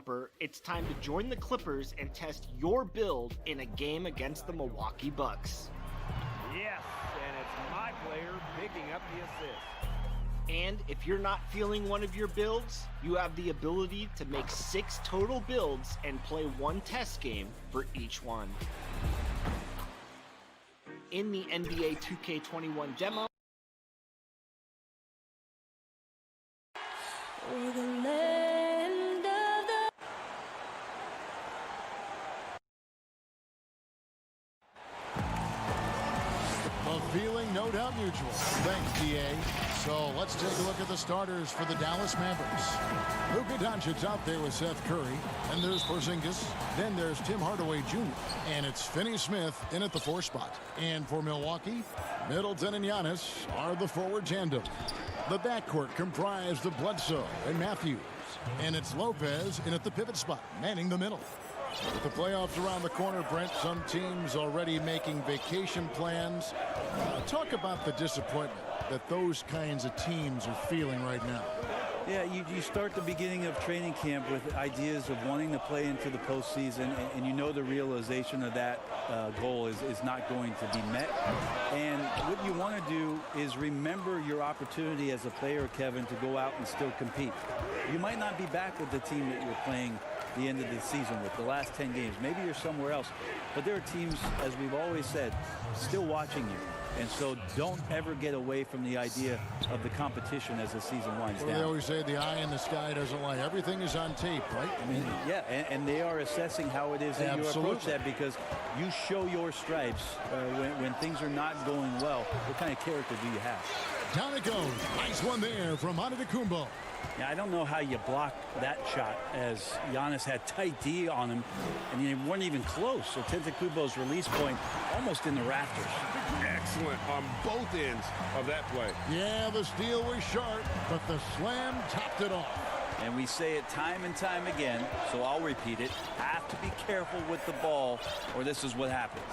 jumper, it's time to join the Clippers and test your build in a game against the Milwaukee Bucks. Yes, and it's my player picking up the assist. And if you're not feeling one of your builds, you have the ability to make 6 total builds and play 1 test game for each one. In the NBA 2K21 demo, the feeling no doubt mutual. Thanks, DA. So let's take a look at the starters for the Dallas Mavericks. Luka Doncic out there with Seth Curry. And there's Porzingis. Then there's Tim Hardaway Jr. And it's Finney-Smith in at the 4 spot. And for Milwaukee, Middleton and Giannis are the forward tandem. The backcourt comprised of Bledsoe and Matthews. And it's Lopez in at the pivot spot, manning the middle. With the playoffs around the corner, Brent, some teams already making vacation plans. Talk about the disappointment that those kinds of teams are feeling right now. Yeah, you start the beginning of training camp with ideas of wanting to play into the postseason, and you know the realization of that goal is not going to be met. And what you want to do is remember your opportunity as a player, Kevin, to go out and still compete. You might not be back with the team that you're playing the end of the season with, the last 10 games. Maybe you're somewhere else. But there are teams, as we've always said, still watching you. And so don't ever get away from the idea of the competition as the season winds down. They always say the eye in the sky doesn't lie. Everything is on tape, right? I mean, yeah, and they are assessing how it is that you approach that, because you show your stripes when things are not going well. What kind of character do you have? Down it goes. Nice one there from Antetokounmpo. Yeah, I don't know how you block that shot, as Giannis had tight D on him, and they weren't even close. So Antetokounmpo's release point almost in the rafters. Excellent on both ends of that play. Yeah, the steal was sharp, but the slam topped it off. And we say it time and time again, so I'll repeat it. Have to be careful with the ball, or this is what happens.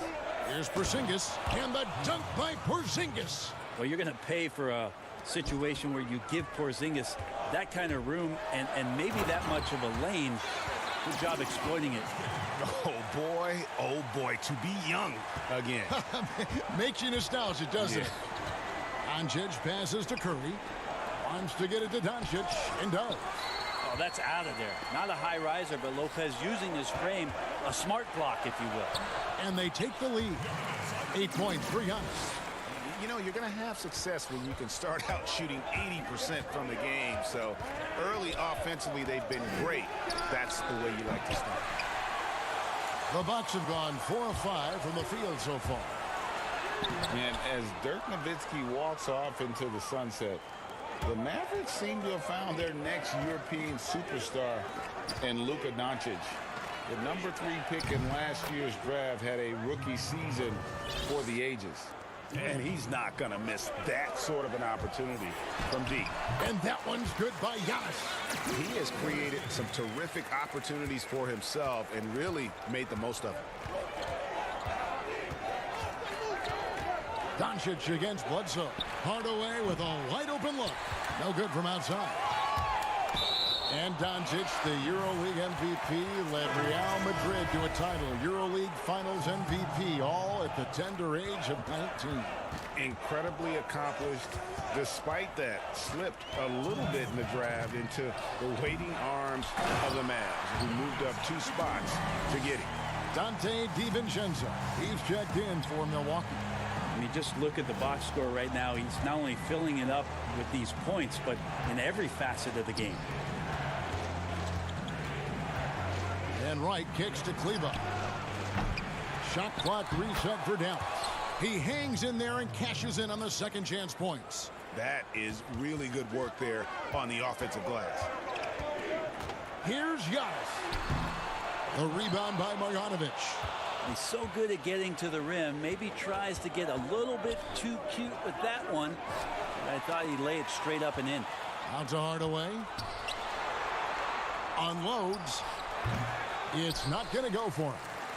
Here's Porzingis, and the dunk by Porzingis. Well, you're going to pay for a situation where you give Porzingis that kind of room and maybe that much of a lane. Good job exploiting it. Oh boy, to be young again. Makes you nostalgic, doesn't it? Doncic passes to Curry. Wants to get it to Doncic, and does. Oh, that's out of there. Not a high riser, but Lopez using his frame, a smart block, if you will. And they take the lead. 8 points for Giannis. You know, you're going to have success when you can start out shooting 80% from the game. So early offensively, they've been great. That's the way you like to start. The Bucks have gone 4 of 5 from the field so far. And as Dirk Nowitzki walks off into the sunset, the Mavericks seem to have found their next European superstar in Luka Doncic. The number 3 pick in last year's draft had a rookie season for the ages. And he's not going to miss that sort of an opportunity from deep. And that one's good by Giannis. He has created some terrific opportunities for himself and really made the most of it. Doncic against Bledsoe. Hardaway with a wide open look. No good from outside. And Doncic, the EuroLeague MVP, led Real Madrid to a title. EuroLeague Finals MVP, all at the tender age of 19. Incredibly accomplished. Despite that, slipped a little bit in the draft into the waiting arms of the Mavs, who moved up 2 spots to get him. Dante DiVincenzo, he's checked in for Milwaukee. I mean, just look at the box score right now. He's not only filling it up with these points, but in every facet of the game. And Wright kicks to Kleber. Shot clock reset for Dallas. He hangs in there and cashes in on the second chance points. That is really good work there on the offensive glass. Here's Giannis. The rebound by Marjanovic. He's so good at getting to the rim. Maybe tries to get a little bit too cute with that one. I thought he'd lay it straight up and in. Out to Hardaway. Unloads. It's not going to go for him.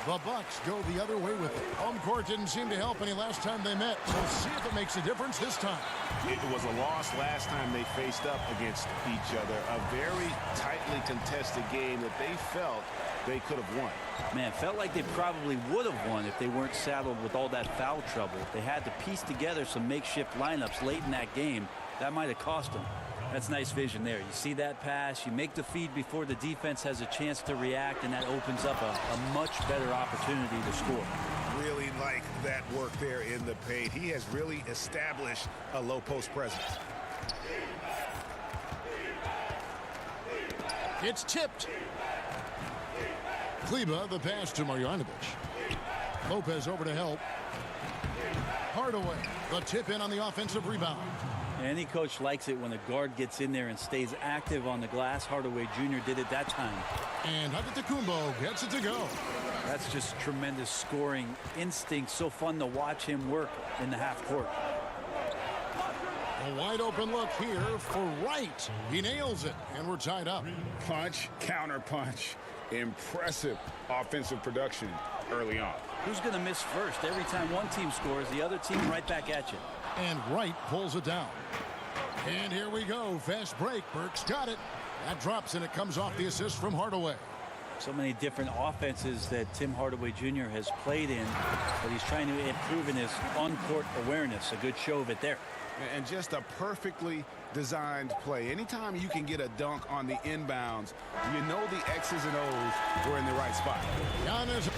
The Bucks go the other way with it. Home court didn't seem to help any last time they met. So we'll see if it makes a difference this time. It was a loss last time they faced up against each other. A very tightly contested game that they felt they could have won. Man, felt like they probably would have won if they weren't saddled with all that foul trouble. They had to piece together some makeshift lineups late in that game. That might have cost them. That's nice vision there. You see that pass, you make the feed before the defense has a chance to react, and that opens up a much better opportunity to score. Really like that work there in the paint. He has really established a low post presence. It's tipped. Kleba, the pass to Marjanovic. Lopez over to help. Hardaway, the tip in on the offensive rebound. Any coach likes it when a guard gets in there and stays active on the glass. Hardaway Jr. did it that time. And Antetokounmpo gets it to go. That's just tremendous scoring instinct. So fun to watch him work in the half court. A wide open look here for Wright. He nails it, and we're tied up. Punch, counter punch. Impressive offensive production early on. Who's going to miss first? Every time one team scores, the other team right back at you. And Wright pulls it down. And here we go. Fast break. Burke's got it. That drops, and it comes off the assist from Hardaway. So many different offenses that Tim Hardaway Jr. has played in, but he's trying to improve in his on-court awareness. A good show of it there. And just a perfectly designed play. Anytime you can get a dunk on the inbounds, you know the X's and O's were in the right spot. Giannis.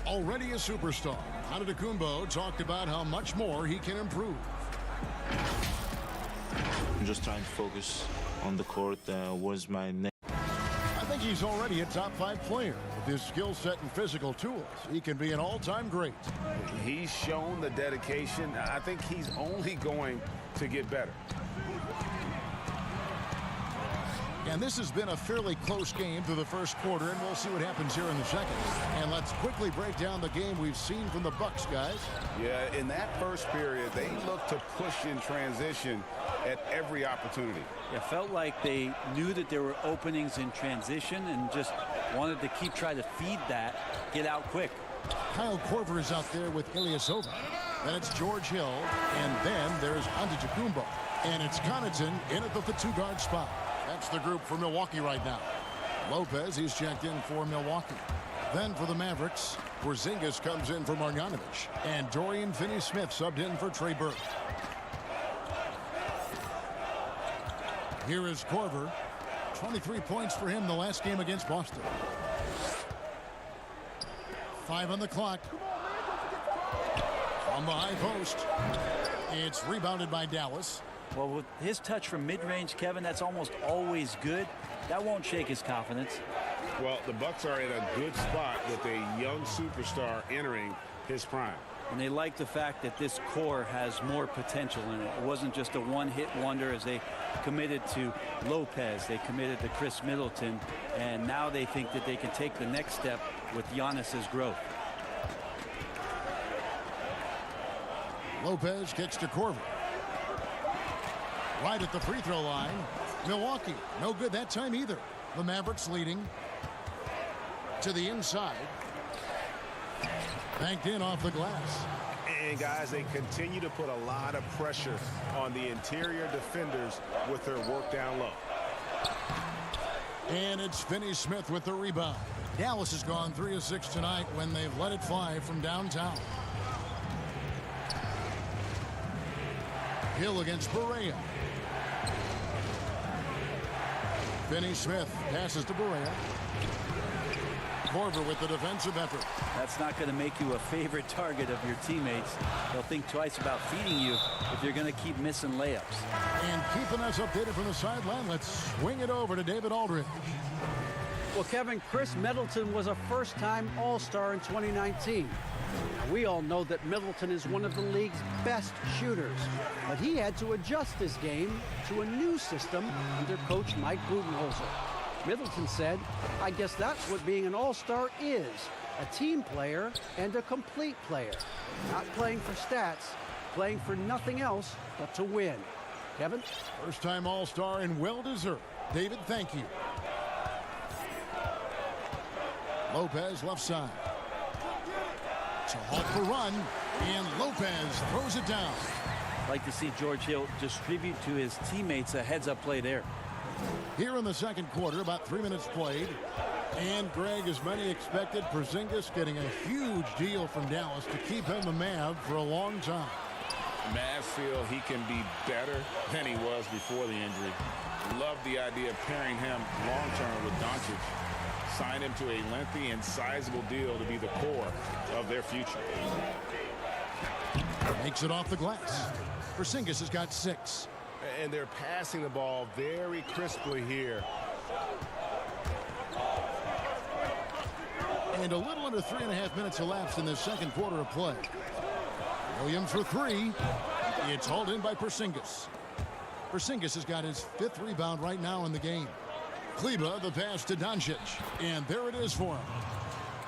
Already a superstar, Antetokounmpo talked about how much more he can improve. I'm just trying to focus on the court. Was my next. I think he's already a top 5 player. With his skill set and physical tools, he can be an all-time great. He's shown the dedication. I think he's only going to get better. And this has been a fairly close game through the first quarter, and we'll see what happens here in the second. And let's quickly break down the game we've seen from the Bucks, guys. Yeah, in that first period, they looked to push in transition at every opportunity. It felt like they knew that there were openings in transition and just wanted to keep trying to feed that, get out quick. Kyle Korver is out there with Ilyasova. Then it's George Hill, and then there's Antetokounmpo. And it's Connaughton in at the 2-guard spot. That's the group for Milwaukee right now. Lopez, he's checked in for Milwaukee. Then for the Mavericks, Porzingis comes in for Marjanovic. And Dorian Finney-Smith subbed in for Trey Burke. Here is Korver. 23 points for him the last game against Boston. 5 on the clock. On the high post. It's rebounded by Dallas. Well, with his touch from mid-range, Kevin, that's almost always good. That won't shake his confidence. Well, the Bucks are in a good spot with a young superstar entering his prime. And they like the fact that this core has more potential in it. It wasn't just a one-hit wonder as they committed to Lopez. They committed to Chris Middleton. And now they think that they can take the next step with Giannis's growth. Lopez kicks to Korver. Right at the free throw line. Milwaukee, no good that time either. The Mavericks leading. To the inside. Banked in off the glass. And guys, they continue to put a lot of pressure on the interior defenders with their work down low. And it's Finney-Smith with the rebound. Dallas has gone 3 of 6 tonight when they've let it fly from downtown. Hill against Barea. Finney-Smith passes to Barea. Korver with the defensive effort. That's not going to make you a favorite target of your teammates. They'll think twice about feeding you if you're going to keep missing layups. And keeping us updated from the sideline, let's swing it over to David Aldridge. Well, Kevin, Chris Middleton was a first-time All-Star in 2019. We all know that Middleton is one of the league's best shooters, but he had to adjust his game to a new system under coach Mike Budenholzer. Middleton said, "I guess that's what being an all-star is, a team player and a complete player. Not playing for stats, playing for nothing else but to win." Kevin? First-time All-Star and well-deserved. David, thank you. Lopez left side. It's a halt for run, and Lopez throws it down. Like to see George Hill distribute to his teammates a heads-up play there. Here in the second quarter, about 3 minutes played. And Greg, as many expected, Porzingis getting a huge deal from Dallas to keep him a Mav for a long time. Mavs feel he can be better than he was before the injury. Love the idea of pairing him long-term with Doncic. Signed him to a lengthy and sizable deal to be the core of their future. Makes it off the glass. Porzingis has got 6. And they're passing the ball very crisply here. And a little under 3.5 minutes elapsed in this second quarter of play. Williams for 3. It's hauled in by Porzingis. Porzingis has got his 5th rebound right now in the game. Kleba, the pass to Doncic. And there it is for him.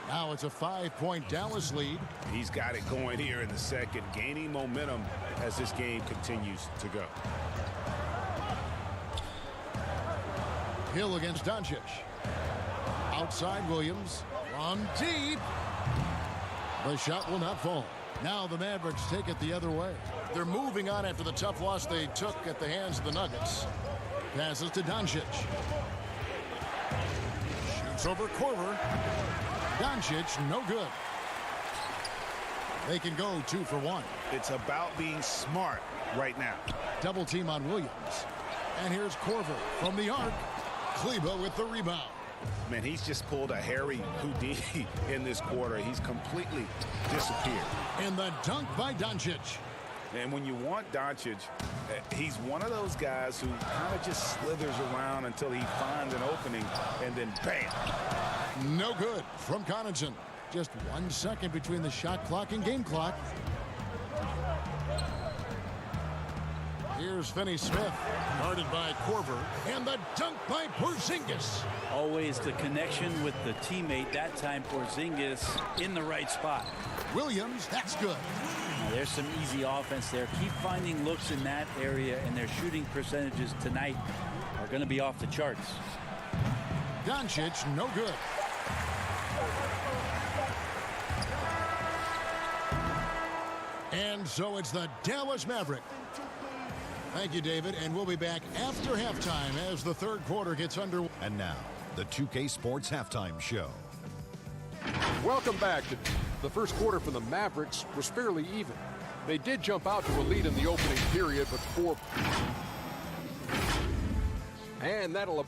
Now it's a 5-point Dallas lead. He's got it going here in the second, gaining momentum as this game continues to go. Hill against Doncic. Outside Williams. From deep. The shot will not fall. Now the Mavericks take it the other way. They're moving on after the tough loss they took at the hands of the Nuggets. Passes to Doncic. Shoots over Korver. Doncic, no good. They can go 2 for 1. It's about being smart right now. Double team on Williams. And here's Korver from the arc. Kleba with the rebound. Man, he's just pulled a Harry Houdini in this quarter. He's completely disappeared. And the dunk by Doncic. And when you want Doncic, he's one of those guys who kind of just slithers around until he finds an opening, and then bam. No good from Connaughton. Just 1 second between the shot clock and game clock. Here's Finney-Smith, guarded by Korver, and the dunk by Porzingis. Always the connection with the teammate. That time Porzingis in the right spot. Williams, that's good. Now, there's some easy offense there. Keep finding looks in that area, and their shooting percentages tonight are going to be off the charts. Doncic, no good. And so it's the Dallas Mavericks. Thank you, David, and we'll be back after halftime as the third quarter gets underway. And now, the 2K Sports Halftime Show. Welcome back. The first quarter for the Mavericks was fairly even. They did jump out to a lead in the opening period, but 4. And that'll...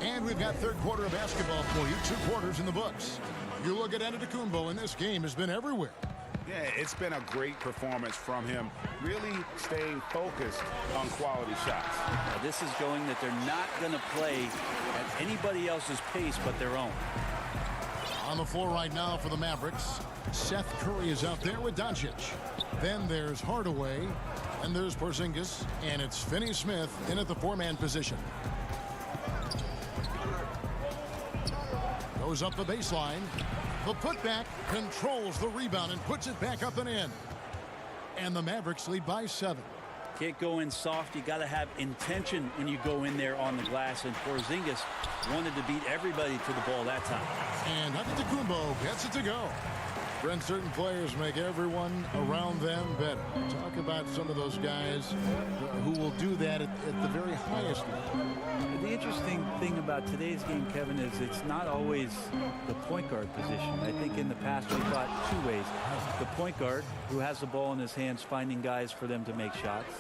And we've got third quarter of basketball for you. 2 quarters in the books. You look at Antetokounmpo, and this game has been everywhere. Yeah, it's been a great performance from him, really staying focused on quality shots. Now, this is going that they're not going to play at anybody else's pace but their own. On the floor right now for the Mavericks, Seth Curry is out there with Doncic. Then there's Hardaway, and there's Porzingis, and it's Finney-Smith in at the 4-man position. Goes up the baseline. The putback controls the rebound and puts it back up and in. And the Mavericks lead by 7. Can't go in soft. You got to have intention when you go in there on the glass. And Porzingis wanted to beat everybody to the ball that time. And Antetokounmpo gets it to go. Brent, certain players make everyone around them better. Talk about some of those guys who will do that at the very highest level. The interesting thing about today's game, Kevin, is it's not always the point guard position. I think in the past we thought 2 ways. The point guard, who has the ball in his hands, finding guys for them to make shots.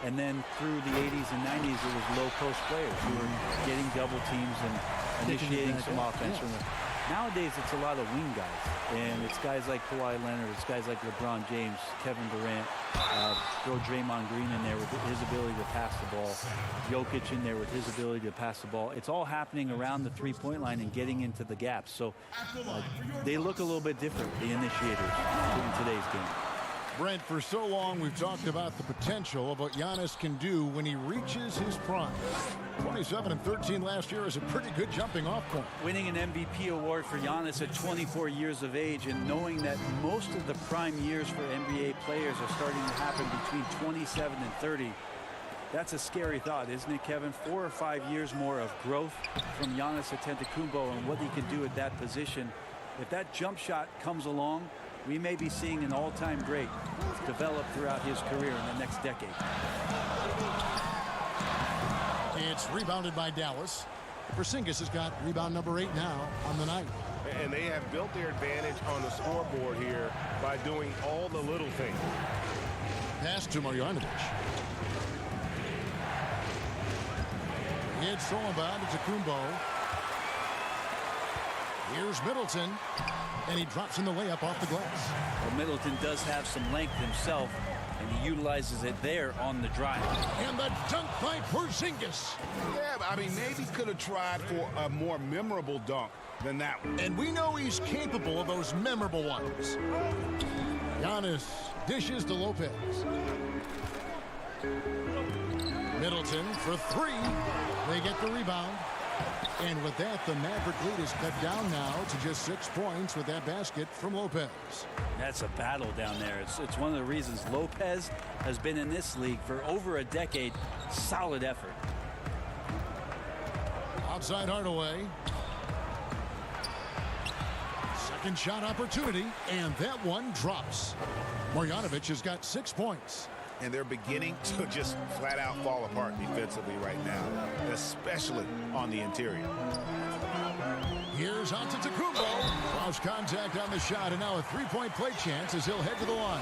And then through the 80s and 90s, it was low post players who were getting double teams and initiating some offense. Yeah. Nowadays, it's a lot of wing guys, and it's guys like Kawhi Leonard, it's guys like LeBron James, Kevin Durant, throw Draymond Green in there with his ability to pass the ball, Jokic in there with his ability to pass the ball. It's all happening around the three-point line and getting into the gaps. So they look a little bit different, the initiators, in today's game. Brent, for so long we've talked about the potential of what Giannis can do when he reaches his prime. 27 and 13 last year is a pretty good jumping off point. Winning an MVP award for Giannis at 24 years of age, and knowing that most of the prime years for NBA players are starting to happen between 27 and 30. That's a scary thought, isn't it, Kevin? 4 or 5 years more of growth from Giannis Antetokounmpo and what he can do at that position. If that jump shot comes along, we may be seeing an all-time great develop throughout his career in the next decade. It's rebounded by Dallas. Porzingis has got rebound number 8 now on the night. And they have built their advantage on the scoreboard here by doing all the little things. Pass to Marjanovic. It's stolen by Antetokounmpo. Here's Middleton, and he drops in the layup off the glass. Well, Middleton does have some length himself, and he utilizes it there on the drive. And the dunk by Porzingis. Yeah, but I mean, maybe could have tried for a more memorable dunk than that one. And we know he's capable of those memorable ones. Giannis dishes to Lopez. Middleton for 3. They get the rebound. And with that, the Maverick lead is cut down now to just 6 points with that basket from Lopez. That's a battle down there. It's one of the reasons Lopez has been in this league for over a decade. Solid effort. Outside Hardaway. Second shot opportunity, and that one drops. Marjanovic has got 6 points. And they're beginning to just flat out fall apart defensively right now, especially on the interior. Here's Antetokounmpo. Cross contact on the shot, and now a 3-point play chance as he'll head to the line.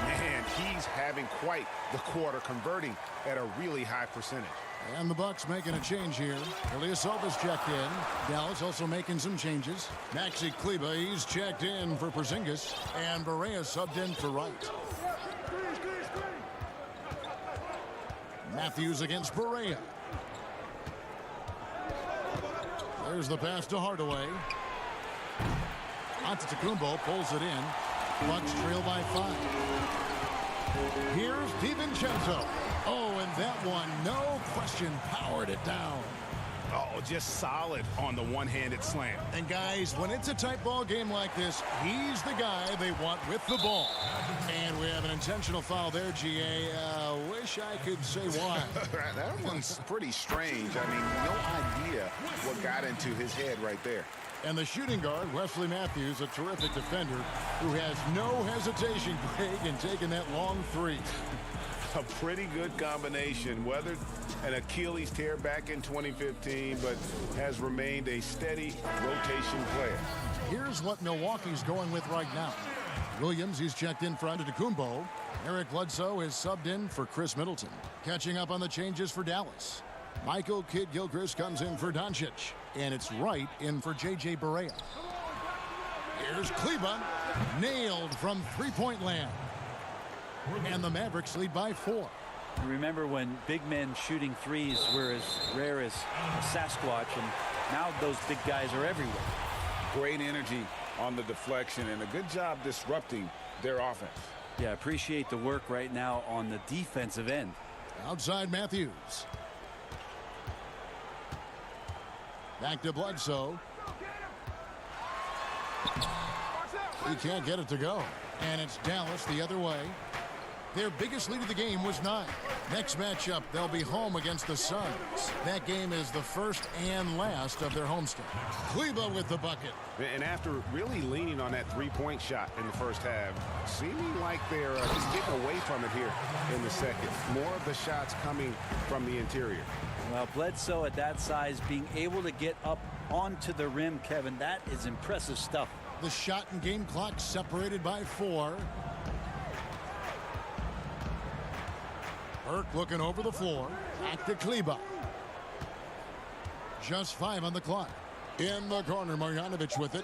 Man, he's having quite the quarter, converting at a really high percentage. And the Bucks making a change here. Ilyasova's checked in. Dallas also making some changes. Maxi Kleber, he's checked in for Porzingis. And Barea subbed in for Wright. Matthews against Barea. There's the pass to Hardaway. Antetokounmpo pulls it in. Bucks trail by 5. Here's DiVincenzo. Oh, and that one, no question, powered it down. Oh, just solid on the one-handed slam. And guys, when it's a tight ball game like this, he's the guy they want with the ball. And we have an intentional foul there, GA. Wish I could say why. That one's pretty strange. I mean, no idea what got into his head right there. And the shooting guard, Wesley Matthews, a terrific defender who has no hesitation, Greg, in taking that long 3. A pretty good combination. Weathered an Achilles tear back in 2015, but has remained a steady rotation player. Here's what Milwaukee's going with right now. Williams, he's checked in for Antetokounmpo. Eric Bledsoe is subbed in for Chris Middleton. Catching up on the changes for Dallas. Michael Kidd-Gilchrist comes in for Doncic. And it's Wright in for J.J. Barea. Here's Kleber. Nailed from 3-point land. And the Mavericks lead by 4. Remember when big men shooting threes were as rare as Sasquatch, and now those big guys are everywhere. Great energy on the deflection and a good job disrupting their offense. Yeah, appreciate the work right now on the defensive end. Outside Matthews. Back to Bledsoe. He can't get it to go. And it's Dallas the other way. Their biggest lead of the game was 9. Next matchup, they'll be home against the Suns. That game is the first and last of their homestand. Kleber with the bucket. And after really leaning on that 3-point shot in the first half, seeming like they're just getting away from it here in the second. More of the shots coming from the interior. Well, Bledsoe at that size being able to get up onto the rim, Kevin, that is impressive stuff. The shot and game clock separated by 4. Burke looking over the floor. Back to Kleber. Just 5 on the clock. In the corner, Marjanovic with it.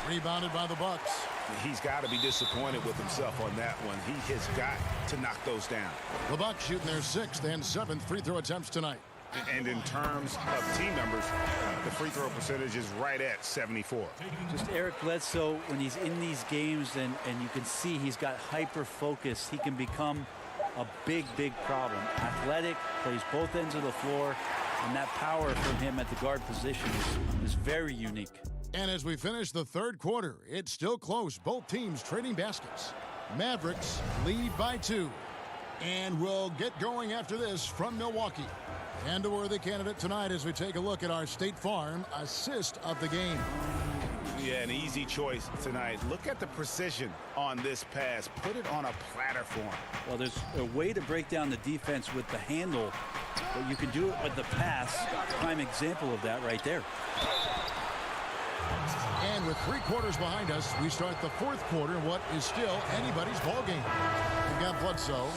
Rebounded by the Bucks. He's got to be disappointed with himself on that one. He has got to knock those down. The Bucks shooting their 6th and 7th free throw attempts tonight. And in terms of team numbers, the free throw percentage is right at 74. Just Eric Bledsoe, when he's in these games and you can see he's got hyper focus, he can become a big problem. Athletic, plays both ends of the floor, and that power from him at the guard position is very unique. And as we finish the third quarter, it's still close. Both teams trading baskets. Mavericks lead by 2. And we'll get going after this from Milwaukee. And a worthy candidate tonight as we take a look at our State Farm assist of the game. Yeah, an easy choice tonight. Look at the precision on this pass. Put it on a platter for him. Well, there's a way to break down the defense with the handle, but you can do it with the pass. Prime example of that right there. And with 3 quarters behind us, we start the fourth quarter in what is still anybody's ball game. We've got Bledsoe.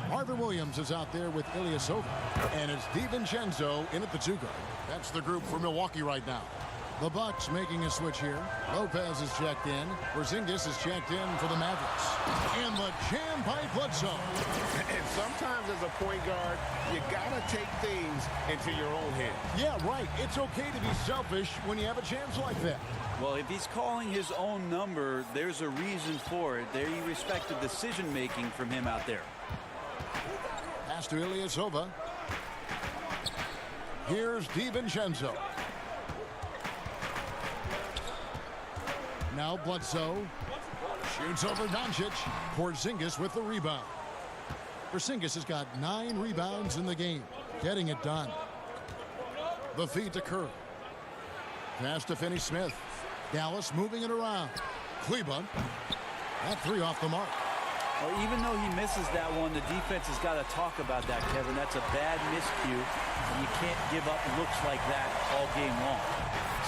Marvin Williams is out there with Ilyasova. And it's DiVincenzo in at the 2 guard. That's the group for Milwaukee right now. The Bucks making a switch here. Lopez is checked in. Porzingis is checked in for the Mavericks. And the jam by Bledsoe. And sometimes as a point guard, you gotta take things into your own hands. Yeah, right. It's okay to be selfish when you have a chance like that. Well, if he's calling his own number, there's a reason for it. There you respect the decision-making from him out there. Pass to Ilyasova. Here's DiVincenzo. Now Bledsoe shoots over Doncic. Porzingis with the rebound. Porzingis has got 9 rebounds in the game, getting it done. The feed to Curry. Pass to Finney-Smith. Dallas moving it around. Kleber. That 3 off the mark. Well, even though he misses that one, the defense has got to talk about that, Kevin. That's a bad miscue, and you can't give up looks like that all game long.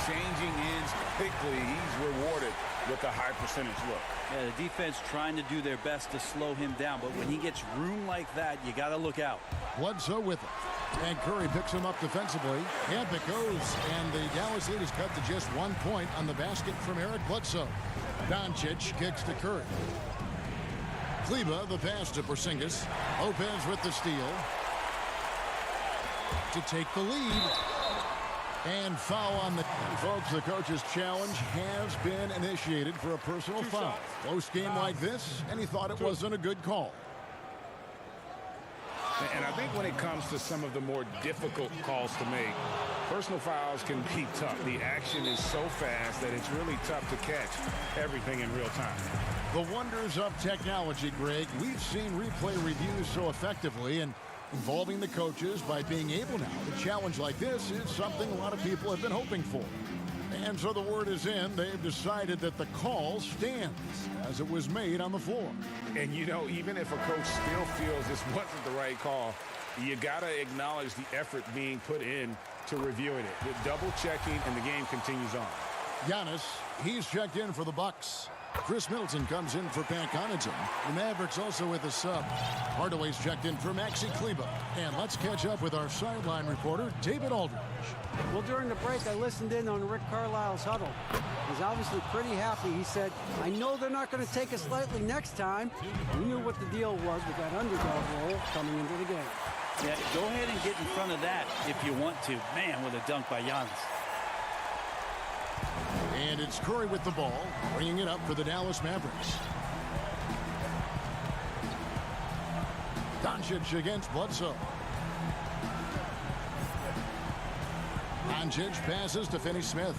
Changing ends quickly. He's rewarded with a high percentage look. Yeah, the defense trying to do their best to slow him down, but when he gets room like that, you got to look out. Bledsoe with it. And Curry picks him up defensively. And it goes, and the Dallas lead is cut to just 1 point on the basket from Eric Bledsoe. Doncic kicks to Curry. Kleber, the pass to Porzingis. Lopez with the steal. To take the lead. And foul on the... Folks, the coach's challenge has been initiated for a personal foul. Close game like this, and he thought it wasn't a good call. And I think when it comes to some of the more difficult calls to make, personal fouls can be tough. The action is so fast that it's really tough to catch everything in real time. The wonders of technology, Greg. We've seen replay reviews so effectively, and involving the coaches by being able now to challenge like this is something a lot of people have been hoping for. And so the word is in. They've decided that the call stands as it was made on the floor. And, you know, even if a coach still feels this wasn't the right call, you got to acknowledge the effort being put in to reviewing it. The double checking, and the game continues on. Giannis, he's checked in for the Bucks. Chris Middleton comes in for Pat Connaughton. The Mavericks also with a sub. Hardaway's checked in for Maxi Kleber. And let's catch up with our sideline reporter, David Aldridge. Well, during the break, I listened in on Rick Carlisle's huddle. He's obviously pretty happy. He said, I know they're not going to take us lightly next time. He knew what the deal was with that underdog role coming into the game. Yeah, go ahead and get in front of that if you want to. Man, with a dunk by Giannis. And it's Curry with the ball, bringing it up for the Dallas Mavericks. Doncic against Bledsoe. Doncic passes to Finney-Smith.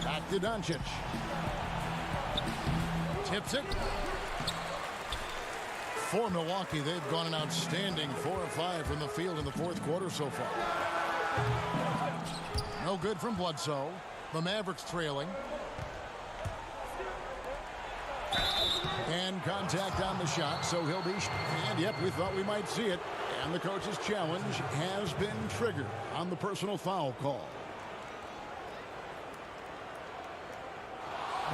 Back to Doncic. Tips it. For Milwaukee, they've gone an outstanding 4 of 5 from the field in the fourth quarter so far. No good from Bledsoe. The Mavericks trailing. And contact on the shot, so he'll be... And, yep, we thought we might see it. And the coach's challenge has been triggered on the personal foul call.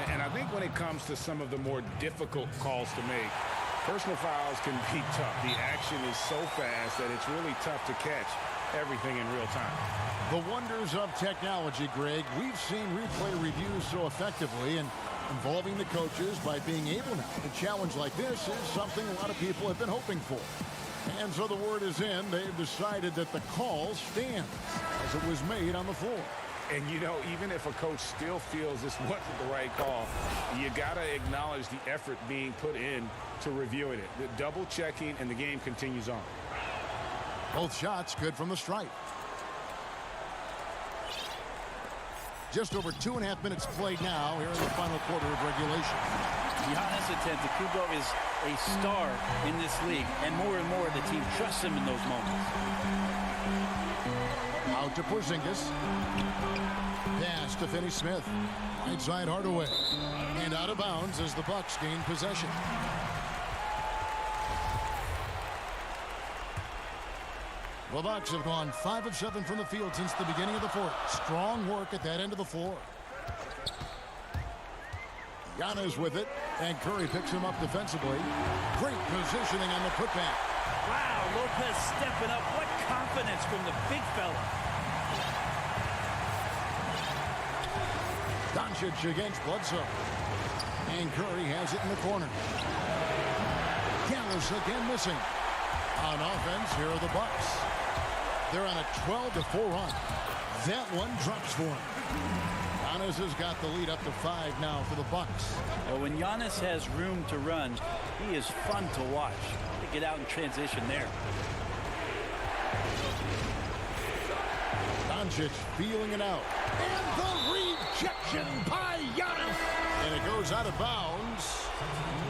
And I think when it comes to some of the more difficult calls to make, personal fouls can be tough. The action is so fast that it's really tough to catch everything in real time. The wonders of technology, Greg. We've seen replay reviews so effectively, and involving the coaches by being able now to challenge like this is something a lot of people have been hoping for. And so the word is in. They've decided that the call stands as it was made on the floor. And, you know, even if a coach still feels this wasn't the right call, you got to acknowledge the effort being put in to reviewing it. The double checking, and the game continues on. Both shots good from the stripe. Just over 2.5 minutes played now here in the final quarter of regulation. Giannis Antetokounmpo is a star in this league, and more the team trusts him in those moments. Out to Porzingis. Pass to Finney-Smith. Right side Hardaway. And out of bounds as the Bucks gain possession. The Bucks have gone 5 of 7 from the field since the beginning of the fourth. Strong work at that end of the floor. Giannis with it, and Curry picks him up defensively. Great positioning on the putback. Wow, Lopez stepping up. What confidence from the big fella. Doncic against Bledsoe. And Curry has it in the corner. Giannis again missing. On offense, here are the Bucks. They're on a 12-4 run. That one drops for him. Giannis has got the lead up to 5 now for the Bucks. Well, when Giannis has room to run, he is fun to watch. They get out in transition there. Doncic feeling it out. And the rejection by Giannis. And it goes out of bounds.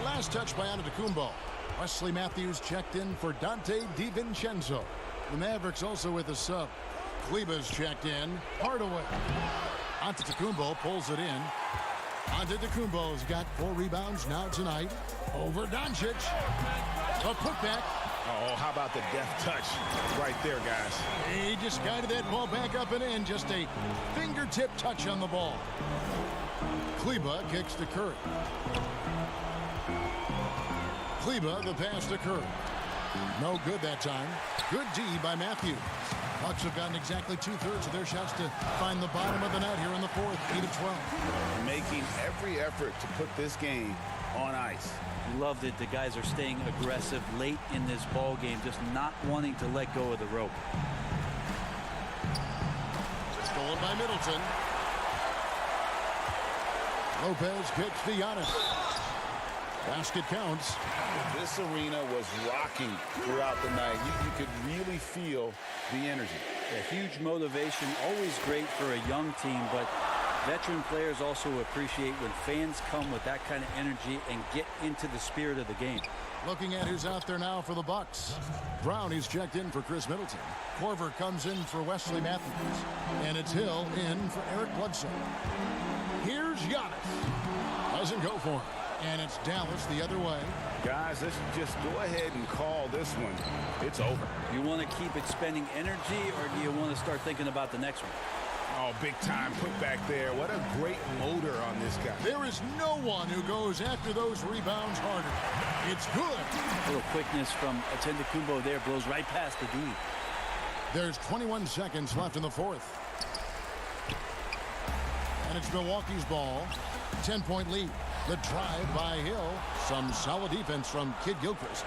Last touch by Antetokounmpo. Wesley Matthews checked in for Dante DiVincenzo. The Mavericks also with a sub. Kleber's checked in. Hardaway. Antetokounmpo pulls it in. Antetokounmpo's got 4 rebounds now tonight. Over Doncic. A putback. Oh, how about the deft touch right there, guys? He just guided that ball back up and in. Just a fingertip touch on the ball. Kleber kicks to Curry. Kleber, the pass to Curry. No good that time. Good D by Matthews. Bucks have gotten exactly 2/3 of their shots to find the bottom of the net here in the fourth. 8 of 12. Making every effort to put this game on ice. Love that the guys are staying aggressive late in this ball game, just not wanting to let go of the rope. Stolen by Middleton. Lopez kicks to Giannis. Basket counts. This arena was rocking throughout the night. You could really feel the energy. A huge motivation, always great for a young team, but veteran players also appreciate when fans come with that kind of energy and get into the spirit of the game. Looking at who's out there now for the Bucks. Brown, he's checked in for Chris Middleton. Korver comes in for Wesley Matthews. And it's Hill in for Eric Bledsoe. Here's Giannis. Doesn't go for him. And it's Dallas the other way. Guys, let's just go ahead and call this one. It's over. You want to keep expending energy, or do you want to start thinking about the next one? Oh, big time put back there. What a great motor on this guy. There is no one who goes after those rebounds harder. It's good. A little quickness from Antetokounmpo there, blows right past the D. There's 21 seconds left in the fourth. And it's Milwaukee's ball. 10-point lead. The drive by Hill. Some solid defense from Kid Gilchrist.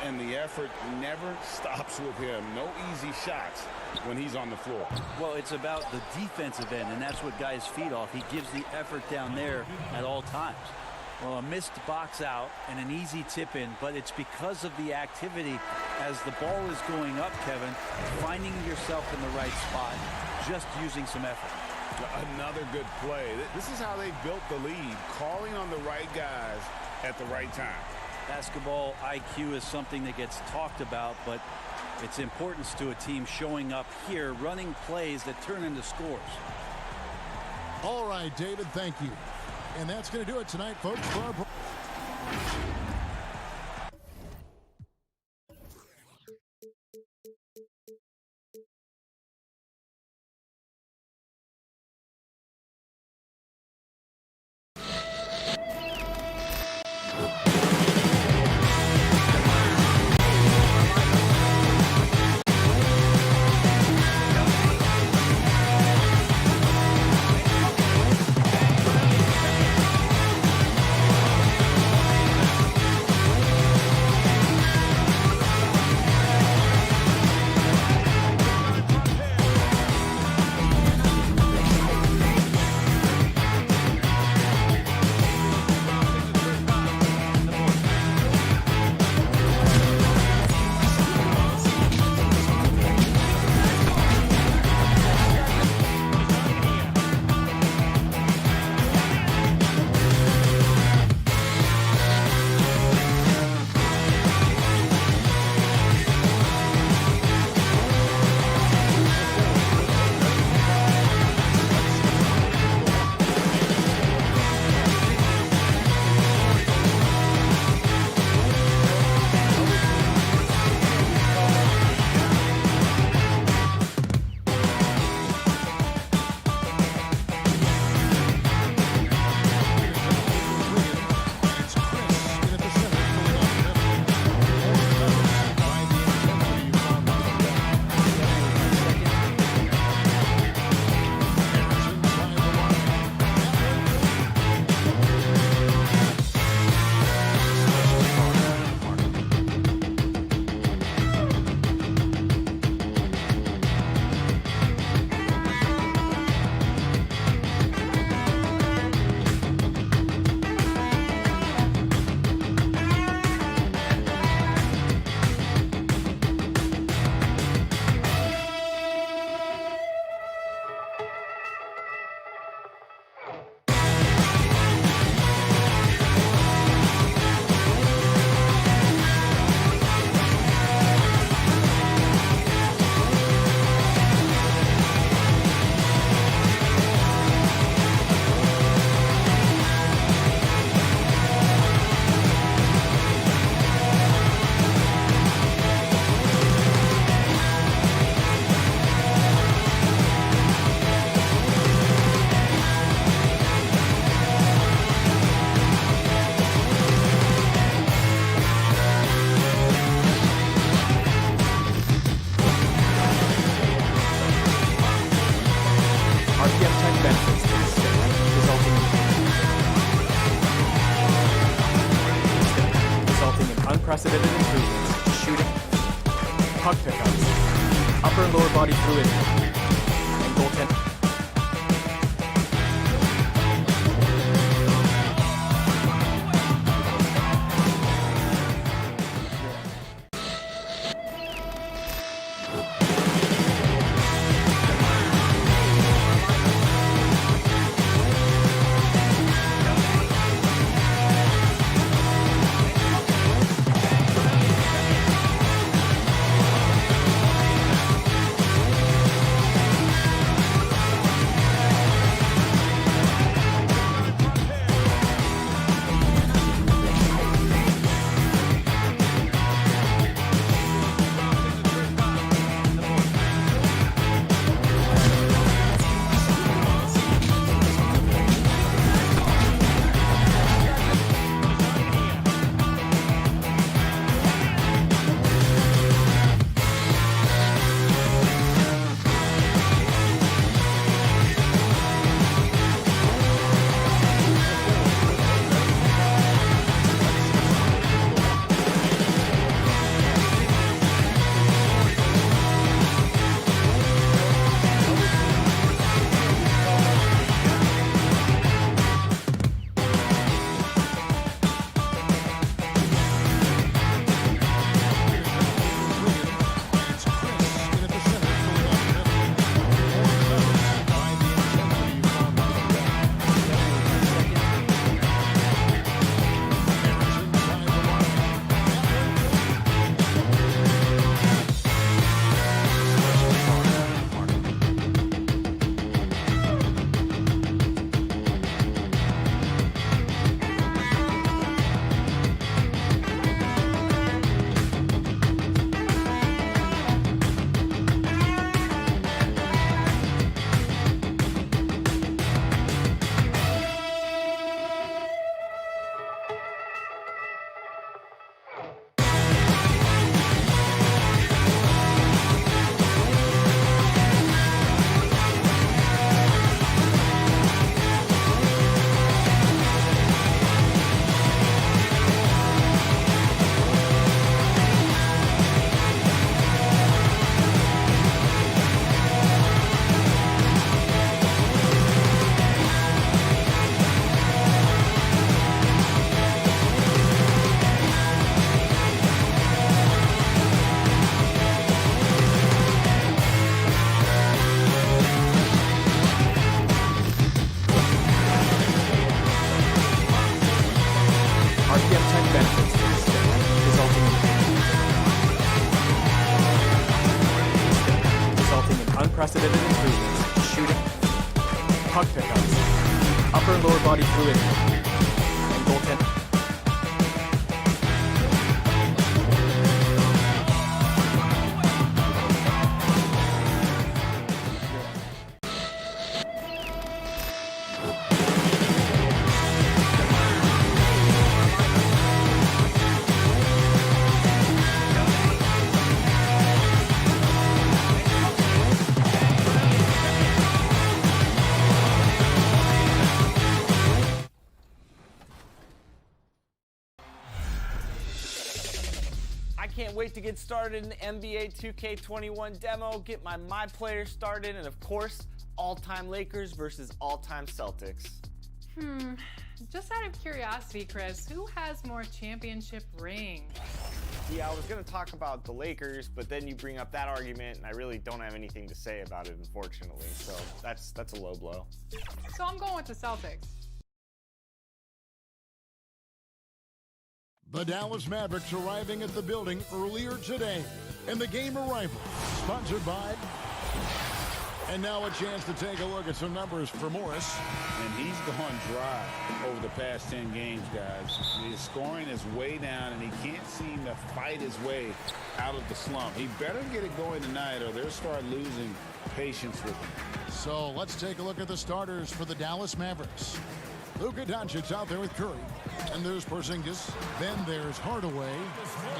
And the effort never stops with him. No easy shots when he's on the floor. Well, it's about the defensive end, and that's what guys feed off. He gives the effort down there at all times. Well, a missed box out and an easy tip in, but it's because of the activity as the ball is going up, Kevin, finding yourself in the right spot, just using some effort. Another good play. This is how they built the lead, calling on the right guys at the right time. Basketball IQ is something that gets talked about, but its importance to a team showing up here, running plays that turn into scores. All right, David, thank you. And that's going to do it tonight, folks, for our body fluid. And goaltender. Unprecedented improvements, shooting, puck pickups, upper and lower body fluid, and goaltending. Can't wait to get started in the NBA 2K21 demo, get my players started, and of course, all-time Lakers versus all-time Celtics. Just out of curiosity, Chris, who has more championship rings? Yeah, I was going to talk about the Lakers, but then you bring up that argument, and I really don't have anything to say about it, unfortunately. So that's a low blow. So I'm going with the Celtics. The Dallas Mavericks arriving at the building earlier today. And the game arrival, sponsored by... And now a chance to take a look at some numbers for Morris. And he's gone dry over the past 10 games, guys. His scoring is way down, and he can't seem to fight his way out of the slump. He better get it going tonight, or they'll start losing patience with him. So let's take a look at the starters for the Dallas Mavericks. Luka Doncic out there with Curry. And there's Porzingis. Then there's Hardaway.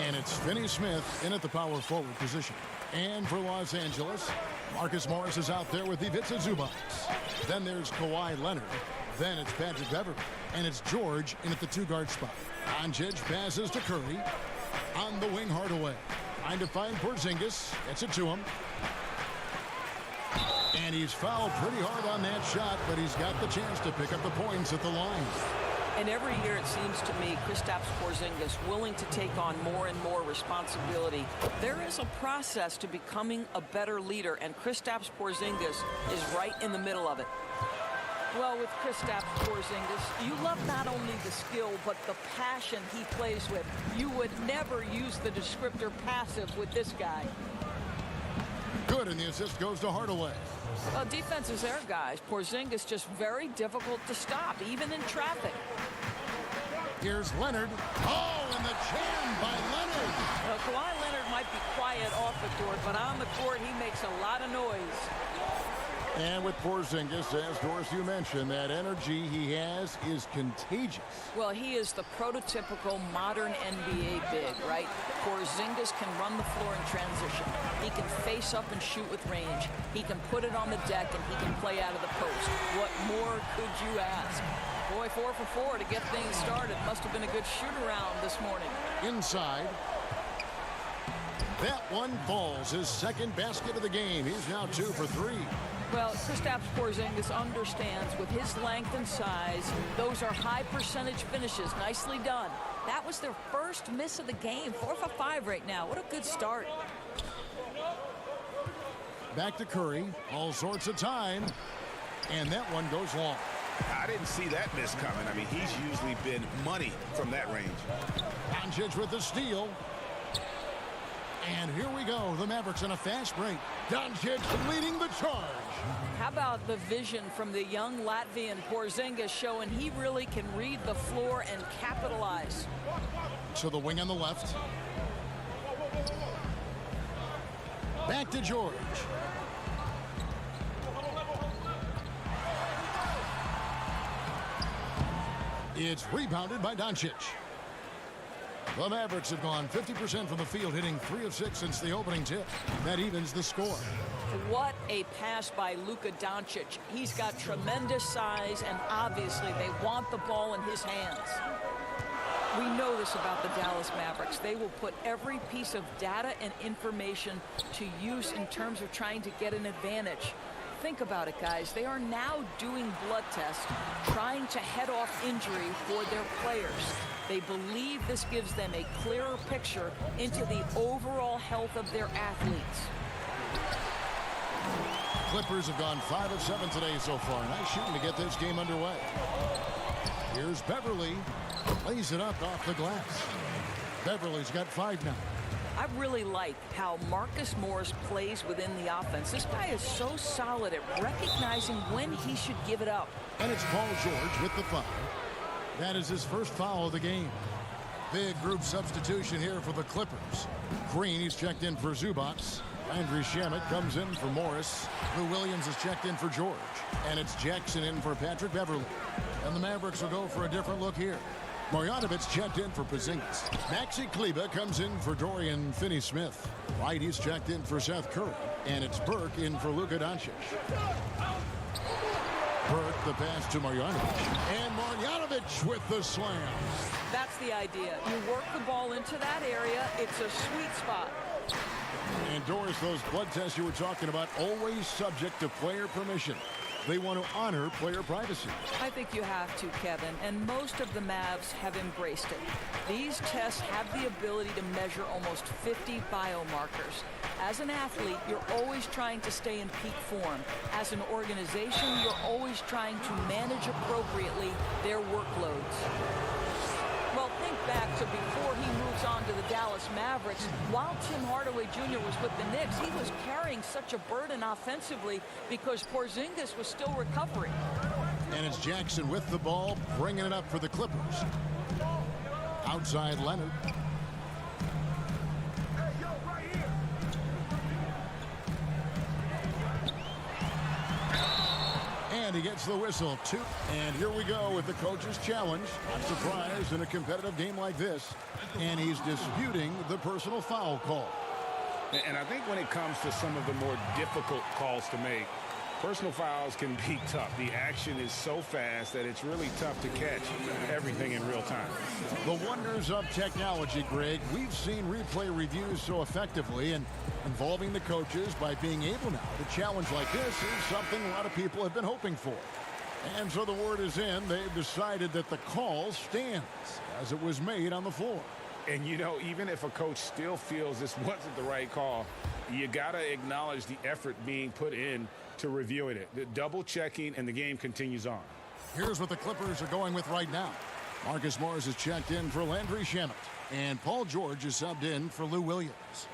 And it's Finney-Smith in at the power forward position. And for Los Angeles, Marcus Morris is out there with Ivica Zubac. Then there's Kawhi Leonard. Then it's Patrick Beverley. And it's George in at the two-guard spot. Doncic passes to Curry. On the wing, Hardaway. Trying to find Porzingis. Gets it to him. And he's fouled pretty hard on that shot, but he's got the chance to pick up the points at the line. And every year it seems to me Kristaps Porzingis willing to take on more and more responsibility. There is a process to becoming a better leader, and Kristaps Porzingis is right in the middle of it. Well, with Kristaps Porzingis, you love not only the skill, but the passion he plays with. You would never use the descriptor passive with this guy. Good, and the assist goes to Hardaway. Well, defense is there, guys. Porzingis just very difficult to stop, even in traffic. Here's Leonard. Oh, and the jam by Leonard. Well, Kawhi Leonard might be quiet off the court, but on the court, he makes a lot of noise. And with Porzingis, as Doris, you mentioned, that energy he has is contagious. Well, he is the prototypical modern NBA big, right? Porzingis can run the floor in transition. He can face up and shoot with range. He can put it on the deck, and he can play out of the post. What more could you ask? Boy, 4 for 4 to get things started. Must have been a good shoot-around this morning. Inside. That one falls. His second basket of the game. He's now 2 for 3. Well, Kristaps Porzingis understands with his length and size, those are high percentage finishes. Nicely done. That was their first miss of the game. 4 for 5 right now. What a good start. Back to Curry. All sorts of time. And that one goes long. I didn't see that miss coming. I mean, he's usually been money from that range. Doncic with the steal. And here we go. The Mavericks on a fast break. Doncic leading the charge. How about the vision from the young Latvian Porzingis showing he really can read the floor and capitalize. To the wing on the left. Back to George. It's rebounded by Doncic. The Mavericks have gone 50% from the field, hitting 3 of 6 since the opening tip. That evens the score. What a pass by Luka Doncic. He's got tremendous size, and obviously they want the ball in his hands. We know this about the Dallas Mavericks. They will put every piece of data and information to use in terms of trying to get an advantage. Think about it, guys. They are now doing blood tests, trying to head off injury for their players. They believe this gives them a clearer picture into the overall health of their athletes. Clippers have gone 5 of 7 today so far. Nice shooting to get this game underway. Here's Beverly. Lays it up off the glass. Beverly's got 5 now. I really like how Marcus Morris plays within the offense. This guy is so solid at recognizing when he should give it up. And it's Paul George with the foul. That is his first foul of the game. Big group substitution here for the Clippers. Green, he's checked in for Zubac. Landry Shamet comes in for Morris. Lou Williams is checked in for George. And it's Jackson in for Patrick Beverly. And the Mavericks will go for a different look here. Marjanovic checked in for Porzingis. Maxi Kleber comes in for Dorian Finney-Smith. White, he's checked in for Seth Curry. And it's Burke in for Luka Doncic. Burke, the pass to Marjanovic. And Marjanovic with the slam. That's the idea. You work the ball into that area. It's a sweet spot. And Doris, those blood tests you were talking about, always subject to player permission. They want to honor player privacy. I think you have to, Kevin, and most of the Mavs have embraced it. These tests have the ability to measure almost 50 biomarkers. As an athlete, you're always trying to stay in peak form. As an organization, you're always trying to manage appropriately their workloads. Well, think back to before he moves on to the Dallas Mavericks. While Tim Hardaway Jr. was with the Knicks, he was carrying such a burden offensively because Porzingis was still recovering. And it's Jackson with the ball, bringing it up for the Clippers. Outside Leonard. And he gets the whistle. 2. And here we go with the coach's challenge. Not surprised in a competitive game like this. And he's disputing the personal foul call. And I think when it comes to some of the more difficult calls to make, personal fouls can be tough. The action is so fast that it's really tough to catch everything in real time. The wonders of technology, Greg. We've seen replay reviews so effectively, and Involving the coaches by being able now to challenge like this is something a lot of people have been hoping for. And so the word is in. They've decided that the call stands as it was made on the floor. And, you know, even if a coach still feels this wasn't the right call, you got to acknowledge the effort being put in to reviewing it. The double checking, and the game continues on. Here's what the Clippers are going with right now. Marcus Morris is checked in for Landry Shamet, and Paul George is subbed in for Lou Williams.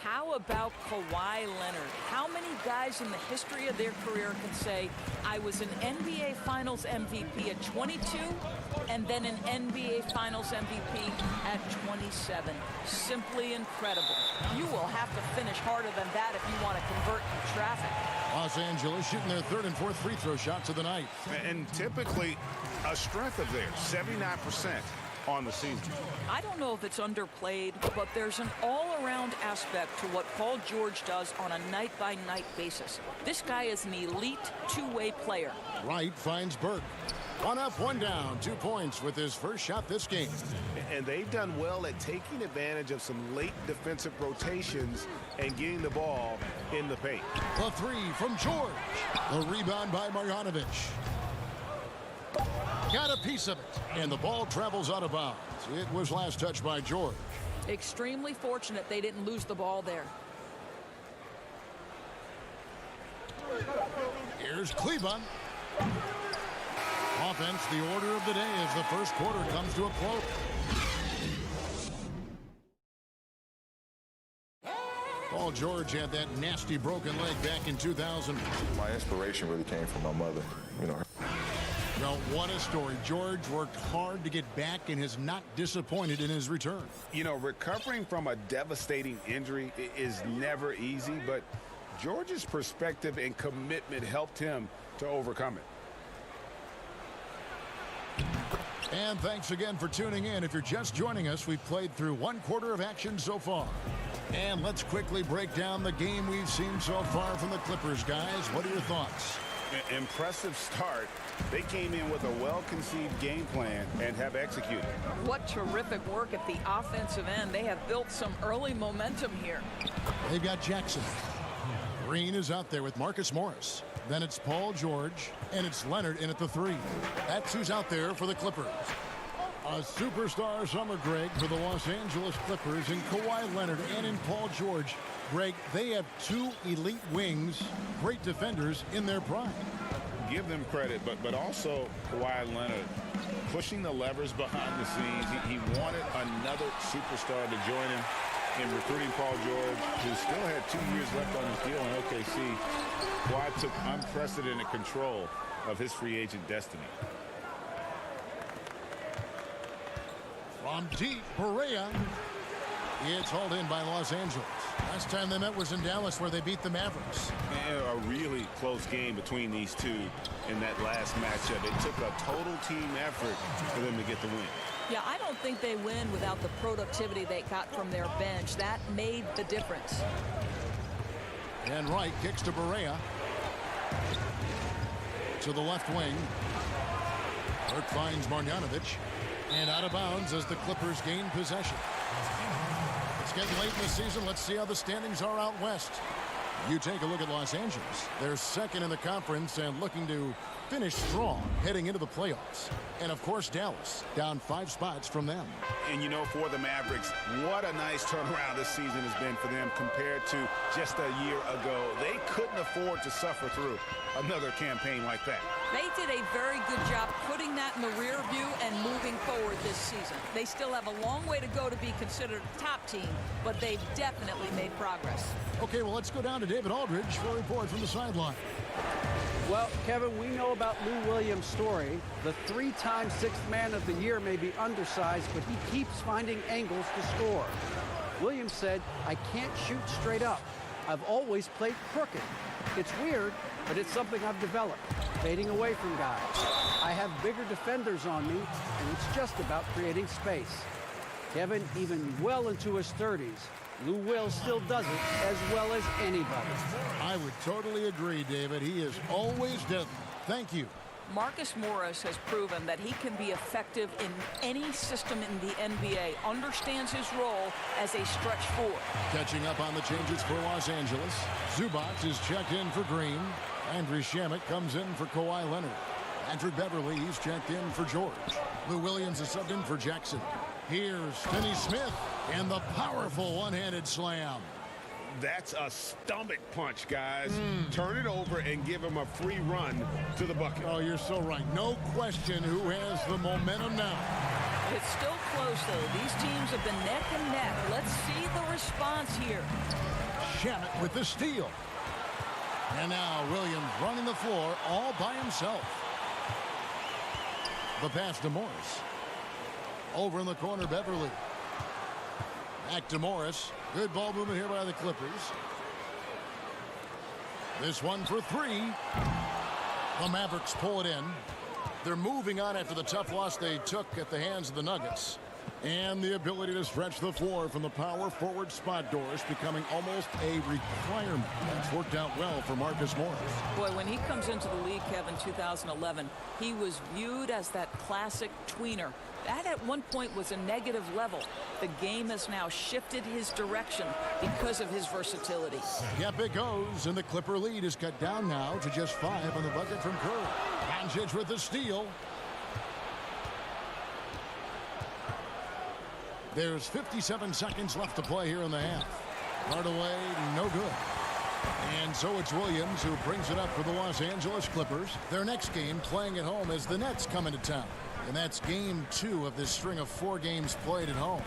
How about Kawhi Leonard? How many guys in the history of their career can say, I was an NBA Finals MVP at 22 and then an NBA Finals MVP at 27? Simply incredible. You will have to finish harder than that if you want to convert in traffic. Los Angeles shooting their third and fourth free throw shots of the night. And typically a strength of theirs, 79%. On the season. I don't know if it's underplayed, but there's an all-around aspect to what Paul George does on a night-by-night basis. This guy is an elite two-way player. Wright finds Burke. One up, one down, 2 points with his first shot this game. And they've done well at taking advantage of some late defensive rotations and getting the ball in the paint. The three from George. The rebound by Marjanovic. Got a piece of it, and the ball travels out of bounds. It was last touched by George. Extremely fortunate they didn't lose the ball there. Here's Cleveland. Offense, the order of the day as the first quarter comes to a close. Paul George had that nasty broken leg back in 2000. My inspiration really came from my mother, you know. Well, what a story. George worked hard to get back and has not disappointed in his return. You know, recovering from a devastating injury is never easy, but George's perspective and commitment helped him to overcome it. And thanks again for tuning in. If you're just joining us, we've played through 1 quarter of action so far. And let's quickly break down the game we've seen so far from the Clippers, guys. What are your thoughts? Impressive start. They came in with a well-conceived game plan and have executed. What terrific work at the offensive end. They have built some early momentum here. They've got Jackson. Green is out there with Marcus Morris. Then it's Paul George, and it's Leonard in at the 3. That's who's out there for the Clippers. A superstar summer, Greg, for the Los Angeles Clippers in Kawhi Leonard and in Paul George. Greg, they have 2 elite wings, great defenders in their prime. Give them credit, but also Kawhi Leonard pushing the levers behind the scenes. He wanted another superstar to join him in recruiting Paul George, who still had 2 years left on his deal in OKC. Kawhi took unprecedented control of his free agent destiny. From deep, Perea. It's hauled in by Los Angeles. Last time they met was in Dallas, where they beat the Mavericks. And a really close game between these two in that last matchup. It took a total team effort for them to get the win. Yeah, I don't think they win without the productivity they got from their bench. That made the difference. And Wright kicks to Perea. To the left wing. Burke finds Marjanovic. And out of bounds as the Clippers gain possession. It's getting late in the season. Let's see how the standings are out west. You take a look at Los Angeles. They're second in the conference and looking to finish strong heading into the playoffs. And, of course, Dallas down 5 spots from them. And, you know, for the Mavericks, what a nice turnaround this season has been for them compared to just a year ago. They couldn't afford to suffer through another campaign like that. They did a very good job putting that in the rear view and moving forward this season. They still have a long way to go to be considered a top team, but they've definitely made progress. Okay, well, let's go down to David Aldridge for a report from the sideline. Well, Kevin, we know about Lou Williams' story. The 3-time Sixth Man of the Year may be undersized, but he keeps finding angles to score. Williams said, "I can't shoot straight up. I've always played crooked. It's weird, but it's something I've developed, fading away from guys. I have bigger defenders on me, and it's just about creating space." Kevin, even well into his 30s, Lou Will still does it as well as anybody. I would totally agree, David. He is always deadly. Thank you. Marcus Morris has proven that he can be effective in any system in the NBA, understands his role as a stretch four. Catching up on the changes for Los Angeles. Zubac is checked in for Green. Andrew Shamet comes in for Kawhi Leonard. Patrick Beverly, he's checked in for George. Lou Williams is subbed in for Jackson. Here's Finney Smith and the powerful one-handed slam. That's a stomach punch, guys. Turn it over and give him a free run to the bucket. Oh, you're so right. No question who has the momentum now. It's still close, though. These teams have been neck and neck. Let's see the response here. Shamet with the steal. And now Williams running the floor all by himself. The pass to Morris. Over in the corner, Beverly. Back to Morris. Good ball movement here by the Clippers. This one for three. The Mavericks pull it in. They're moving on after the tough loss they took at the hands of the Nuggets. And the ability to stretch the floor from the power forward spot, Doris, becoming almost a requirement. That's worked out well for Marcus Morris. Boy, when he comes into the league, Kevin, 2011, he was viewed as that classic tweener. That at one point was a negative level. The game has now shifted his direction because of his versatility. Yep, it goes, and the Clipper lead is cut down now to just 5 on the bucket from Curry. Doncic with the steal. There's 57 seconds left to play here in the half. Hardaway, no good. And so it's Williams who brings it up for the Los Angeles Clippers. Their next game playing at home as the Nets come into town. And that's game 2 of this string of 4 games played at home.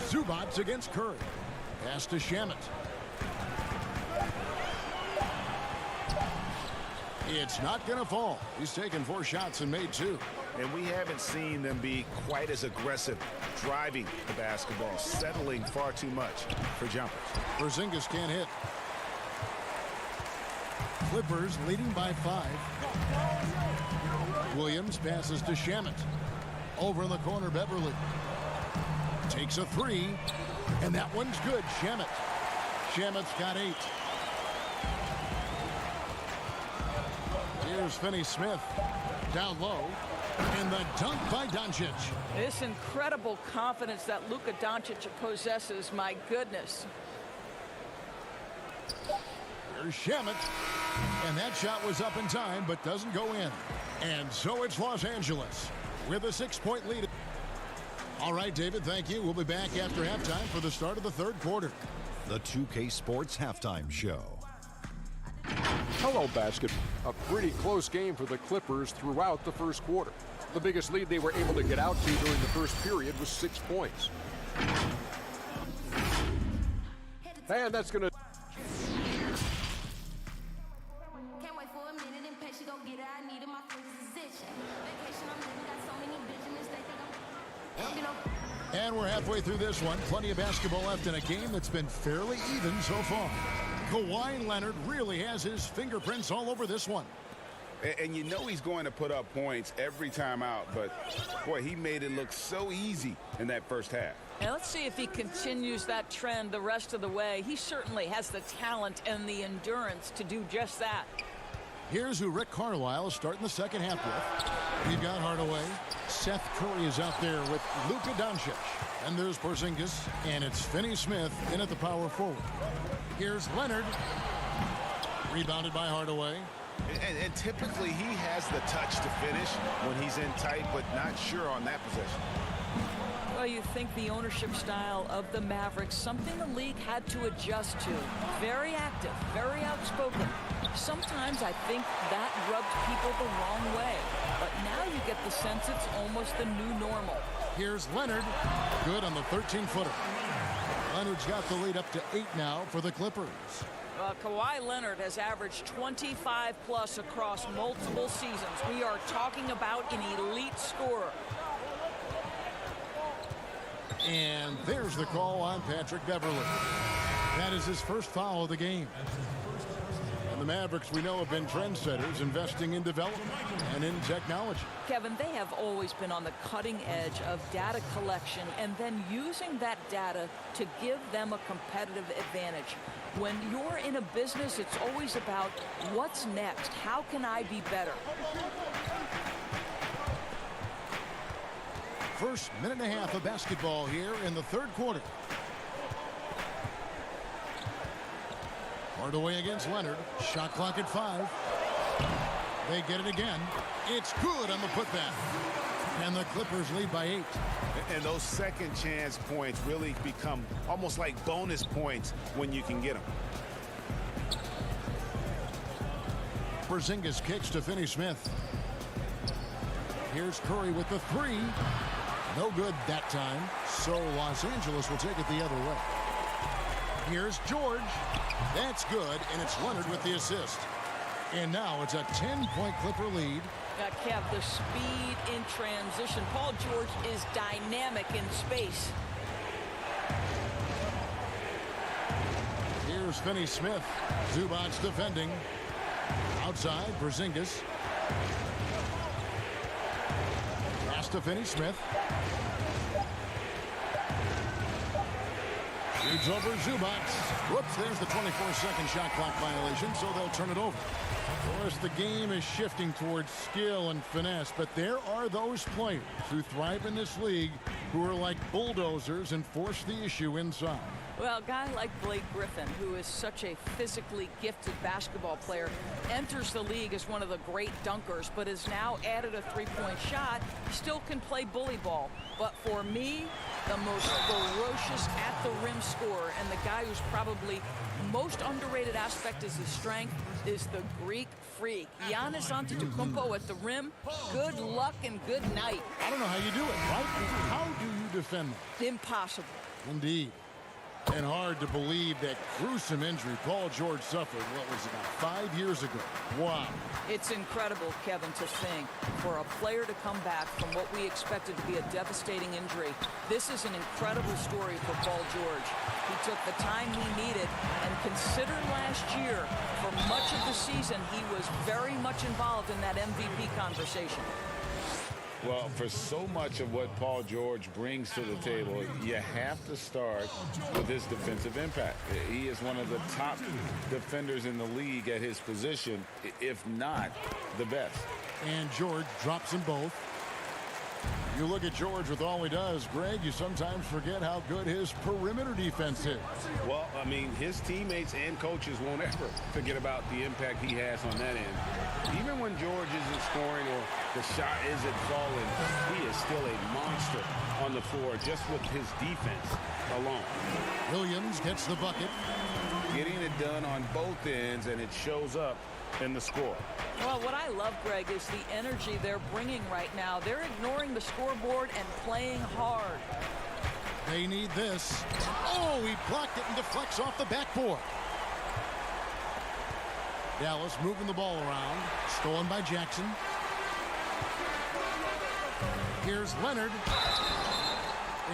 Zubac against Curry. Pass to Shamet. It's not going to fall. He's taken 4 shots and made 2. And we haven't seen them be quite as aggressive driving the basketball, settling far too much for jumpers. Porzingis can't hit. Clippers leading by 5. Williams passes to Shamet. Over in the corner, Beverly. Takes a 3. And that one's good. Shamet. Shamet's got 8. Here's Finney Smith. Down low. And the dunk by Doncic. This incredible confidence that Luka Doncic possesses, my goodness. Here's Shamet. And that shot was up in time, but doesn't go in. And so it's Los Angeles with a 6-point lead. All right, David, thank you. We'll be back after halftime for the start of the 3rd quarter. The 2K Sports Halftime Show. Hello, basketball. A pretty close game for the Clippers throughout the first quarter. The biggest lead they were able to get out to during the first period was 6 points. And that's going to... And we're halfway through this one. Plenty of basketball left in a game that's been fairly even so far. Kawhi Leonard really has his fingerprints all over this one. And you know he's going to put up points every time out, but boy, he made it look so easy in that first half. And let's see if he continues that trend the rest of the way. He certainly has the talent and the endurance to do just that. Here's who Rick Carlisle is starting the second half with. We've got Hardaway. Seth Curry is out there with Luka Doncic. And there's Porzingis. And it's Finney Smith in at the power forward. Here's Leonard. Rebounded by Hardaway. And typically he has the touch to finish when he's in tight, but not sure on that possession. Well, you think the ownership style of the Mavericks, something the league had to adjust to. Very active, very outspoken. Sometimes I think that rubbed people the wrong way. But now you get the sense it's almost the new normal. Here's Leonard. Good on the 13-footer. Leonard's got the lead up to 8 now for the Clippers. Kawhi Leonard has averaged 25-plus across multiple seasons. We are talking about an elite scorer. And there's the call on Patrick Beverly. That is his first foul of the game. And the Mavericks, we know, have been trendsetters, investing in development and in technology. Kevin, they have always been on the cutting edge of data collection and then using that data to give them a competitive advantage. When you're in a business, it's always about what's next? How can I be better? First minute and a half of basketball here in the third quarter. Hardaway against Leonard. Shot clock at 5. They get it again. It's good on the putback. And the Clippers lead by 8. And those second chance points really become almost like bonus points when you can get them. Porzingis kicks to Finney-Smith. Here's Curry with the 3. No good that time. So Los Angeles will take it the other way. Here's George. That's good, and it's Leonard with the assist. And now it's a 10-point Clipper lead. Kev, the speed in transition. Paul George is dynamic in space. Here's Finney-Smith. Zubac's defending. Outside, Porzingis. Pass to Finney-Smith. Shoots over Zubac. Whoops, there's the 24-second shot clock violation, so they'll turn it over. Of course, the game is shifting towards skill and finesse, but there are those players who thrive in this league who are like bulldozers and force the issue inside. Well, a guy like Blake Griffin, who is such a physically gifted basketball player, enters the league as one of the great dunkers, but has now added a three-point shot. Still can play bully ball. But for me, the most ferocious at-the-rim scorer and the guy who's probably most underrated aspect is his strength is the Greek freak. Giannis Antetokounmpo at the rim. Good luck and good night. I don't know how you do it, right? How do you defend that? Impossible. Indeed. And hard to believe that gruesome injury Paul George suffered, what was it, about 5 years ago. Wow. It's incredible, Kevin, to think for a player to come back from what we expected to be a devastating injury. This is an incredible story for Paul George. He took the time he needed, and considered last year, for much of the season, he was very much involved in that MVP conversation. Well, for so much of what Paul George brings to the table, you have to start with his defensive impact. He is one of the top defenders in the league at his position, if not the best. And George drops them both. You look at George with all he does, Greg, you sometimes forget how good his perimeter defense is. Well, I mean, his teammates and coaches won't ever forget about the impact he has on that end. Even when George isn't scoring or the shot isn't falling, he is still a monster on the floor just with his defense alone. Williams gets the bucket. Getting it done on both ends, and it shows up in the score. Well, what I love, Greg, is the energy they're bringing right now. They're ignoring the scoreboard and playing hard. They need this. Oh, he blocked it and deflects off the backboard. Dallas moving the ball around. Stolen by Jackson. Here's Leonard.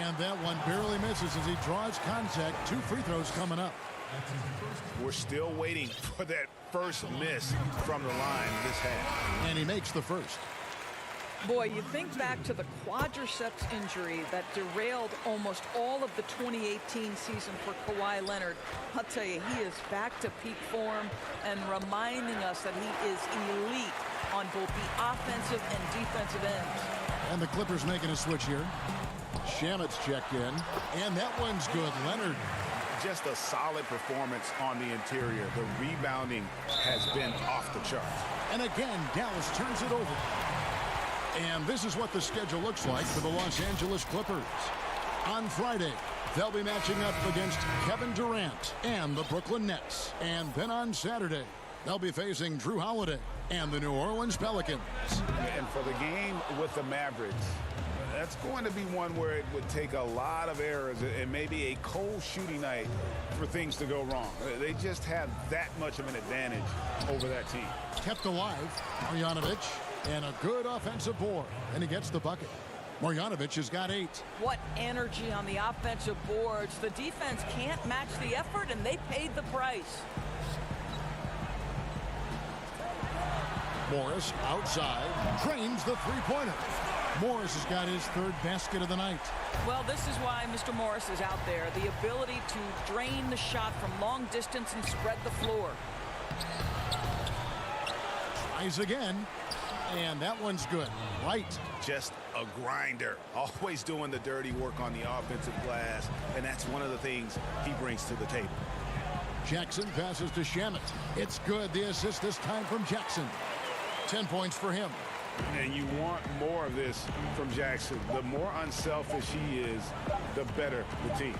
And that one barely misses as he draws contact. 2 free throws coming up. We're still waiting for that first miss from the line this half. And he makes the first. Boy, you think back to the quadriceps injury that derailed almost all of the 2018 season for Kawhi Leonard. I'll tell you, he is back to peak form and reminding us that he is elite on both the offensive and defensive ends. And the Clippers making a switch here. Shamit's checked in, and that one's good. Leonard. Just a solid performance on the interior. The rebounding has been off the charts. And again, Dallas turns it over. And this is what the schedule looks like for the Los Angeles Clippers. On Friday, they'll be matching up against Kevin Durant and the Brooklyn Nets. And then on Saturday, they'll be facing Drew Holiday and the New Orleans Pelicans. And for the game with the Mavericks, that's going to be one where it would take a lot of errors and maybe a cold shooting night for things to go wrong. They just have that much of an advantage over that team. Kept alive, Marjanovic, and a good offensive board. And he gets the bucket. Marjanovic has got 8. What energy on the offensive boards. The defense can't match the effort, and they paid the price. Morris outside, drains the three-pointer. Morris has got his third basket of the night. Well, this is why Mr. Morris is out there. The ability to drain the shot from long distance and spread the floor. Tries again, and that one's good. Right. Just a grinder, always doing the dirty work on the offensive glass, and that's one of the things he brings to the table. Jackson passes to Shamet. It's good. The assist this time from Jackson. 10 points for him. And you want more of this from Jackson. The more unselfish he is, the better the team.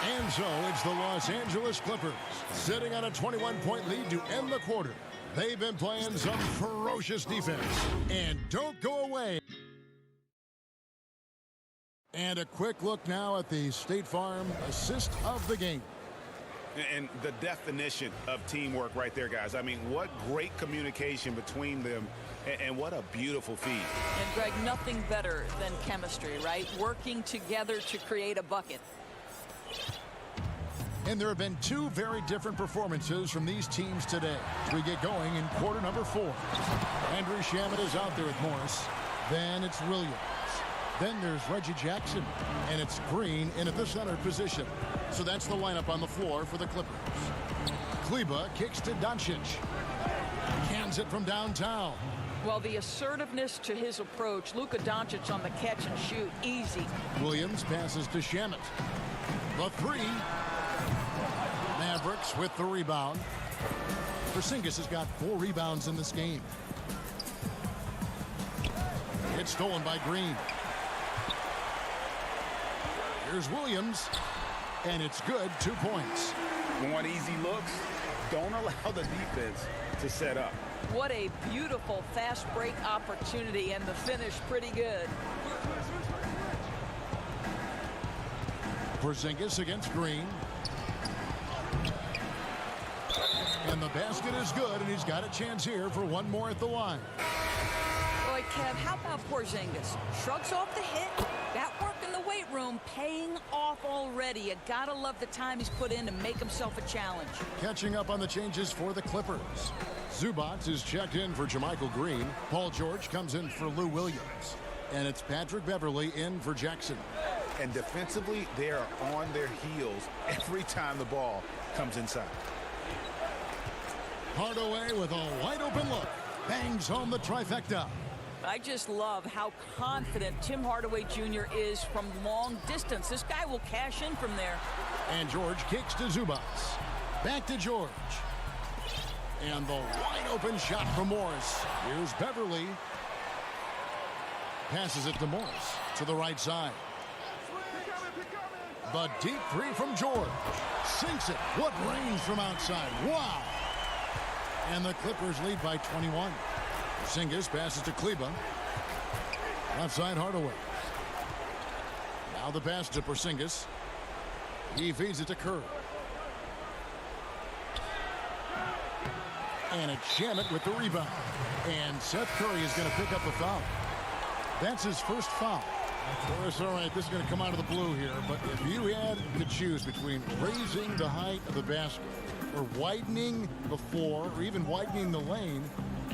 And so it's the Los Angeles Clippers sitting on a 21-point lead to end the quarter. They've been playing some ferocious defense. And don't go away. And a quick look now at the State Farm assist of the game. And the definition of teamwork right there, guys. I mean, what great communication between them, and what a beautiful feed. And, Greg, nothing better than chemistry, right? Working together to create a bucket. And there have been two very different performances from these teams today as we get going in quarter number 4. Andrew Shamet is out there with Morris. Then it's Williams. Then there's Reggie Jackson, and it's Green in at the center position. So that's the lineup on the floor for the Clippers. Kleba kicks to Doncic. Cans it from downtown. Well, the assertiveness to his approach, Luka Doncic on the catch and shoot, easy. Williams passes to Shamet. The three. Mavericks with the rebound. Porzingis has got 4 rebounds in this game. It's stolen by Green. Here's Williams, and it's good. 2 points. Want easy looks? Don't allow the defense to set up. What a beautiful fast break opportunity, and the finish pretty good. Porzingis against Green. And the basket is good, and he's got a chance here for one more at the line. Boy, Kev, how about Porzingis? Shrugs off the hit. That work in the weight room paying off already. You gotta love the time he's put in to make himself a challenge. Catching up on the changes for the Clippers. Zubac is checked in for Jermichael Green. Paul George comes in for Lou Williams. And it's Patrick Beverley in for Jackson. And defensively, they are on their heels every time the ball comes inside. Hardaway with a wide open look. Bangs home the trifecta. I just love how confident Tim Hardaway Jr. is from long distance. This guy will cash in from there. And George kicks to Zubac. Back to George. And the wide open shot from Morris. Here's Beverley. Passes it to Morris to the right side. The deep three from George. Sinks it. What range from outside. Wow. And the Clippers lead by 21. Porzingis passes to Kleba. Left side Hardaway. Now the pass to Porzingis. He feeds it to Curry. And it's Shamet with the rebound. And Seth Curry is going to pick up a foul. That's his first foul. Well, it's all right. This is going to come out of the blue here. But if you had to choose between raising the height of the basket or widening the floor or even widening the lane,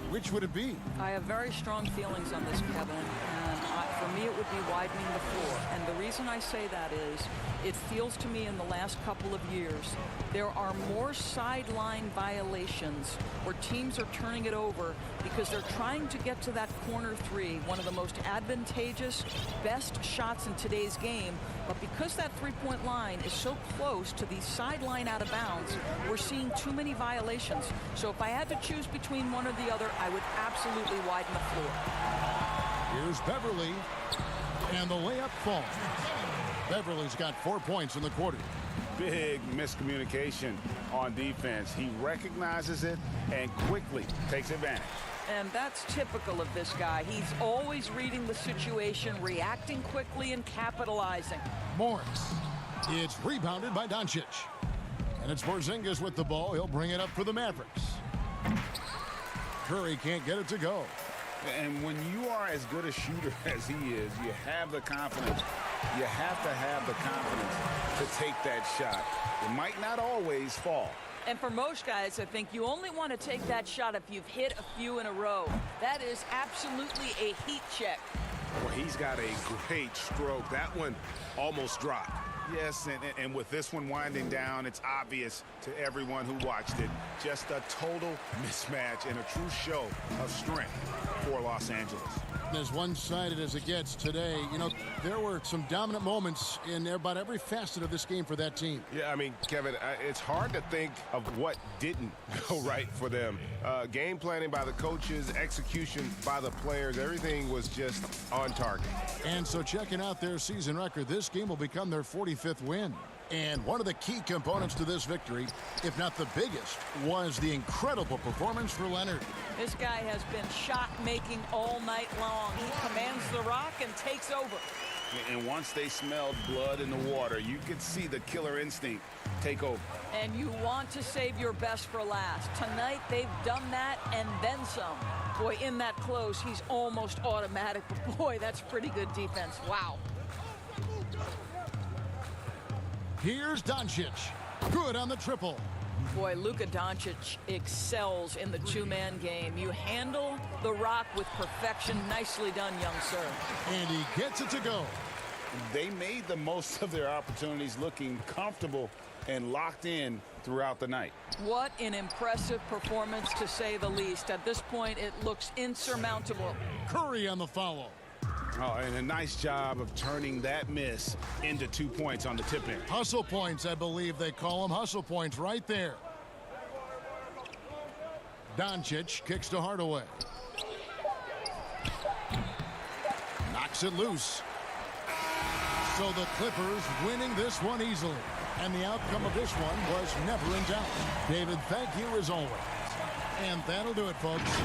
which would it be? I have very strong feelings on this, Kevin. And for me, it would be widening the floor. And the reason I say that is it feels to me in the last couple of years there are more sideline violations where teams are turning it over because they're trying to get to that corner three, one of the most advantageous, best shots in today's game. But because that three-point line is so close to the sideline out of bounds, we're seeing too many violations. So if I had to choose between one or the other, I would absolutely widen the floor. Here's Beverley, and the layup falls. Beverley's got 4 points in the quarter. Big miscommunication on defense. He recognizes it and quickly takes advantage. And that's typical of this guy. He's always reading the situation, reacting quickly, and capitalizing. Morris. It's rebounded by Doncic. And it's Porzingis with the ball. He'll bring it up for the Mavericks. Curry can't get it to go. And when you are as good a shooter as he is, you have the confidence. You have to have the confidence to take that shot. It might not always fall. And for most guys, I think you only want to take that shot if you've hit a few in a row. That is absolutely a heat check. Well, he's got a great stroke. That one almost dropped. Yes, and with this one winding down, it's obvious to everyone who watched it. Just a total mismatch and a true show of strength for Los Angeles. As one-sided as it gets today, you know, there were some dominant moments in about every facet of this game for that team. Yeah, I mean, Kevin, it's hard to think of what didn't go right for them. Game planning by the coaches, execution by the players, everything was just on target. And so checking out their season record, this game will become their 45th win. And one of the key components to this victory, if not the biggest, was the incredible performance for Leonard. This guy has been shot-making all night long. He commands the rock and takes over. And once they smelled blood in the water, you could see the killer instinct take over. And you want to save your best for last. Tonight, they've done that and then some. Boy, in that close, he's almost automatic. But boy, that's pretty good defense. Wow. Here's Doncic. Good on the triple. Boy, Luka Doncic excels in the two-man game. You handle the rock with perfection. Nicely done, young sir. And he gets it to go. They made the most of their opportunities, looking comfortable and locked in throughout the night. What an impressive performance, to say the least. At this point, it looks insurmountable. Curry on the follow. Oh, and a nice job of turning that miss into 2 points on the tip-in. Hustle points, I believe they call them. Hustle points right there. Doncic kicks to Hardaway. Knocks it loose. So the Clippers winning this one easily. And the outcome of this one was never in doubt. David, thank you as always. And that'll do it, folks.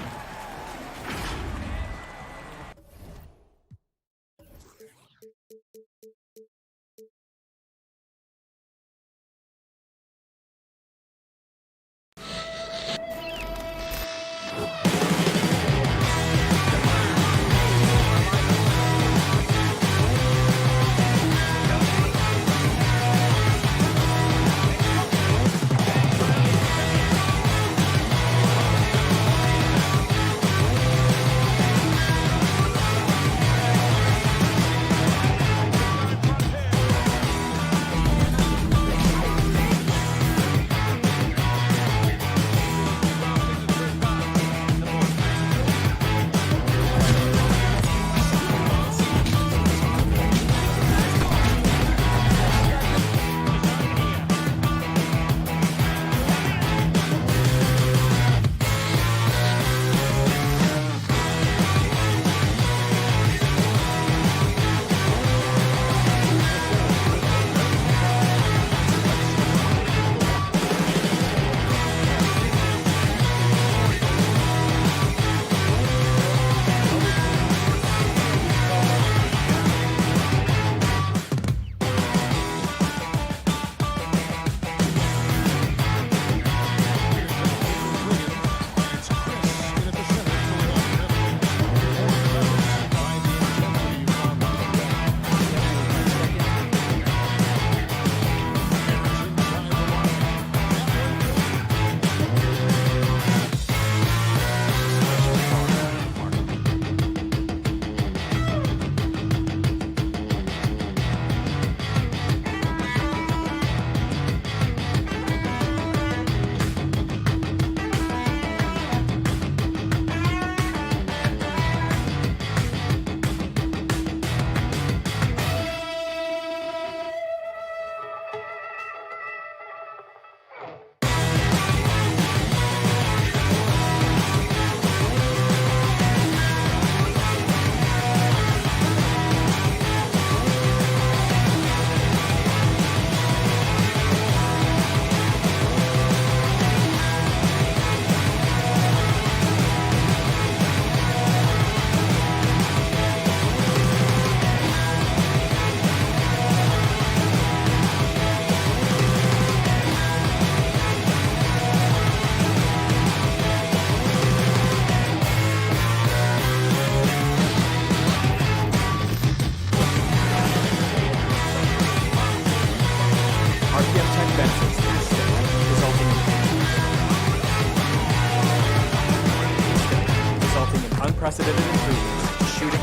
unprecedented improvements to shooting,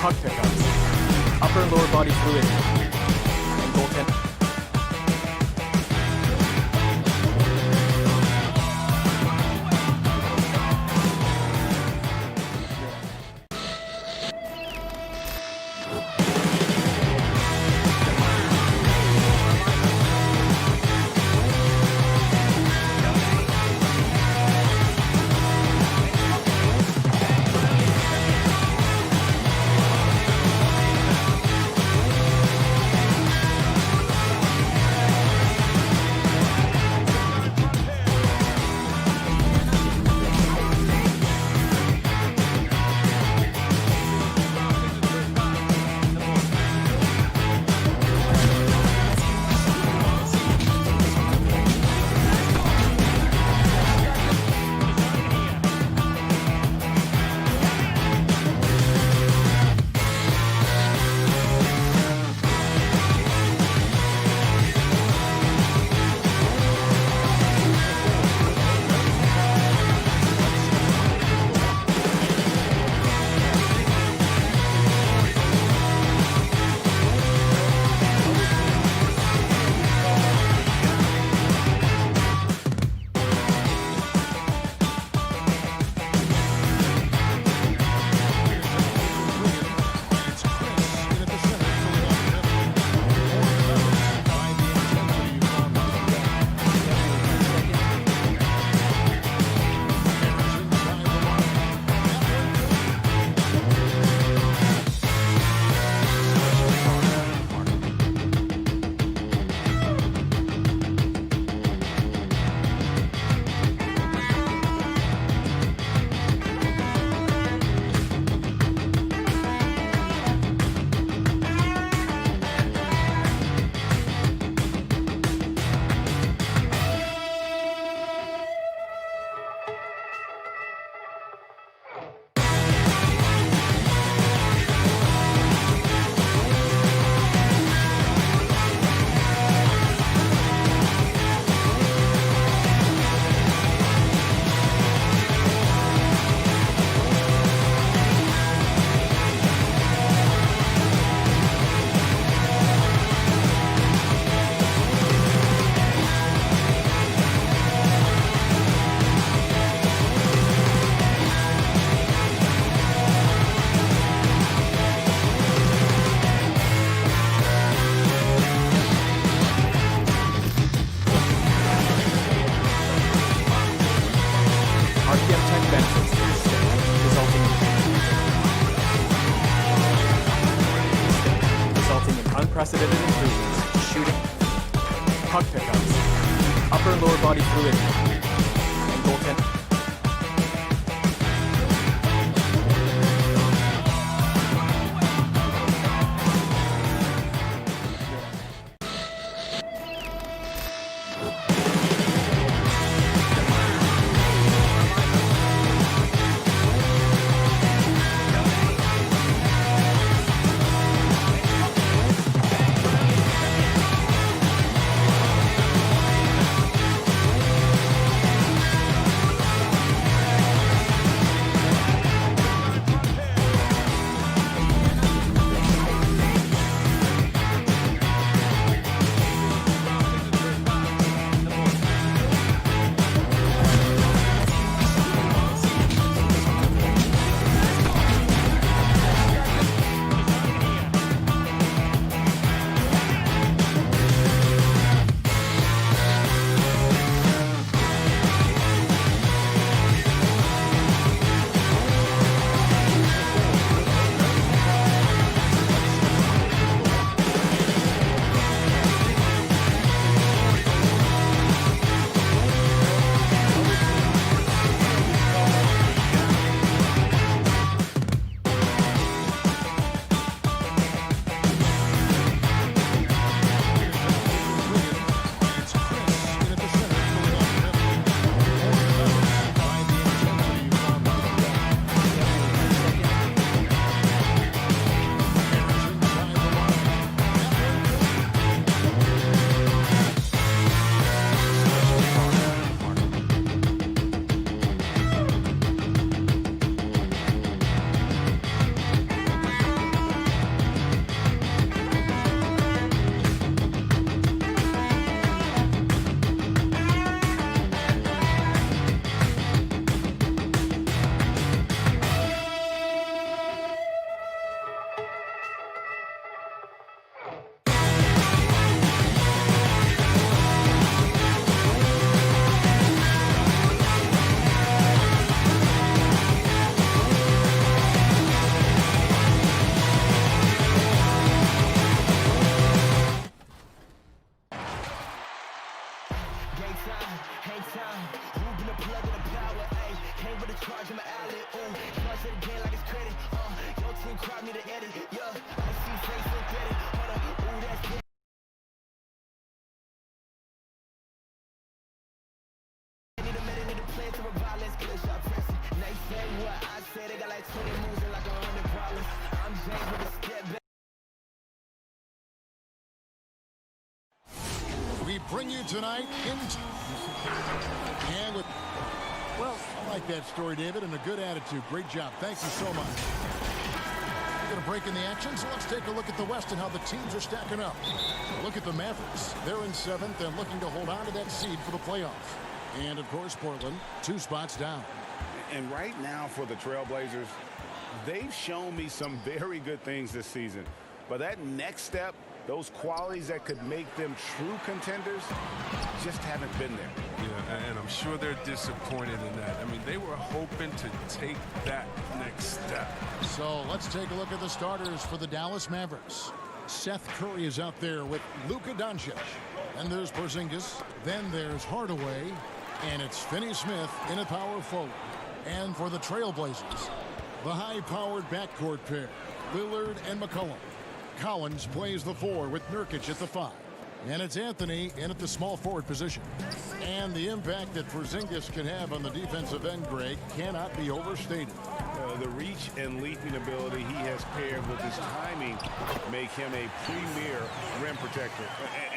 puck pickups, upper and lower body fluidity, and goaltending. Unprecedented improvements to shooting, puck pickups, upper and lower body fluidity, and goaltending. charge in my alley. Charge to the game like it's credit. Your team crowd need to edit. Yeah, I see face and credit. Hold up, that's good. Need a minute, need to play to revive. Let's get a shot pressing. They say what I said. They got like 20 moves and like 100 problems. I'm James with a step back. We bring you tonight and with, well, I like that story, David, and a good attitude. Great job. Thank you so much. We're going to break in the action, so let's take a look at the West and how the teams are stacking up. Look at the Mavericks. They're in 7th and looking to hold on to that seed for the playoffs. And, of course, Portland, 2 spots down. And right now for the Trailblazers, they've shown me some very good things this season. But that next step, those qualities that could make them true contenders, just haven't been there. Yeah, and I'm sure they're disappointed in that. I mean, they were hoping to take that next step. So let's take a look at the starters for the Dallas Mavericks. Seth Curry is out there with Luka Doncic. And there's Porzingis. Then there's Hardaway. And it's Finney-Smith in a power forward. And for the Trailblazers, the high-powered backcourt pair, Lillard and McCollum. Collins plays the 4 with Nurkic at the 5. And it's Anthony in at the small forward position. And the impact that Porzingis can have on the defensive end, Greg, cannot be overstated. The reach and leaping ability he has paired with his timing make him a premier rim protector.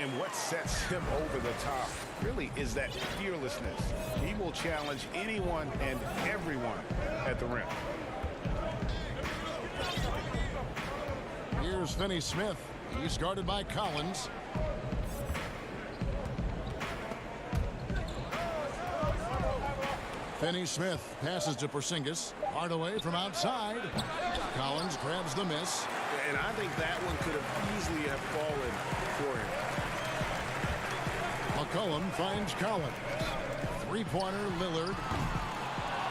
And what sets him over the top really is that fearlessness. He will challenge anyone and everyone at the rim. Here's Finney-Smith. He's guarded by Collins. Finney-Smith passes to Porzingis. Hardaway from outside. Collins grabs the miss. And I think that one could have easily have fallen for him. McCollum finds Collins. Three-pointer, Lillard.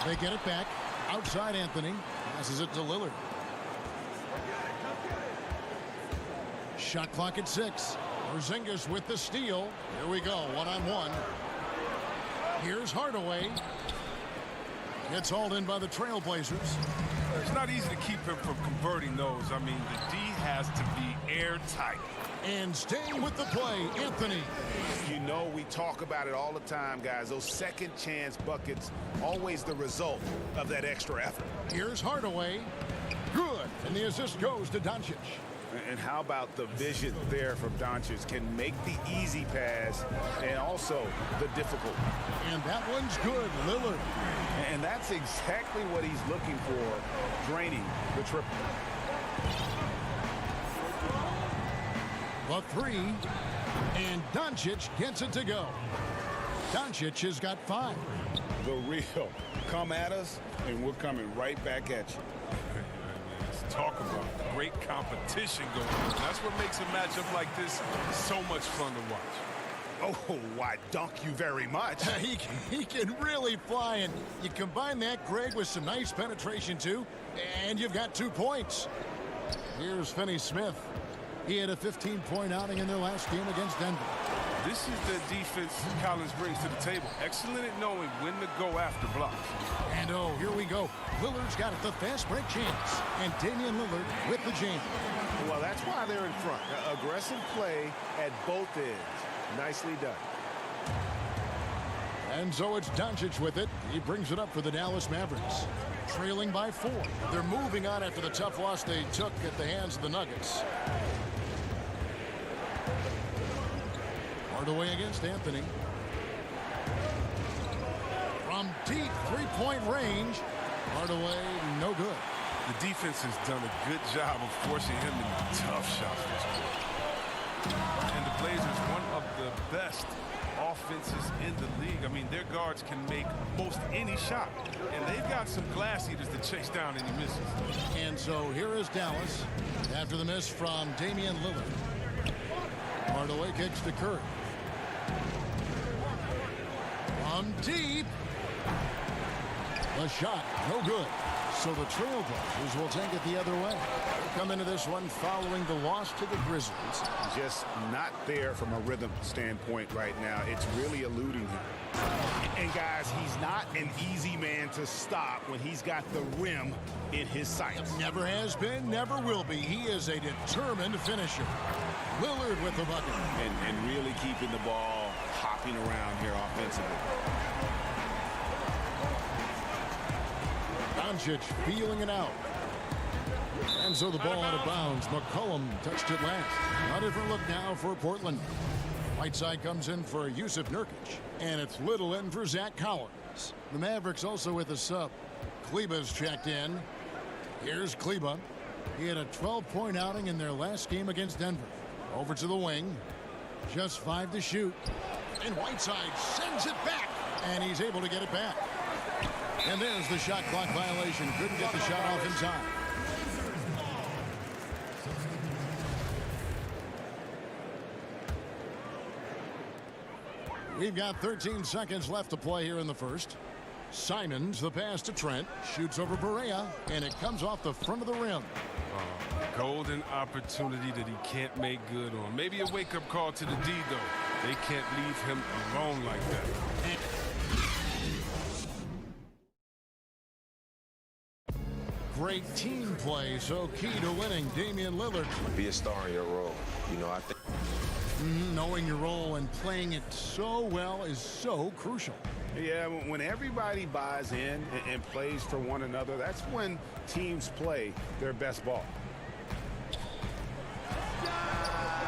They get it back. Outside Anthony. Passes it to Lillard. Shot clock at 6. Porzingis with the steal. Here we go, one-on-one. Here's Hardaway. Gets hauled in by the Trailblazers. It's not easy to keep him from converting those. I mean, the D has to be airtight. And staying with the play, Anthony. You know, we talk about it all the time, guys. Those second chance buckets, always the result of that extra effort. Here's Hardaway. Good. And the assist goes to Doncic. And how about the vision there from Doncic? Can make the easy pass and also the difficult. And that one's good, Lillard. And that's exactly what he's looking for, draining the triple. The 3. And Doncic gets it to go. Doncic has got 5. The real. Come at us, and we're coming right back at you. Talk about great competition going on. That's what makes a matchup like this so much fun to watch. Oh, why, dunk you very much. He can really fly, and you combine that, Greg, with some nice penetration, too, and you've got 2 points. Here's Finney-Smith. He had a 15-point outing in their last game against Denver. This is the defense Collins brings to the table. Excellent at knowing when to go after blocks. And, oh, here we go. Lillard's got it, the fast break chance. And Damian Lillard with the jam. Well, that's why they're in front. Aggressive play at both ends. Nicely done. And so it's Doncic with it. He brings it up for the Dallas Mavericks. Trailing by 4. They're moving on after the tough loss they took at the hands of the Nuggets. Hardaway against Anthony. From deep three-point range. Hardaway, no good. The defense has done a good job of forcing him into tough shots this quarter. And the Blazers, one of the best offenses in the league. I mean, their guards can make most any shot. And they've got some glass eaters to chase down any misses. And so here is Dallas after the miss from Damian Lillard. Hardaway kicks to Curry. From deep. The shot, no good. So the Trailblazers will take it the other way. come into this one following the loss to the Grizzlies. Just not there from a rhythm standpoint right now. It's really eluding him. And guys, he's not an easy man to stop when he's got the rim in his sights. Never has been, never will be. He is a determined finisher. Lillard with the bucket. And really keeping the ball hopping around here offensively. Doncic feeling it out. And so the ball out of bounds. McCollum touched it last. A different look now for Portland. Whiteside comes in for Yusuf Nurkic. And it's Little in for Zach Collins. The Mavericks also with a sub. Kleba's checked in. Here's Kleba. He had a 12-point outing in their last game against Denver. Over to the wing. Just 5 to shoot. And Whiteside sends it back. And he's able to get it back. And there's the shot clock violation. Couldn't get the shot off in time. We've got 13 seconds left to play here in the first. Simons, the pass to Trent, shoots over Barea, and it comes off the front of the rim. Golden opportunity that he can't make good on. Maybe a wake-up call to the D, though. They can't leave him alone like that. Great team play, so key to winning. Damian Lillard. Be a star in your role. You know, I think knowing your role and playing it so well is so crucial. Yeah, when everybody buys in and plays for one another, that's when teams play their best ball.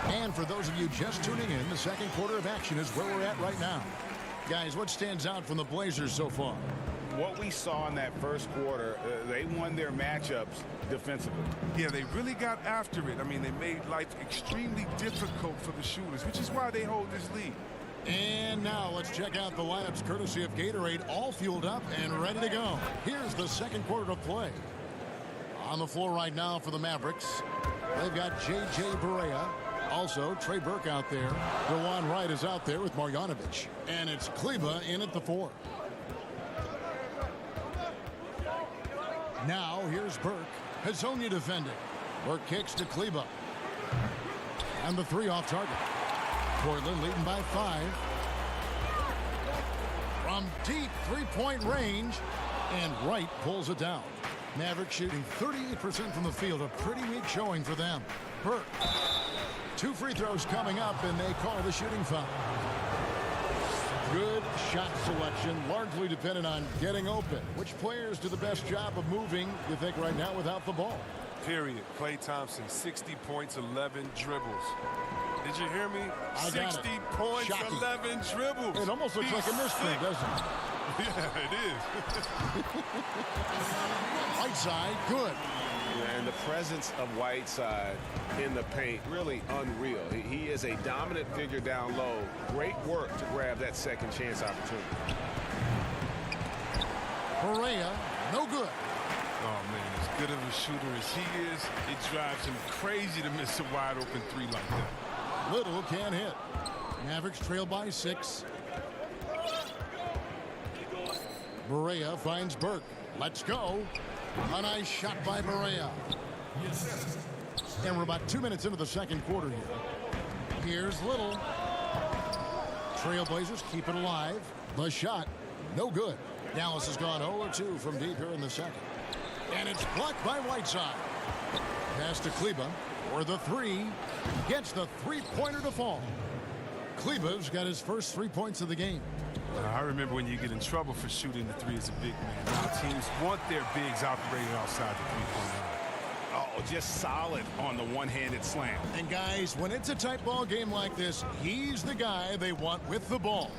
And for those of you just tuning in, the second quarter of action is where we're at right now. Guys, what stands out from the Blazers so far? What we saw in that first quarter, they won their matchups defensively. Yeah, they really got after it. I mean, they made life extremely difficult for the shooters, which is why they hold this lead. And now let's check out the lineups courtesy of Gatorade, all fueled up and ready to go. Here's the second quarter of play. On the floor right now for the Mavericks, they've got J.J. Barea. Also, Trey Burke out there. DeJuan Wright is out there with Marjanovic. And it's Kleba in at the 4. Now, here's Burke. Hazonia defending. Burke kicks to Kleba. And the 3 off target. Portland leading by 5. From deep three-point range. And Wright pulls it down. Mavericks shooting 38% from the field. A pretty weak showing for them. Burke. 2 free throws coming up, and they call the shooting foul. Good shot selection, largely dependent on getting open. Which players do the best job of moving, you think, right now without the ball? Period. Klay Thompson, 60 points, 11 dribbles. Did you hear me? 60 points, shocking. 11 dribbles. It almost looks like a misprint, doesn't it? Yeah, it is. Whiteside, good. Yeah, and the presence of Whiteside in the paint, really unreal. He is a dominant figure down low. Great work to grab that second chance opportunity. Barea, no good. Oh, man, as good of a shooter as he is, it drives him crazy to miss a wide open 3 like that. Little can't hit. Mavericks trail by 6. Barea finds Burke. Let's go. A nice shot by Barea. And we're about 2 minutes into the second quarter here. Here's Little. Trailblazers keep it alive. The shot, no good. Dallas has gone 0-2 from deep here in the second. And it's blocked by Whiteside. Pass to Kleba for the 3. Gets the three-pointer to fall. Kleba's got his first 3 points of the game. I remember when you get in trouble for shooting the 3 as a big man. Now teams want their bigs operating outside the three-point line. Oh, just solid on the one-handed slam. And guys, when it's a tight ball game like this, he's the guy they want with the ball.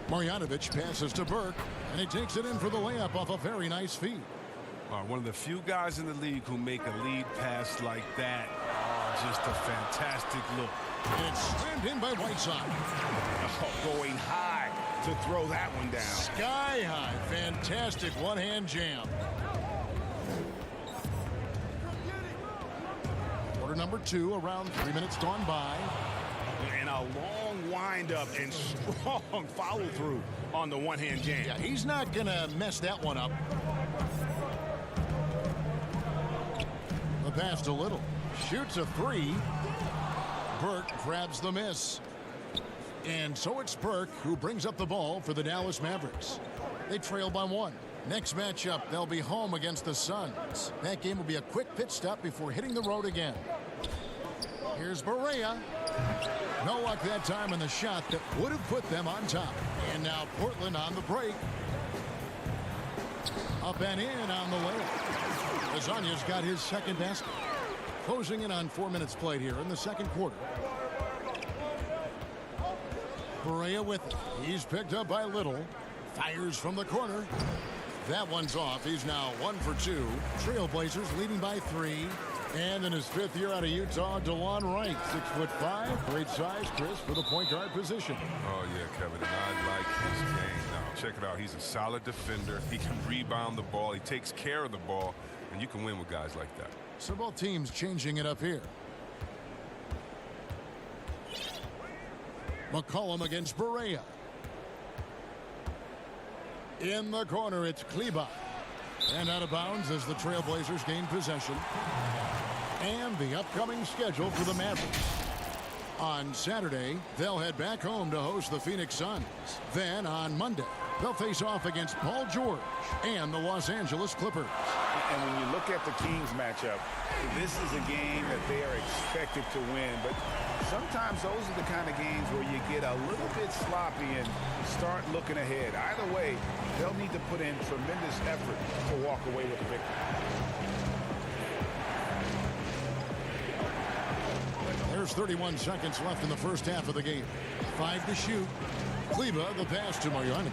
Marjanovic passes to Burke, and he takes it in for the layup off a very nice feed. One of the few guys in the league who make a lead pass like that. Just a fantastic look. And it's slammed in by Whiteside. Oh, going high to throw that one down. Sky high. Fantastic one-hand jam. Quarter number 2, around 3 minutes gone by. And a long wind-up and strong follow-through on the one-hand jam. Yeah, he's not going to mess that one up. The pass to Little. Shoots a three. Burke grabs the miss. And so it's Burke who brings up the ball for the Dallas Mavericks. They trail by 1. Next matchup, they'll be home against the Suns. That game will be a quick pit stop before hitting the road again. Here's Barea. No luck that time in the shot that would have put them on top. And now Portland on the break. Up and in on the layup. Lasagna's got his second basket. Closing in on 4 minutes played here in the second quarter. Barea with it. He's picked up by Little. Fires from the corner. That one's off. He's now 1 for 2. Trailblazers leading by 3. And in his 5th year out of Utah, DeLon Wright, 6'5", great size, Chris, for the point guard position. Oh, yeah, Kevin, and I like his game. Now, check it out. He's a solid defender. He can rebound the ball. He takes care of the ball, and you can win with guys like that. So both teams changing it up here. McCollum against Barea. In the corner, it's Kleber. And out of bounds as the Trailblazers gain possession. And the upcoming schedule for the Mavericks. On Saturday, they'll head back home to host the Phoenix Suns. Then on Monday, they'll face off against Paul George and the Los Angeles Clippers. And when you look at the Kings matchup, this is a game that they are expected to win. But sometimes those are the kind of games where you get a little bit sloppy and start looking ahead. Either way, they'll need to put in tremendous effort to walk away with a victory. There's 31 seconds left in the first half of the game. 5 to shoot. Kleber the pass to Marjanovic.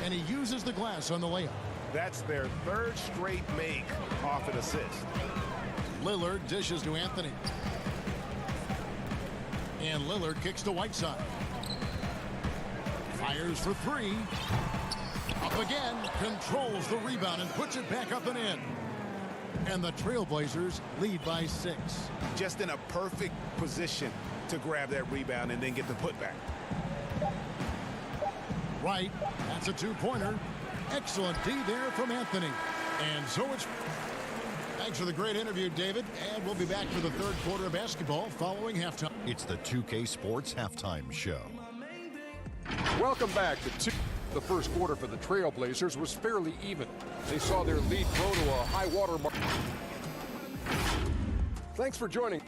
And he uses the glass on the layup. That's their 3rd straight make off an assist. Lillard dishes to Anthony. And Lillard kicks to Whiteside. Fires for 3. Up again. Controls the rebound and puts it back up and in. And the Trailblazers lead by 6. Just in a perfect position to grab that rebound and then get the putback. Right. That's a 2-pointer. Excellent D there from Anthony. And so it's... Thanks for the great interview, David. And we'll be back for the 3rd quarter of basketball following halftime. It's the 2K Sports Halftime Show. Welcome back to the first quarter for the Trailblazers was fairly even. They saw their lead grow to a high water mark. Thanks for joining.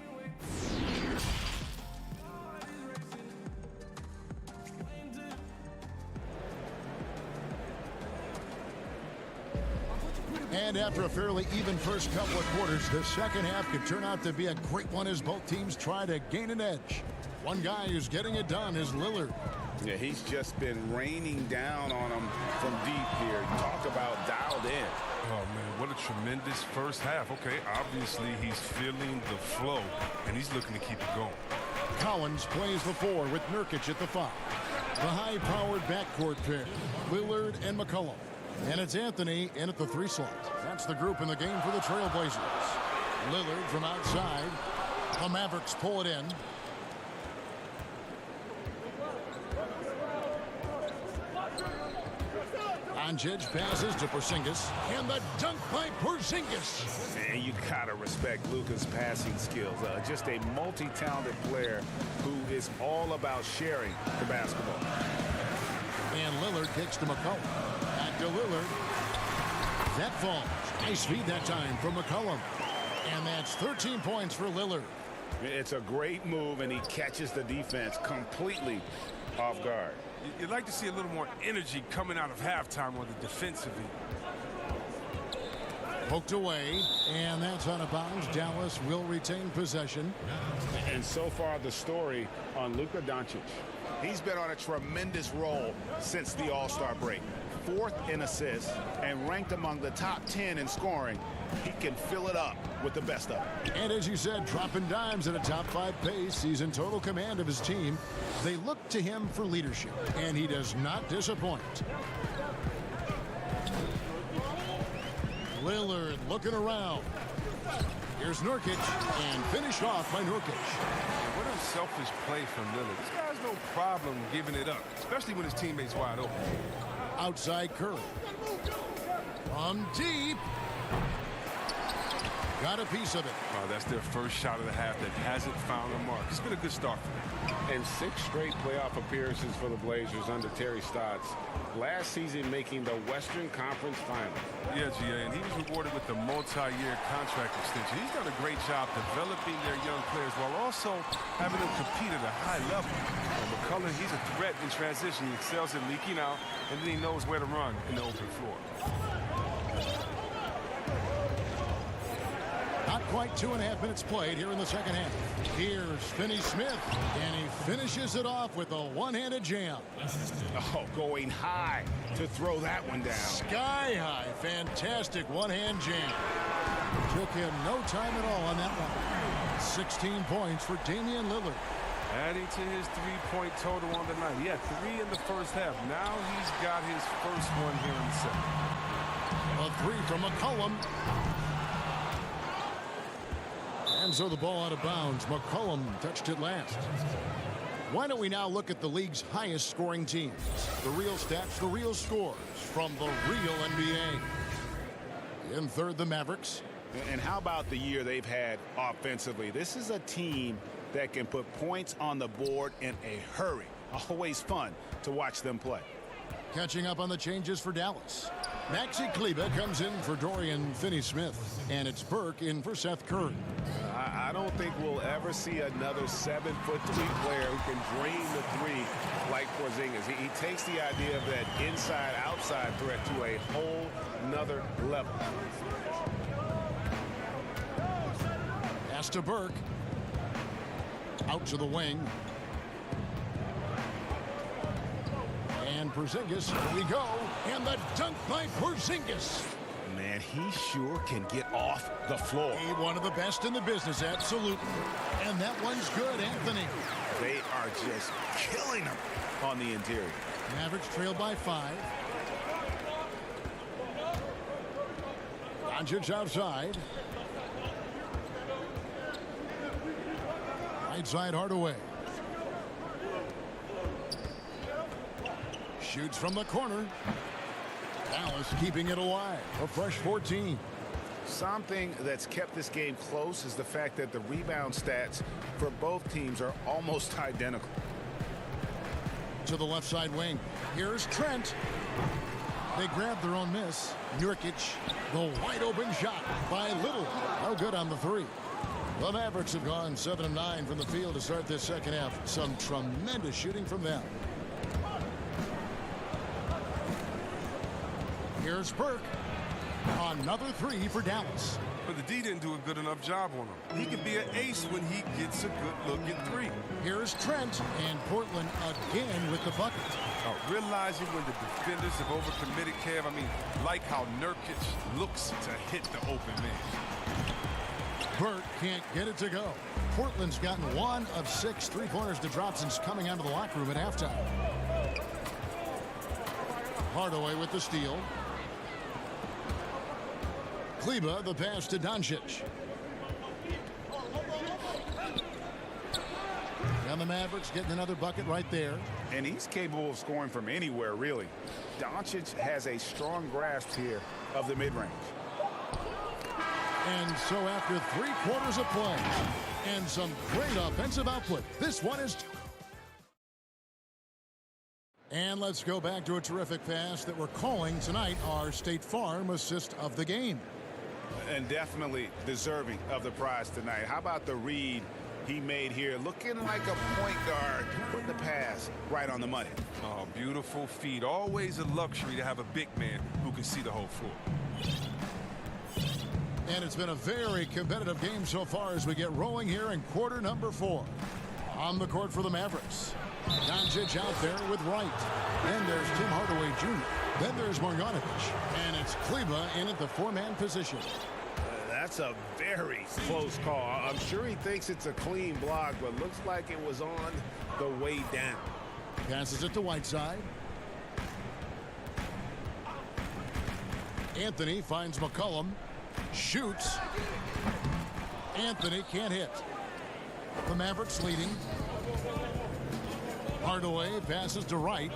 And after a fairly even first couple of quarters, the second half could turn out to be a great one as both teams try to gain an edge. One guy who's getting it done is Lillard. Yeah, he's just been raining down on them from deep here. Talk about dialed in. Oh, man, what a tremendous first half. Okay, obviously he's feeling the flow, and he's looking to keep it going. Collins plays the 4 with Nurkic at the 5. The high-powered backcourt pair, Lillard and McCollum. And it's Anthony in at the 3 slot. That's the group in the game for the Trailblazers. Lillard from outside. The Mavericks pull it in. Doncic passes to Porzingis. And the dunk by Porzingis. And you gotta respect Luka's passing skills. Just a multi-talented player who is all about sharing the basketball. And Lillard kicks to McCollum. Back to Lillard. That falls. Nice feed that time from McCollum. And that's 13 points for Lillard. It's a great move, and he catches the defense completely off guard. You'd like to see a little more energy coming out of halftime on the defensive end. Poked away, and that's out of bounds. Dallas will retain possession. And so far, the story on Luka Doncic. He's been on a tremendous roll since the All-Star break. 4th in assists and ranked among the top 10 in scoring. He can fill it up with the best of it. And as you said, dropping dimes at a top 5 pace. He's in total command of his team. They look to him for leadership, and he does not disappoint. Lillard looking around. Here's Nurkic, and finished off by Nurkic. What a selfish play from Lillard. This guy's no problem giving it up, especially when his teammate's wide open. Outside Curry. From deep. got a piece of it. That's their first shot of the half that hasn't found a mark. It's been a good start for them. And 6 straight playoff appearances for the Blazers under Terry Stotts. Last season making the Western Conference Finals. Yeah, GA, and he was rewarded with a multi-year contract extension. He's done a great job developing their young players while also having them compete at a high level. McCollum, he's a threat in transition. He excels at leaking out, and then he knows where to run in the open floor. Not quite 2.5 minutes played here in the second half. Here's Finney-Smith, and he finishes it off with a one-handed jam. Oh, going high to throw that one down. Sky high. Fantastic one-hand jam. Took him no time at all on that one. 16 points for Damian Lillard. Adding to his 3-point total on the night. He had 3 in the first half. Now he's got his first one here in the second. A 3 from McCollum. And so the ball out of bounds. McCollum touched it last. Why don't we now look at the league's highest scoring teams? The real stats, the real scores from the real NBA. In third, the Mavericks. And how about the year they've had offensively? This is a team that can put points on the board in a hurry. Always fun to watch them play. Catching up on the changes for Dallas. Maxi Kleber comes in for Dorian Finney-Smith, and it's Burke in for Seth Curry. I don't think we'll ever see another 7'3" player who can drain the 3 like Porzingis. He takes the idea of that inside-outside threat to a whole nother level. Pass to Burke. Out to the wing. And Porzingis, here we go. And the dunk by Porzingis. Man, he sure can get off the floor. One of the best in the business, absolutely. And that one's good, Anthony. They are just killing him on the interior. Mavericks trailed by 5. Doncic outside. Right side Hardaway. Shoots from the corner. Dallas keeping it alive. A fresh 14. Something that's kept this game close is the fact that the rebound stats for both teams are almost identical. To the left side wing. Here's Trent. They grabbed their own miss. Nurkic, the wide open shot by Little. No good on the 3. The Mavericks have gone 7 of 9 from the field to start this second half. Some tremendous shooting from them. Here's Burke. Another 3 for Dallas. But the D didn't do a good enough job on him. He can be an ace when he gets a good look at 3. Here's Trent, and Portland again with the bucket. Realizing when the defenders have overcommitted, Kev, like how Nurkic looks to hit the open man. Burke can't get it to go. Portland's gotten 1 of 6 3-pointers to drop since coming out of the locker room at halftime. Hardaway with the steal. Kleber, the pass to Doncic. And the Mavericks getting another bucket right there. And he's capable of scoring from anywhere, really. Doncic has a strong grasp here of the mid-range. And so after 3 quarters of play and some great offensive output, this one is... And let's go back to a terrific pass that we're calling tonight our State Farm assist of the game. And definitely deserving of the prize tonight. How about the read he made here? Looking like a point guard, putting the pass right on the money. Oh, beautiful feed. Always a luxury to have a big man who can see the whole floor. And it's been a very competitive game so far as we get rolling here in quarter number 4. On the court for the Mavericks. Doncic out there with Wright. Then there's Tim Hardaway Jr. Then there's Marjanovic. And it's Kleber in at the 4-man position. That's a very close call. I'm sure he thinks it's a clean block, but looks like it was on the way down. Passes it to Whiteside. Anthony finds McCollum. Shoots. Anthony can't hit. The Mavericks leading. Hardaway passes to Wright.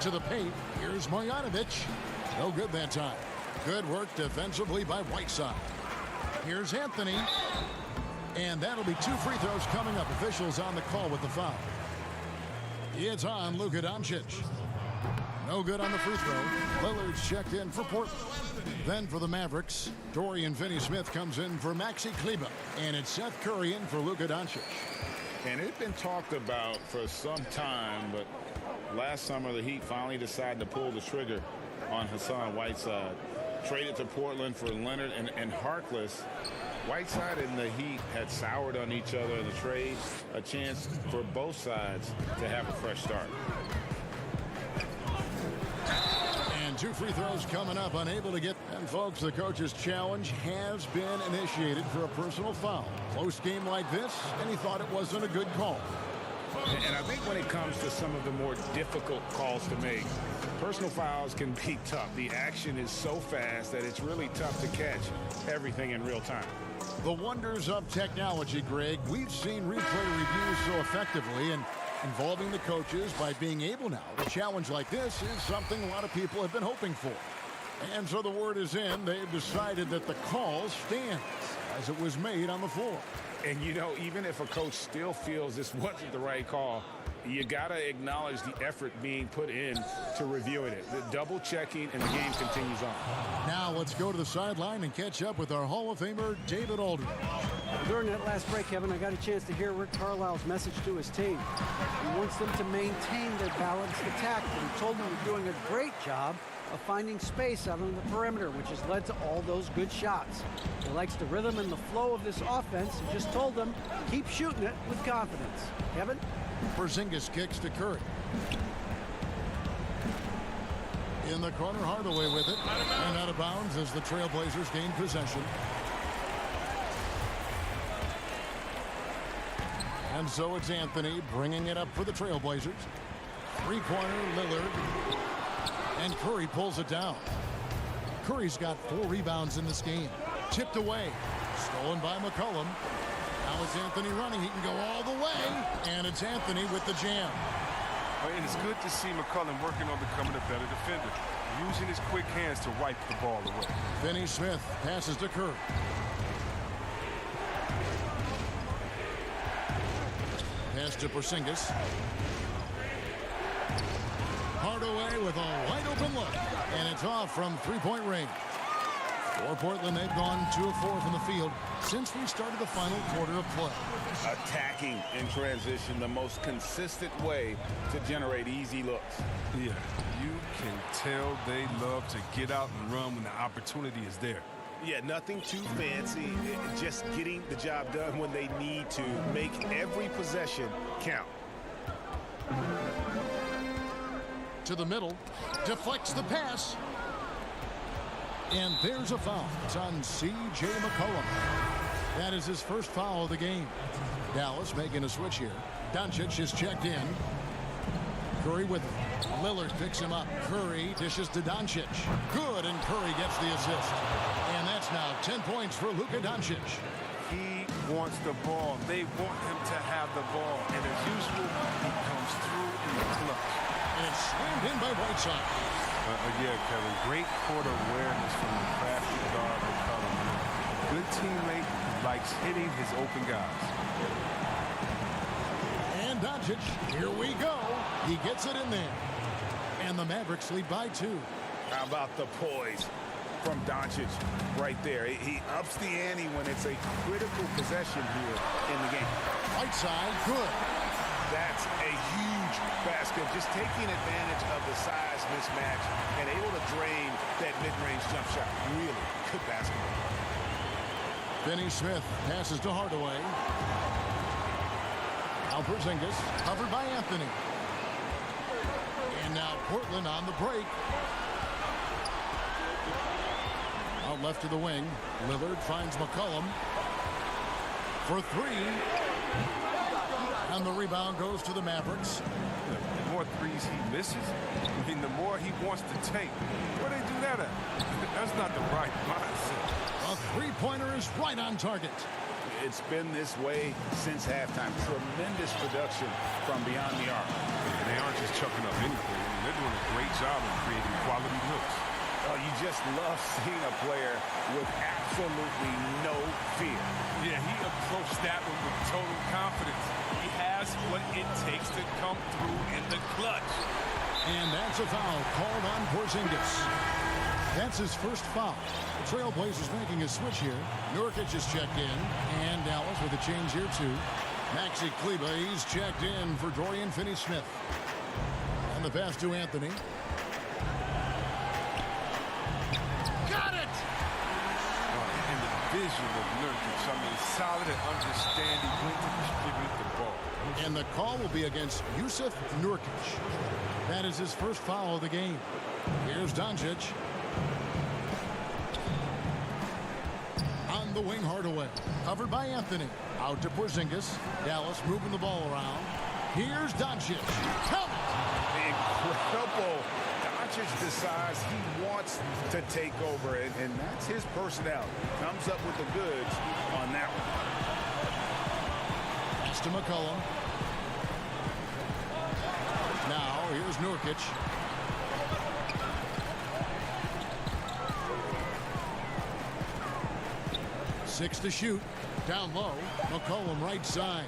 To the paint. Here's Marjanovic. No good that time. Good work defensively by Whiteside. Here's Anthony. And that'll be 2 free throws coming up. Officials on the call with the foul. It's on Luka Doncic. No good on the free throw. Lillard's checked in for Portland. Then for the Mavericks, Dorian Finney-Smith comes in for Maxi Kleber. And it's Seth Curry in for Luka Doncic. And it's been talked about for some time, but last summer the Heat finally decided to pull the trigger on Hassan Whiteside. Traded to Portland for Leonard and Harkless. Whiteside and the Heat had soured on each other in the trade. A chance for both sides to have a fresh start. And 2 free throws coming up, unable to get. And folks, the coach's challenge has been initiated for a personal foul. Close game like this, and he thought it wasn't a good call. And I think when it comes to some of the more difficult calls to make, personal fouls can be tough. The action is so fast that it's really tough to catch everything in real time. The wonders of technology, Greg. We've seen replay reviews so effectively, and involving the coaches by being able now to challenge like this is something a lot of people have been hoping for. And so the word is in. They've decided that the call stands as it was made on the floor. And, you know, even if a coach still feels this wasn't the right call, you got to acknowledge the effort being put in to reviewing it. The double checking, and the game continues on. Now let's go to the sideline and catch up with our Hall of Famer, David Aldridge. During that last break, Kevin, I got a chance to hear Rick Carlisle's message to his team. He wants them to maintain their balanced attack, and he told them they're doing a great job of finding space out on the perimeter, which has led to all those good shots. He likes the rhythm and the flow of this offense. He just told them, keep shooting it with confidence. Kevin? Porzingis kicks to Curry. In the corner, Hardaway with it. And out of bounds as the Trailblazers gain possession. And so it's Anthony bringing it up for the Trailblazers. Three-pointer, Lillard. And Curry pulls it down. Curry's got 4 rebounds in this game. Tipped away. Stolen by McCollum. Now it's Anthony running. He can go all the way. And it's Anthony with the jam. And it's good to see McCollum working on becoming a better defender, using his quick hands to wipe the ball away. Finney-Smith passes to Curry. Pass to Porzingis. Hardaway with a wide open look. And it's off from 3-point range. For Portland, they've gone 2 of 4 from the field since we started the final quarter of play. Attacking in transition, the most consistent way to generate easy looks. Yeah, you can tell they love to get out and run when the opportunity is there. Yeah, nothing too fancy. Just getting the job done when they need to. Make every possession count. To the middle, deflects the pass. And there's a foul. It's on C.J. McCollum. That is his first foul of the game. Dallas making a switch here. Doncic is checked in. Curry with it. Lillard picks him up. Curry dishes to Doncic. Good, and Curry gets the assist. And that's now 10 points for Luka Doncic. He wants the ball. They want him to have the ball. And as usual, he comes through in the clutch. And it's slammed in by Whiteside. Yeah, Kevin, great court awareness from the crafty guard McCollum. Good teammate who likes hitting his open guys. And Doncic, here we go. He gets it in there. And the Mavericks lead by 2. How about the poise from Doncic right there? He ups the ante when it's a critical possession here in the game. Whiteside, good. That's a huge basket. Just taking advantage of the size mismatch and able to drain that mid-range jump shot. Really good basketball. Finney-Smith passes to Hardaway. Now Porzingis, covered by Anthony. And now Portland on the break. Out left to the wing. Lillard finds McCollum for 3. And the rebound goes to the Mavericks. The more threes he misses, I mean, the more he wants to take. Where they do that at? That's not the right mindset. A 3-pointer is right on target. It's been this way since halftime. Tremendous production from beyond the arc. And they aren't just chucking up anything. I mean, they're doing a great job of creating quality looks. Oh, you just love seeing a player with absolutely no fear. Yeah, he approached that one with total confidence. He has what it takes to come through in the clutch. And that's a foul called on Porzingis. That's his first foul. The Trailblazers making a switch here. Nurkic is checked in, and Dallas with a change here too. Maxi Kleber, he's checked in for Dorian Finney-Smith. And the pass to Anthony. Got it! And the vision of Nurkic, I mean, solid and understanding when to distribute the ball. And the call will be against Yusuf Nurkic. That is his first foul of the game. Here's Doncic. On the wing, Hardaway. Covered by Anthony. Out to Porzingis. Dallas moving the ball around. Here's Doncic. Count it! Incredible. Doncic decides he wants to take over, and that's his personality. Comes up with the goods on that one. Pass to McCollum. Now, here's Nurkic. Six to shoot. Down low. McCollum right side.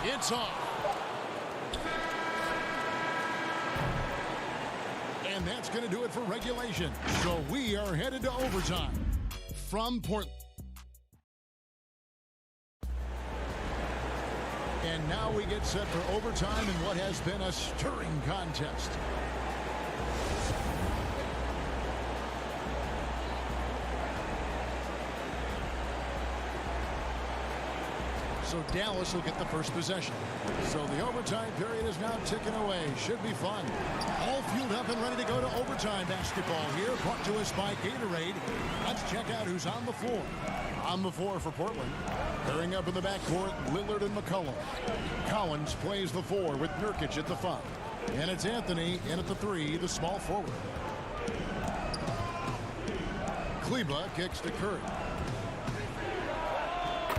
It's off. And that's going to do it for regulation. So we are headed to overtime. From Portland. And now we get set for overtime in what has been a stirring contest. So Dallas will get the first possession. So the overtime period is now ticking away. Should be fun. All fueled up and ready to go to overtime basketball here. Brought to us by Gatorade. Let's check out who's on the floor. On the floor for Portland. Pairing up in the backcourt, Lillard and McCollum. Collins plays the 4 with Nurkic at the 5. And it's Anthony in at the 3, the small forward. Kleber kicks to Curry.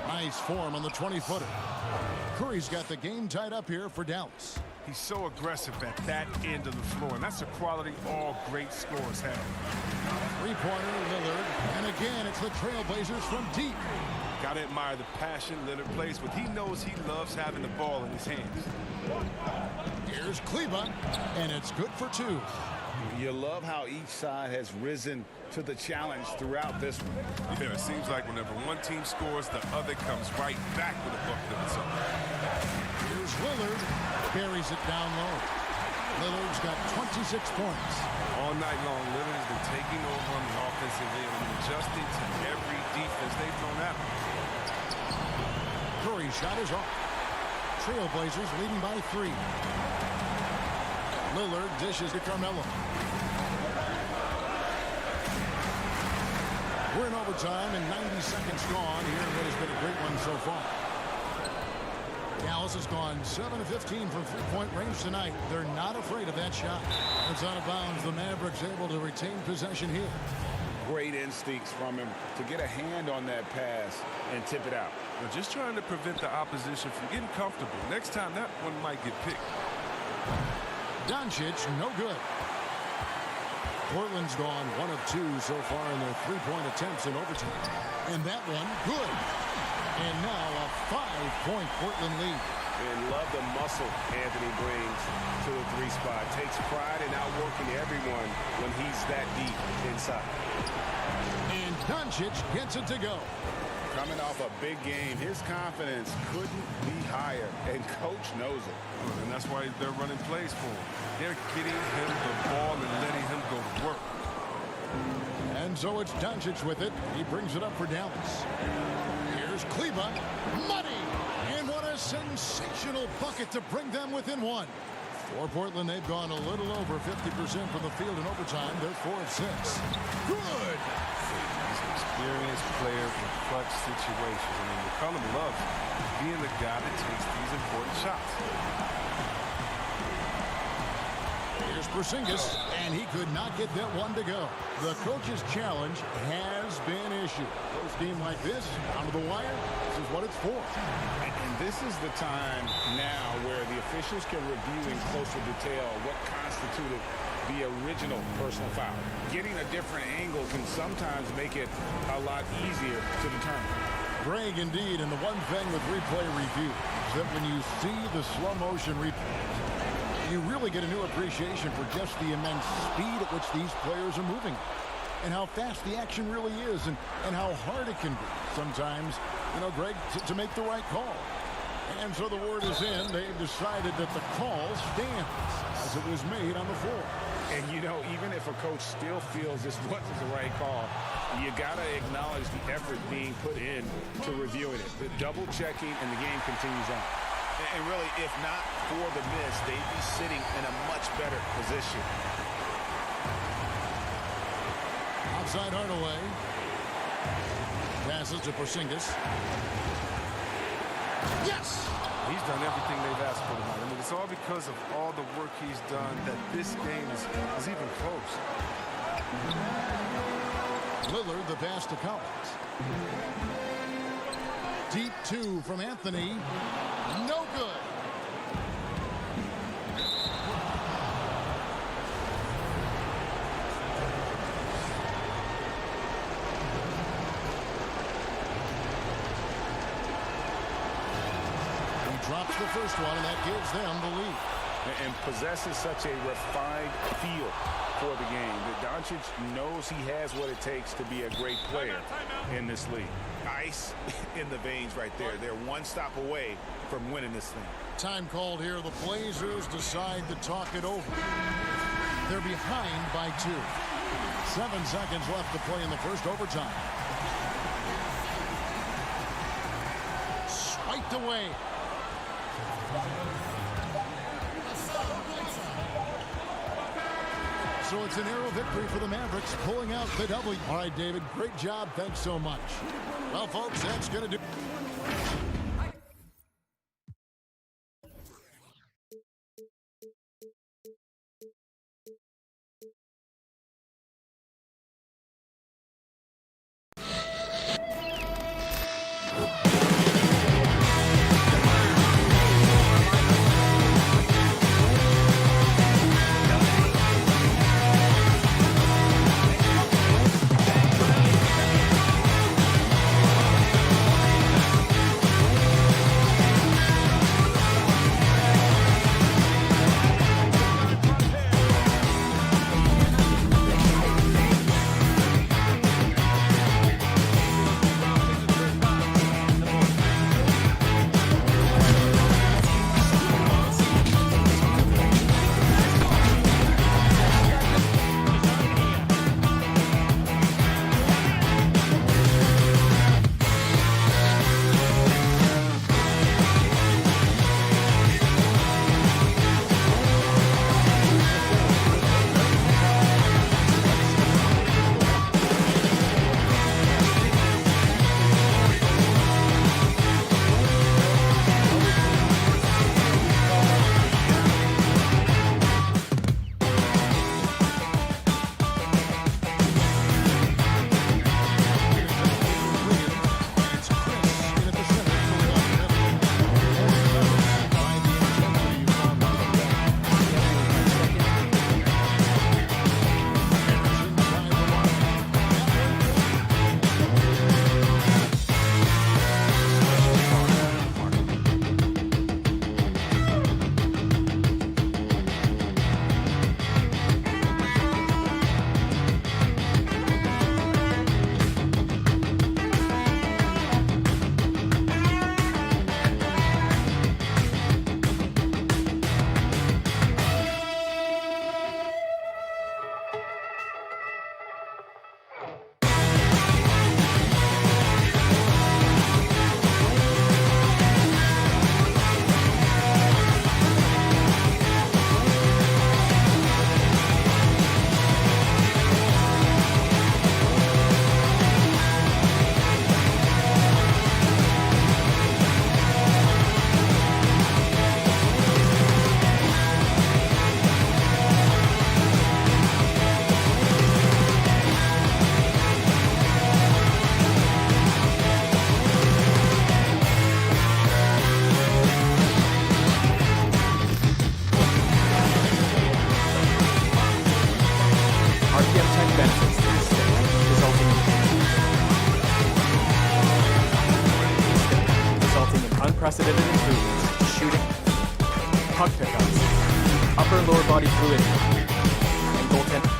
Nice form on the 20-footer. Curry's got the game tied up here for Dallas. He's so aggressive at that end of the floor, and that's a quality all great scorers have. Three-pointer, Lillard. And again, it's the Trailblazers from deep. Got to admire the passion Lillard plays, but he knows he loves having the ball in his hands. Here's Kleber, and it's good for 2. You love how each side has risen to the challenge throughout this one. Yeah, it seems like whenever one team scores, the other comes right back with a bucket of its own. Here's Lillard. Buries it down low. Lillard's got 26 points. All night long, Lillard has been taking over on the offensive end and adjusting to every defense they've thrown at him. Curry's shot is off. Trailblazers leading by 3. Lillard dishes to Carmelo. We're in overtime and 90 seconds gone here in what has been a great one so far. Dallas has gone 7 of 15 from three-point range tonight. They're not afraid of that shot. It's out of bounds. The Mavericks able to retain possession here. Great instincts from him to get a hand on that pass and tip it out. They're just trying to prevent the opposition from getting comfortable. Next time, that one might get picked. Doncic, no good. Portland's gone 1 of 2 so far in their three-point attempts in overtime. And that one, good. And now a 5-point Portland lead. And love the muscle Anthony brings to the 3 spot. Takes pride in outworking everyone when he's that deep inside. And Doncic gets it to go. Coming off a big game, his confidence couldn't be higher, and coach knows it. And that's why they're running plays for him. They're getting him the ball and letting him go to work. And so it's Doncic with it. He brings it up for Dallas. Here's Kleber. Money! And what a sensational bucket to bring them within 1. For Portland, they've gone a little over 50% from the field in overtime. They're 4 of 6. Good! Experienced player in clutch situations. I mean, McCollum loves being the guy that takes these important shots. Here's Porzingis, and he could not get that one to go. The coach's challenge has been issued. Close game like this, down to the wire, this is what it's for. And this is the time now where the officials can review in closer detail what constituted the original personal foul. Getting a different angle can sometimes make it a lot easier to determine. Greg, indeed, and the one thing with replay review is that when you see the slow motion replays, you really get a new appreciation for just the immense speed at which these players are moving and how fast the action really is and how hard it can be sometimes, you know, Greg, to make the right call. And so the word is in. They've decided that the call stands as it was made on the floor. And, you know, even if a coach still feels this wasn't the right call, you got to acknowledge the effort being put in to reviewing it. The double checking, and the game continues on. And really, if not for the miss, they'd be sitting in a much better position. Outside Hardaway. Passes to Porzingis. Yes! He's done everything they've asked for tonight. I mean, it's all because of all the work he's done that this game is even close. Lillard, the pass to Collins. Deep two from Anthony. No good. Drops the first one, and that gives them the lead. And possesses such a refined feel for the game that Doncic knows he has what it takes to be a great player in this league. Ice in the veins right there. They're one stop away from winning this thing. Time called here. The Blazers decide to talk it over. They're behind by 2. 7 seconds left to play in the first overtime. Swiped away. So it's a narrow victory for the Mavericks, pulling out the W. All right, David, great job. Thanks so much. Well, folks, that's going to do. accident and improvements, shooting, puck pickups, upper and lower body fluidity, and goaltending.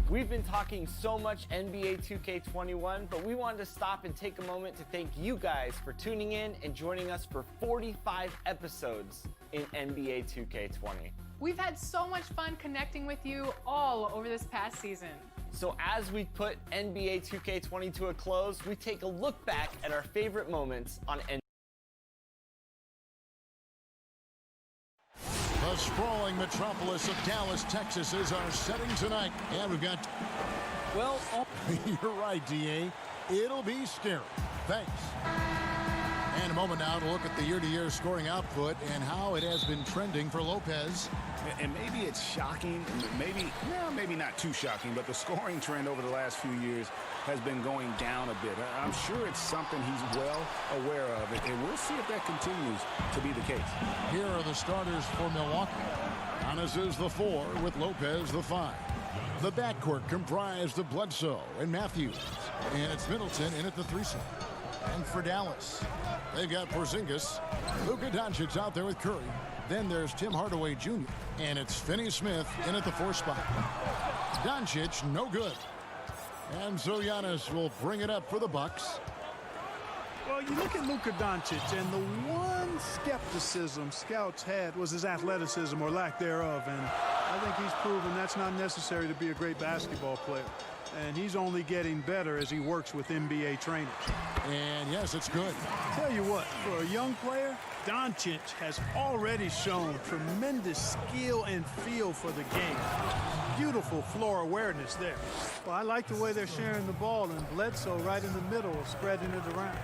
We've been talking so much NBA 2K21, but we wanted to stop and take a moment to thank you guys for tuning in and joining us for 45 episodes in NBA 2K20. We've had so much fun connecting with you all over this past season. So as we put NBA 2K20 to a close, we take a look back at our favorite moments on NBA. The sprawling metropolis of Dallas, Texas is our setting tonight. And we've got... Well, you're right, D.A. It'll be scary. Thanks. And a moment now to look at the year-to-year scoring output and how it has been trending for Lopez. And maybe it's shocking, maybe not too shocking, but the scoring trend over the last few years has been going down a bit. I'm sure it's something he's well aware of, and we'll see if that continues to be the case. Here are the starters for Milwaukee. Giannis is the 4 with Lopez the 5. The backcourt comprised of Bledsoe and Matthews, and it's Middleton in at the 3 slot. And for Dallas, they've got Porzingis, Luka Doncic out there with Curry. Then there's Tim Hardaway Jr., and it's Finney-Smith in at the 4 spot. Doncic, no good. And so Giannis will bring it up for the Bucks. Well, you look at Luka Doncic, and the one skepticism scouts had was his athleticism or lack thereof. And I think he's proven that's not necessary to be a great basketball player. And he's only getting better as he works with NBA trainers. And yes, it's good. Tell you what, for a young player, Doncic has already shown tremendous skill and feel for the game. Beautiful floor awareness there. Well, I like the way they're sharing the ball, and Bledsoe right in the middle, spreading it around.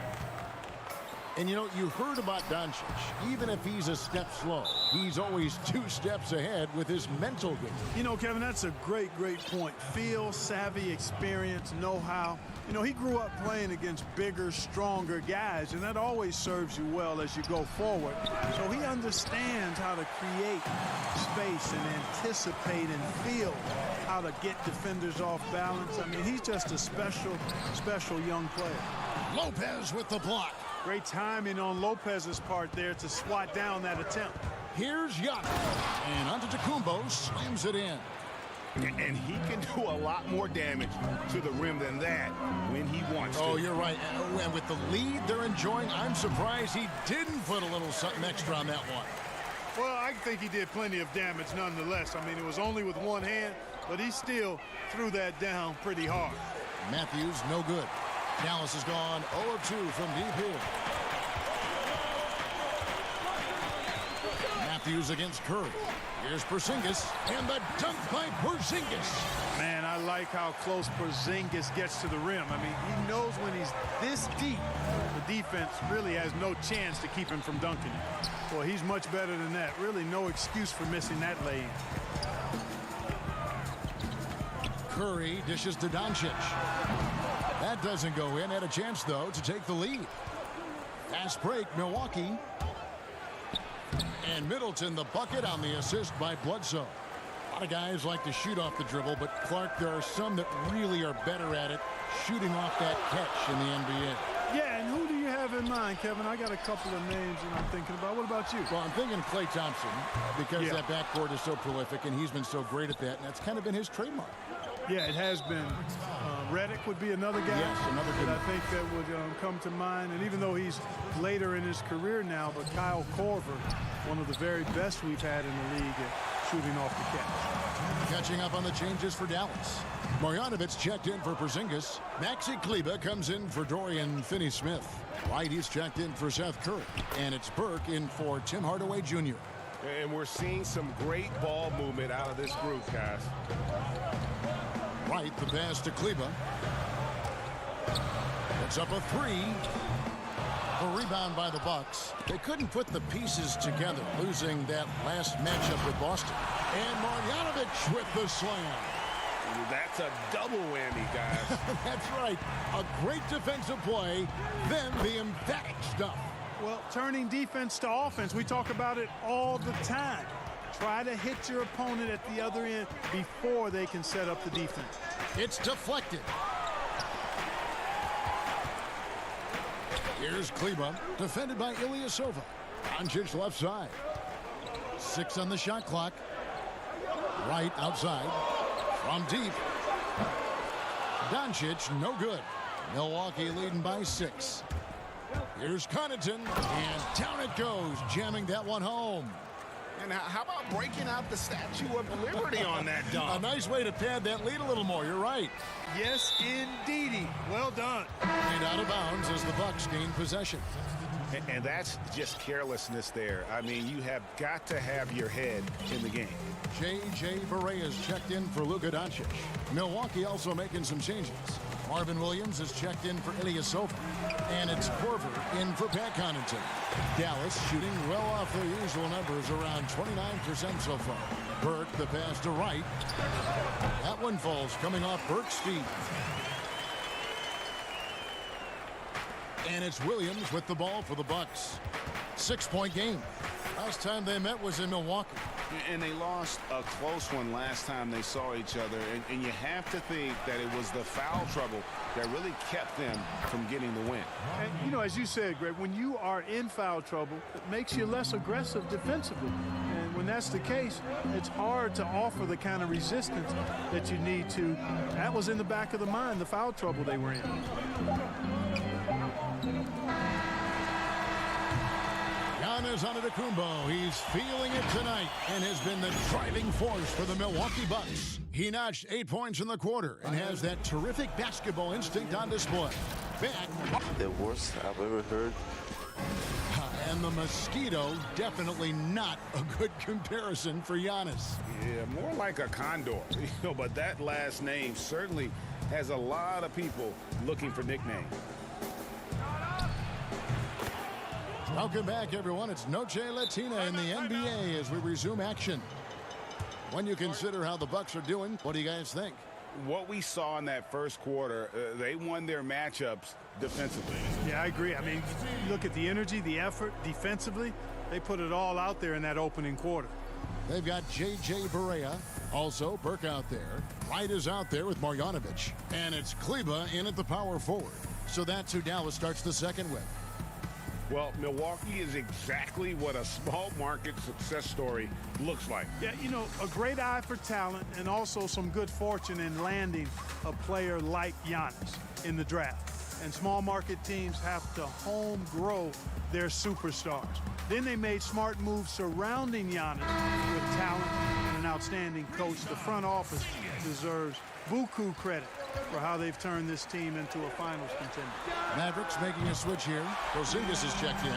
And you know, you heard about Doncic. Even if he's a step slow, he's always 2 steps ahead with his mental game. You know, Kevin, that's a great point. Feel, savvy, experience, know-how. You know, he grew up playing against bigger, stronger guys, and that always serves you well as you go forward. So he understands how to create space and anticipate and feel how to get defenders off balance. I mean, he's just a special young player. Lopez with the block. Great timing on Lopez's part there to swat down that attempt. Here's Giannis. And Antetokounmpo slams it in. And he can do a lot more damage to the rim than that when he wants to. Oh, you're right. And with the lead they're enjoying, I'm surprised he didn't put a little something extra on that one. Well, I think he did plenty of damage nonetheless. I mean, it was only with one hand, but he still threw that down pretty hard. Matthews, no good. Dallas has gone 0 of 2 from deep here. Matthews against Curry. Here's Porzingis, and the dunk by Porzingis. Man, I like how close Porzingis gets to the rim. I mean, he knows when he's this deep, the defense really has no chance to keep him from dunking it. Well, he's much better than that. Really no excuse for missing that lay-in. Curry dishes to Doncic. That doesn't go in. Had a chance, though, to take the lead. Fast break, Milwaukee. And Middleton, the bucket on the assist by Bledsoe. A lot of guys like to shoot off the dribble, but Clark, there are some that really are better at it, shooting off that catch in the NBA. Yeah, and who do you have in mind, Kevin? I got a couple of names that I'm thinking about. What about you? Well, I'm thinking Klay Thompson, because that backcourt is so prolific, and he's been so great at that, and that's kind of been his trademark. Yeah, it has been. Redick would be another guy. Yes, another good I think that would come to mind. And even though he's later in his career now, but Kyle Korver, one of the very best we've had in the league at shooting off the catch. Catching up on the changes for Dallas. Marjanovic checked in for Porzingis. Maxi Kleber comes in for Dorian Finney-Smith. Whitey's checked in for Seth Curry. And it's Burke in for Tim Hardaway Jr. And we're seeing some great ball movement out of this group, guys. Right, the pass to Kleber. It's up a 3. A rebound by the Bucks. They couldn't put the pieces together, losing that last matchup with Boston. And Marjanovic with the slam. That's a double whammy, guys. That's right. A great defensive play, then the emphatic stuff. Well, turning defense to offense, we talk about it all the time. Try to hit your opponent at the other end before they can set up the defense. It's deflected. Here's Kleba, defended by Ilyasova. Doncic left side. 6 on the shot clock. Right outside. From deep. Doncic, no good. Milwaukee leading by 6. Here's Connaughton, and down it goes, jamming that one home. And how about breaking out the Statue of Liberty on that dunk? A nice way to pad that lead a little more. You're right. Yes, indeedy. Well done. And out of bounds as the Bucks gain possession. And that's just carelessness there. I mean, you have got to have your head in the game. J.J. Barea checked in for Luka Doncic. Milwaukee also making some changes. Marvin Williams is checked in for Ilyasova. And it's Korver in for Pat Connaughton. Dallas shooting well off their usual numbers, around 29% so far. Burke, the pass to Wright. That one falls coming off Burke's feet. And it's Williams with the ball for the Bucks. 6-point game. Last time they met was in Milwaukee. And they lost a close one last time they saw each other. And you have to think that it was the foul trouble that really kept them from getting the win. And, you know, as you said, Greg, when you are in foul trouble, it makes you less aggressive defensively. And when that's the case, it's hard to offer the kind of resistance that you need to. That was in the back of the mind, the foul trouble they were in. Giannis Antetokounmpo, he's feeling it tonight and has been the driving force for the Milwaukee Bucks. He notched 8 points in the quarter and has that terrific basketball instinct on display. Back. The worst I've ever heard. And the mosquito, definitely not a good comparison for Giannis. Yeah, more like a condor. But that last name certainly has a lot of people looking for nicknames. Welcome back, everyone. It's Noche Latina in the NBA as we resume action. When you consider how the Bucks are doing, what do you guys think? What we saw in that first quarter, they won their matchups defensively. Yeah, I agree. I mean, you look at the energy, the effort defensively, they put it all out there in that opening quarter. They've got J.J. Barea, also Burke out there. Wright is out there with Marjanovic. And it's Kleba in at the power forward. So that's who Dallas starts the second with. Well, Milwaukee is exactly what a small market success story looks like. Yeah, you know, a great eye for talent and also some good fortune in landing a player like Giannis in the draft. And small market teams have to home grow their superstars. Then they made smart moves surrounding Giannis with talent and an outstanding coach. The front office deserves buku credit for how they've turned this team into a finals contender. Mavericks making a switch here. Porzingis is checked in.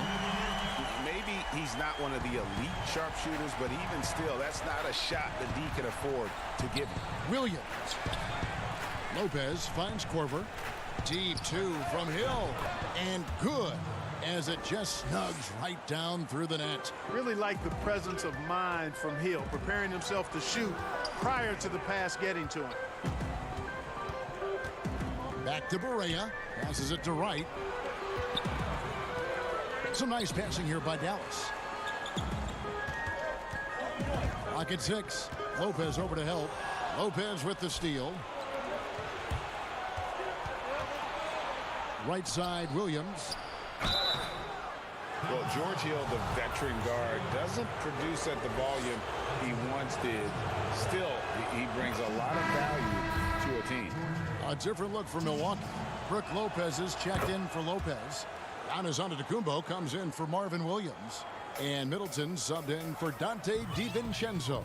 Maybe he's not one of the elite sharpshooters, but even still, that's not a shot that D can afford to give him. Williams. Lopez finds Korver. Deep 2 from Hill. And good, as it just snugs right down through the net. Really like the presence of mind from Hill, preparing himself to shoot prior to the pass getting to him. Back to Barea. Passes it to Wright. Some nice passing here by Dallas. Clock at 6. Lopez over to help. Lopez with the steal. Right side, Williams. Well, George Hill, the veteran guard, doesn't produce at the volume he once did. Still, he brings a lot of value to a team. A different look for Milwaukee. Brook Lopez is checked in for Lopez. Giannis Antetokounmpo comes in for Marvin Williams. And Middleton subbed in for Dante DiVincenzo.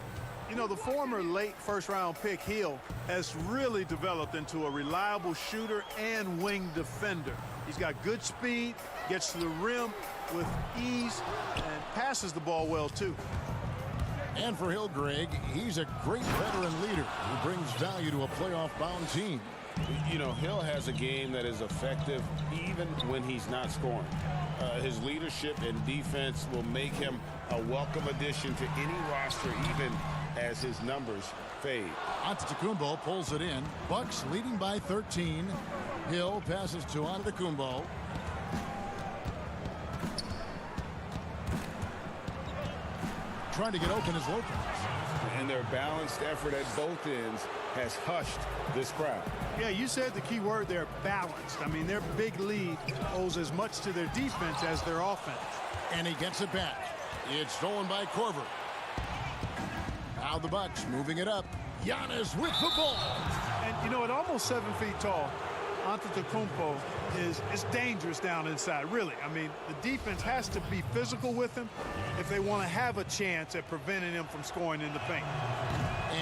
You know, the former late first-round pick Hill has really developed into a reliable shooter and wing defender. He's got good speed, gets to the rim with ease, and passes the ball well, too. And for Hill, Greg, he's a great veteran leader who brings value to a playoff-bound team. You know, Hill has a game that is effective even when he's not scoring. His leadership and defense will make him a welcome addition to any roster, even as his numbers fade. Antetokounmpo pulls it in. Bucks leading by 13. Hill passes to Antetokounmpo. Trying to get open is Lopez. And their balanced effort at both ends has hushed this crowd. Yeah, you said the key word there, balanced. I mean, their big lead owes as much to their defense as their offense. And he gets it back. It's stolen by Korver. Now the Bucks moving it up. Giannis with the ball. And, you know, at almost 7 feet tall, Antetokounmpo is dangerous down inside, really. I mean, the defense has to be physical with him if they want to have a chance at preventing him from scoring in the paint.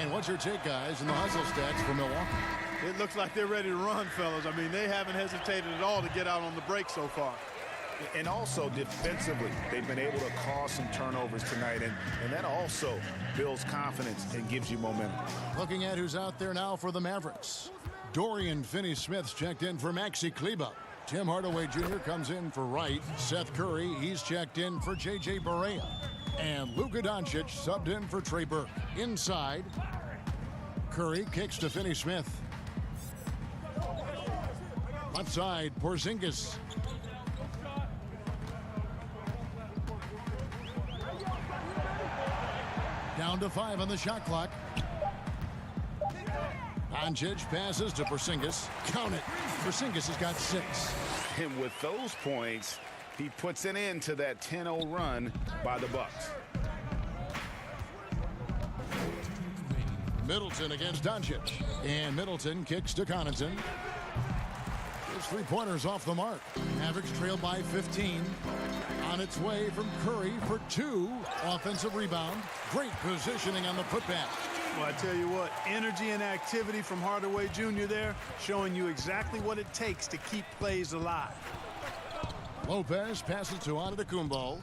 And what's your take, guys, in the hustle stats for Milwaukee? It looks like they're ready to run, fellas. I mean, they haven't hesitated at all to get out on the break so far. And also defensively, they've been able to cause some turnovers tonight, and that also builds confidence and gives you momentum. Looking at who's out there now for the Mavericks. Dorian Finney-Smith's checked in for Maxi Kleber. Tim Hardaway Jr. comes in for Wright. Seth Curry, he's checked in for J.J. Barea. And Luka Doncic subbed in for Trey Burke. Inside, Curry kicks to Finney-Smith. Left side, Porzingis. Down to 5 on the shot clock. Doncic passes to Porzingis. Count it. Porzingis has got 6. And with those points, he puts an end to that 10-0 run by the Bucks. Middleton against Doncic. And Middleton kicks to Connaughton. His three-pointers off the mark. Mavericks trail by 15. On its way from Curry for 2. Offensive rebound. Great positioning on the putback. Well, I tell you what, energy and activity from Hardaway Jr. there, showing you exactly what it takes to keep plays alive. Lopez passes to Antetokounmpo.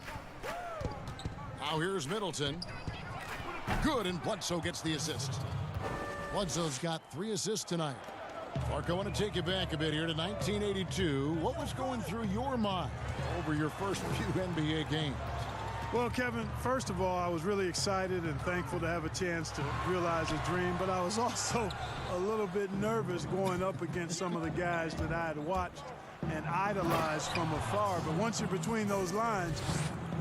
Now here's Middleton. Good, and Bledsoe gets the assist. Bledsoe's got 3 assists tonight. Mark, I want to take you back a bit here to 1982. What was going through your mind over your first few NBA games? Well, Kevin, first of all, I was really excited and thankful to have a chance to realize a dream, but I was also a little bit nervous going up against some of the guys that I had watched and idolized from afar. But once you're between those lines,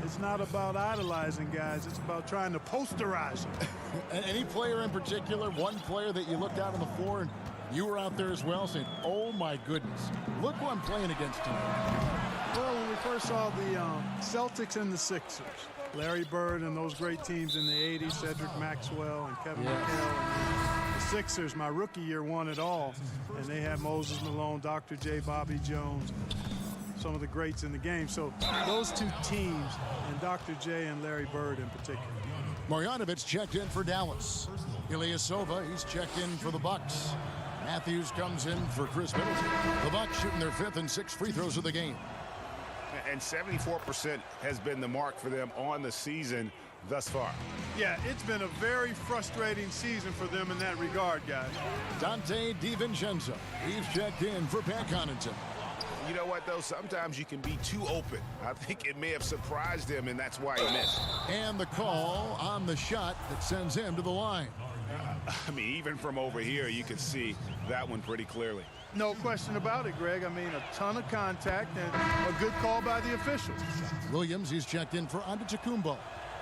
it's not about idolizing guys. It's about trying to posterize them. Any player in particular, one player that you looked out on the floor and you were out there as well saying, oh my goodness, look who I'm playing against tonight. Well, when we first saw the Celtics and the Sixers, Larry Bird and those great teams in the 80s, Cedric Maxwell and Kevin McHale. And the Sixers, my rookie year, won it all. And they had Moses Malone, Dr. J, Bobby Jones, some of the greats in the game. So those two teams, and Dr. J and Larry Bird in particular. Marjanovic checked in for Dallas. Ilyasova, he's checked in for the Bucks. Matthews comes in for Chris Middleton. The Bucks shooting their 5th and 6th free throws of the game. And 74% has been the mark for them on the season thus far. Yeah, it's been a very frustrating season for them in that regard, guys. Dante DiVincenzo, he's checked in for Pat Connaughton. You know what, though? Sometimes you can be too open. I think it may have surprised him, and that's why he missed. And the call on the shot that sends him to the line. I mean, even from over here, you can see that one pretty clearly. No question about it, Greg. I mean, a ton of contact and a good call by the officials. Williams, he's checked in for Antetokounmpo.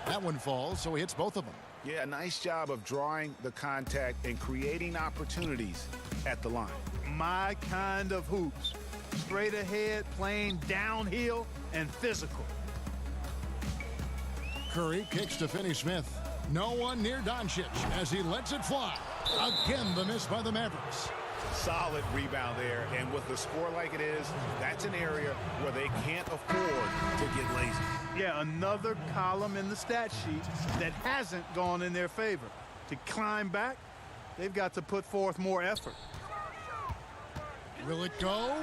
That one falls, so he hits both of them. Yeah, nice job of drawing the contact and creating opportunities at the line. My kind of hoops. Straight ahead, playing downhill, and physical. Curry kicks to Finney-Smith. No one near Doncic as he lets it fly. Again, the miss by the Mavericks. Solid rebound there, and with the score like it is, that's an area where they can't afford to get lazy. Yeah, another column in the stat sheet that hasn't gone in their favor. To climb back, they've got to put forth more effort. Will it go?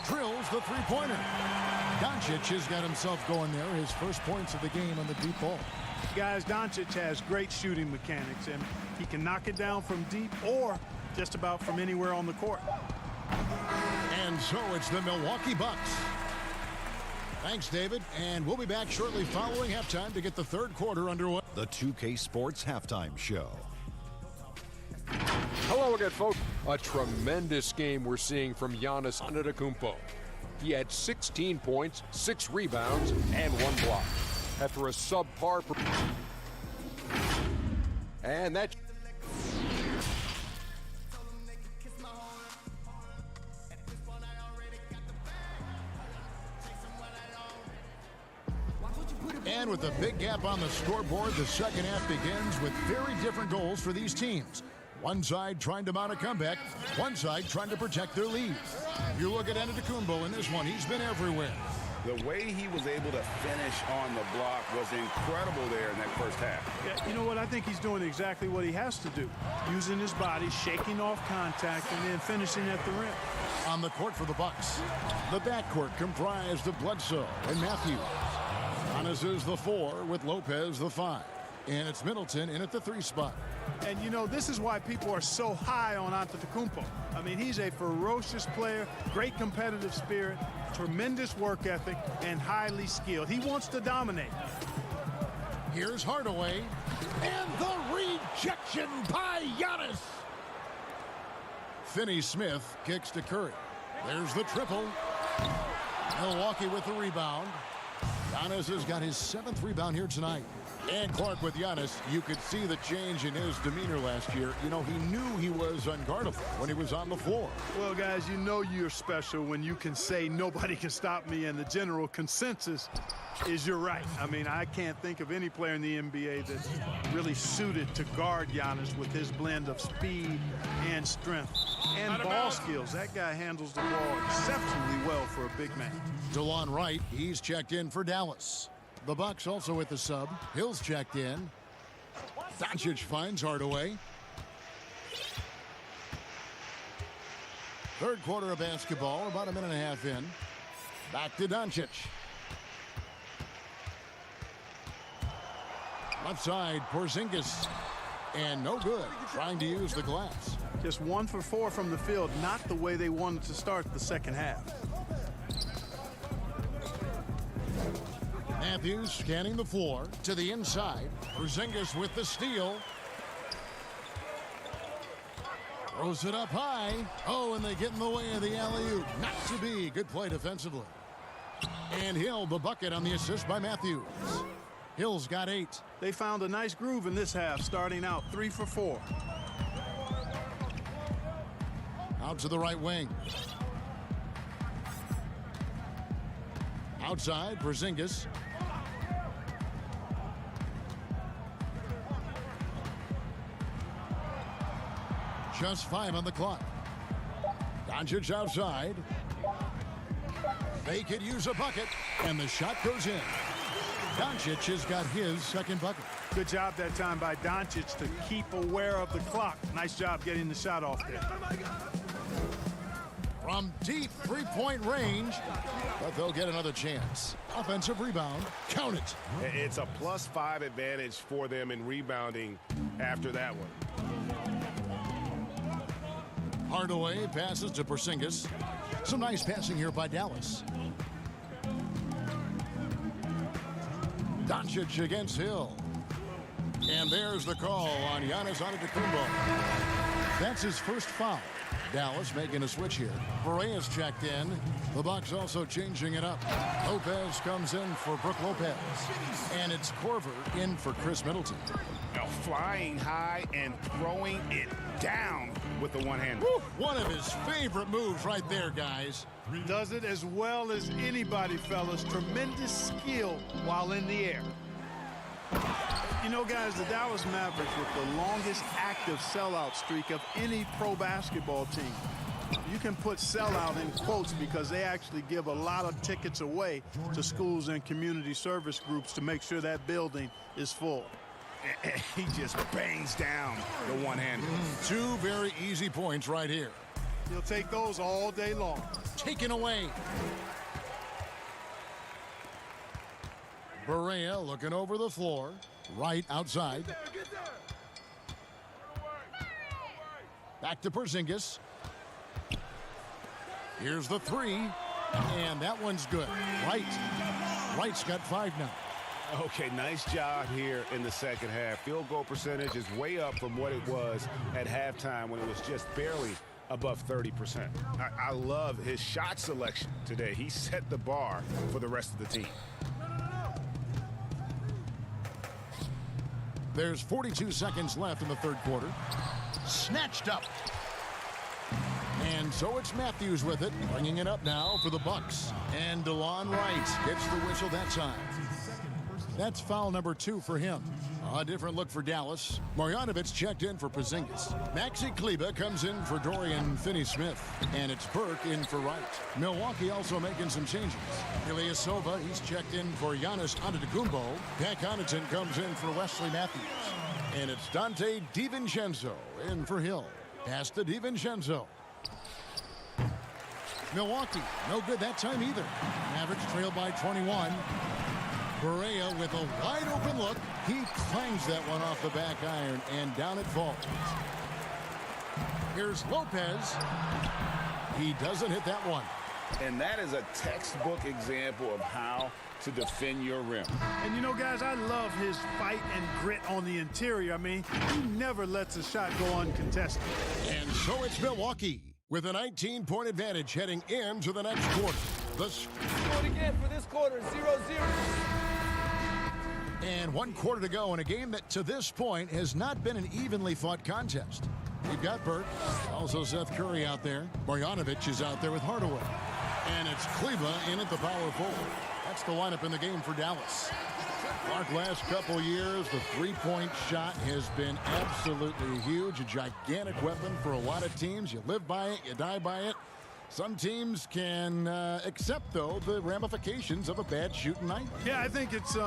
Drills the three-pointer. Doncic has got himself going there. His first points of the game on the deep ball. Guys, Doncic has great shooting mechanics, and he can knock it down from deep or just about from anywhere on the court. And so it's the Milwaukee Bucks. Thanks, David. And we'll be back shortly following halftime to get the third quarter underway. The 2K Sports Halftime Show. Hello again, folks. A tremendous game we're seeing from Giannis Antetokounmpo. He had 16 points, 6 rebounds, and 1 block. After a subpar and that And with a big gap on the scoreboard, the second half begins with very different goals for these teams. One side trying to mount a comeback, one side trying to protect their lead. You look at Antetokounmpo in this one, he's been everywhere. The way he was able to finish on the block was incredible there in that first half. Yeah, you know what? I think he's doing exactly what he has to do. Using his body, shaking off contact, and then finishing at the rim. On the court for the Bucks, the backcourt comprised of Bledsoe and Matthews. Giannis is the 4 with Lopez the 5. And it's Middleton in at the 3 spot. And, you know, this is why people are so high on Antetokounmpo. I mean, he's a ferocious player, great competitive spirit, tremendous work ethic, and highly skilled. He wants to dominate. Here's Hardaway. And the rejection by Giannis. Finney-Smith kicks to Curry. There's the triple. Milwaukee with the rebound. Giannis has got his 7th rebound here tonight. And Clark with Giannis, you could see the change in his demeanor last year. You know, he knew he was unguardable when he was on the floor. Well, guys, you know you're special when you can say nobody can stop me, and the general consensus is you're right. I mean, I can't think of any player in the NBA that's really suited to guard Giannis with his blend of speed and strength and ball skills. That guy handles the ball exceptionally well for a big man. DeLon Wright, he's checked in for Dallas. The Bucks also with the sub. Hill's checked in. Doncic finds Hardaway. Third quarter of basketball, about a minute and a half in. Back to Doncic. Left side, Porzingis. And no good, trying to use the glass. Just 1 for 4 from the field, not the way they wanted to start the second half. Matthews scanning the floor to the inside. Porzingis with the steal. Throws it up high. Oh, and they get in the way of the alley-oop. Not to be. Good play defensively. And Hill, the bucket on the assist by Matthews. Hill's got 8. They found a nice groove in this half, starting out 3 for 4. Out to the right wing. Outside, Porzingis. Just 5 on the clock. Doncic outside. They could use a bucket, and the shot goes in. Doncic has got his 2nd bucket. Good job that time by Doncic to keep aware of the clock. Nice job getting the shot off there. From deep 3-point range, but they'll get another chance. Offensive rebound. Count it. It's a +5 advantage for them in rebounding after that one. Hardaway passes to Porzingis. Some nice passing here by Dallas. Doncic against Hill. And there's the call on Giannis Antetokounmpo. That's his first foul. Dallas making a switch here. Barea checked in. The Bucks also changing it up. Lopez comes in for Brook Lopez. And it's Korver in for Chris Middleton. Now flying high and throwing it down with the one-hander. One of his favorite moves right there, guys. Does it as well as anybody, fellas. Tremendous skill while in the air. You know, guys, the Dallas Mavericks with the longest active sellout streak of any pro basketball team. You can put sellout in quotes because they actually give a lot of tickets away to schools and community service groups to make sure that building is full. He just bangs down the one-hander. 2 very easy points right here. He'll take those all day long. Taken away. Barea looking over the floor. Right outside. Back to Porzingis. Here's the 3. And that one's good. Right. Wright's got 5 now. Okay, nice job here in the second half. Field goal percentage is way up from what it was at halftime when it was just barely above 30%. I love his shot selection today. He set the bar for the rest of the team. There's 42 seconds left in the third quarter. Snatched up. And so it's Matthews with it, bringing it up now for the Bucks. And DeLon Wright gets the whistle that time. That's foul number 2 for him. A different look for Dallas. Marjanovic checked in for Porzingis. Maxi Kleber comes in for Dorian Finney-Smith. And it's Burke in for Wright. Milwaukee also making some changes. Ilyasova, he's checked in for Giannis Antetokounmpo. Pat Connaughton comes in for Wesley Matthews. And it's Dante DiVincenzo in for Hill. Pass to DiVincenzo. Milwaukee, no good that time either. Mavericks trail by 21. Correa with a wide open look. He clangs that one off the back iron, and down it falls. Here's Lopez. He doesn't hit that one. And that is a textbook example of how to defend your rim. And you know, guys, I love his fight and grit on the interior. I mean, he never lets a shot go uncontested. And so it's Milwaukee with a 19-point advantage heading into the next quarter. Scored again for this quarter, 0-0. And 1 quarter to go in a game that to this point has not been an evenly fought contest. We've got Burke, also Seth Curry out there. Marjanovic is out there with Hardaway. And it's Kleber in at the power forward. That's the lineup in the game for Dallas. Our last couple years, the three-point shot has been absolutely huge, a gigantic weapon for a lot of teams. You live by it, you die by it. Some teams can accept, though, the ramifications of a bad shooting night. Yeah, I think it's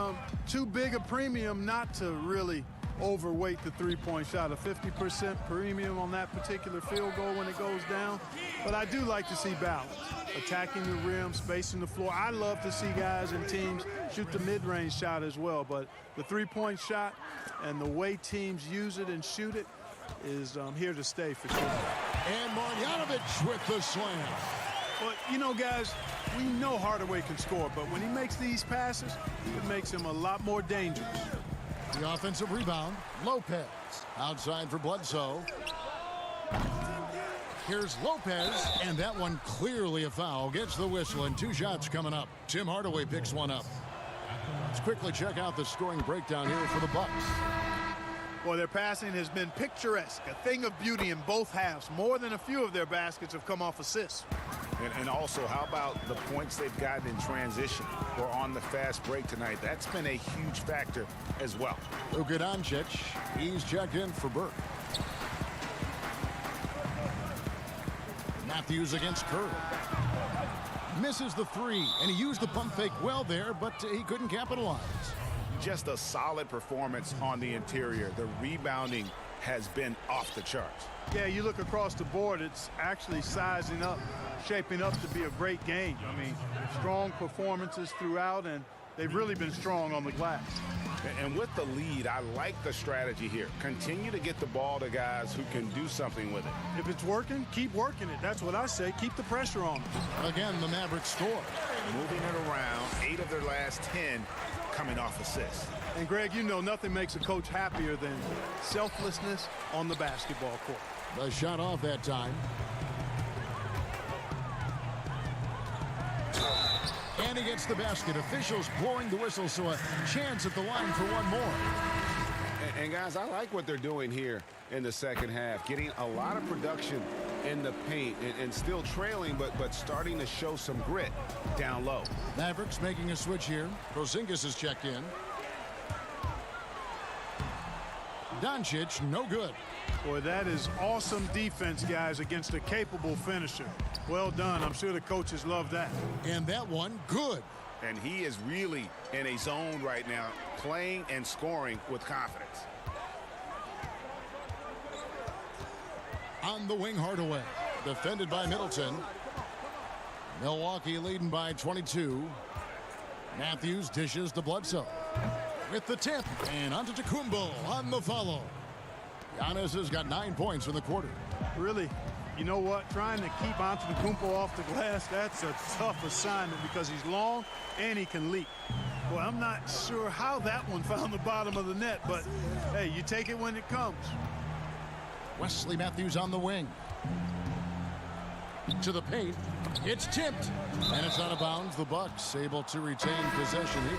too big a premium not to really overweight the three-point shot. A 50% premium on that particular field goal when it goes down. But I do like to see balance. Attacking the rim, spacing the floor. I love to see guys and teams shoot the mid-range shot as well. But the three-point shot and the way teams use it and shoot it is here to stay for sure. And Marjanovic with the slam. Well, you know, guys, we know Hardaway can score, but when he makes these passes, it makes him a lot more dangerous. The offensive rebound, Lopez. Outside for Bledsoe. Here's Lopez, and that one clearly a foul. Gets the whistle, and 2 shots coming up. Tim Hardaway picks one up. Let's quickly check out the scoring breakdown here for the Bucks. Boy, their passing has been picturesque, a thing of beauty in both halves. More than a few of their baskets have come off assists. And also, how about the points they've gotten in transition or on the fast break tonight? That's been a huge factor as well. Luka Doncic, he's checked in for Burke. Matthews against Curry. Misses the 3, and he used the pump fake well there, but he couldn't capitalize. Just a solid performance on the interior. The rebounding has been off the charts. Yeah, you look across the board, it's actually sizing up, shaping up to be a great game. I mean, strong performances throughout, and they've really been strong on the glass. And with the lead, I like the strategy here. Continue to get the ball to guys who can do something with it. If it's working, keep working it. That's what I say. Keep the pressure on them. Again, the Mavericks score. Moving it around, 8 of their last 10 coming off assists. And Greg, you know nothing makes a coach happier than selflessness on the basketball court. The shot off that time. And he gets the basket. Officials blowing the whistle, so a chance at the line for one more. And guys, I like what they're doing here in the second half. Getting a lot of production in the paint and still trailing, but starting to show some grit down low. Mavericks making a switch here. Porzingis is checked in. Doncic, no good. Boy, that is awesome defense, guys, against a capable finisher. Well done. I'm sure the coaches love that. And that one, good. And he is really in a zone right now, playing and scoring with confidence. On the wing, Hardaway. Defended by Middleton. Milwaukee leading by 22. Matthews dishes to Bledsoe. With the tip, and Antetokounmpo on the follow. Giannis has got 9 points in the quarter. Really You know what? Trying to keep Antetokounmpo off the glass, that's a tough assignment because he's long and he can leap. Well, I'm not sure how that one found the bottom of the net, but hey, you take it when it comes. Wesley Matthews on the wing. To the paint. It's tipped. And it's out of bounds. The Bucks able to retain possession here.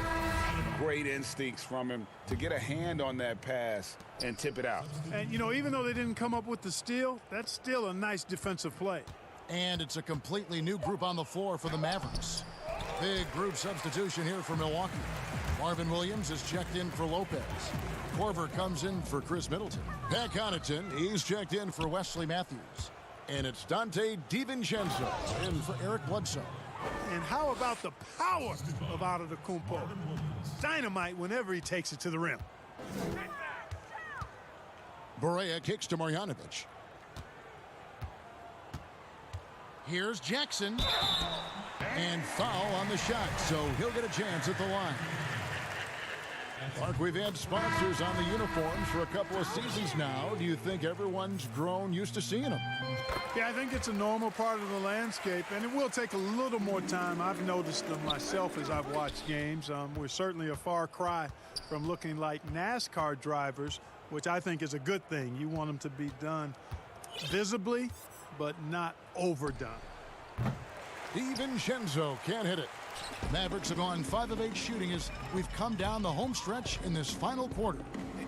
Great instincts from him to get a hand on that pass and tip it out. And, you know, even though they didn't come up with the steal, that's still a nice defensive play. And it's a completely new group on the floor for the Mavericks. Big group substitution here for Milwaukee. Marvin Williams is checked in for Lopez. Korver comes in for Chris Middleton. Pat Connaughton, he's checked in for Wesley Matthews. And it's Dante DiVincenzo in for Eric Bledsoe. And how about the power of Antetokounmpo? Dynamite whenever he takes it to the rim. Barea kicks to Marjanovic. Here's Jackson. And foul on the shot, so he'll get a chance at the line. Mark, we've had sponsors on the uniforms for a couple of seasons now. Do you think everyone's grown used to seeing them? Yeah, I think it's a normal part of the landscape, and it will take a little more time. I've noticed them myself as I've watched games. We're certainly a far cry from looking like NASCAR drivers, which I think is a good thing. You want them to be done visibly, but not overdone. DiVincenzo can't hit it. Mavericks have gone 5 of 8 shooting as we've come down the home stretch in this final quarter.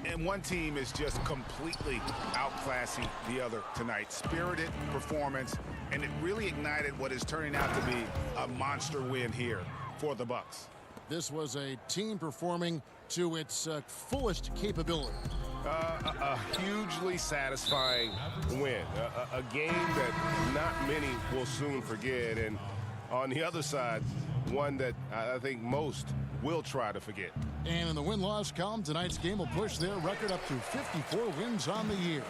And one team is just completely outclassing the other tonight. Spirited performance, and it really ignited what is turning out to be a monster win here for the Bucks. This was a team performing to its fullest capability. A hugely satisfying win. A game that not many will soon forget. And on the other side, one that I think most will try to forget. And in the win-loss column, tonight's game will push their record up to 54 wins on the year.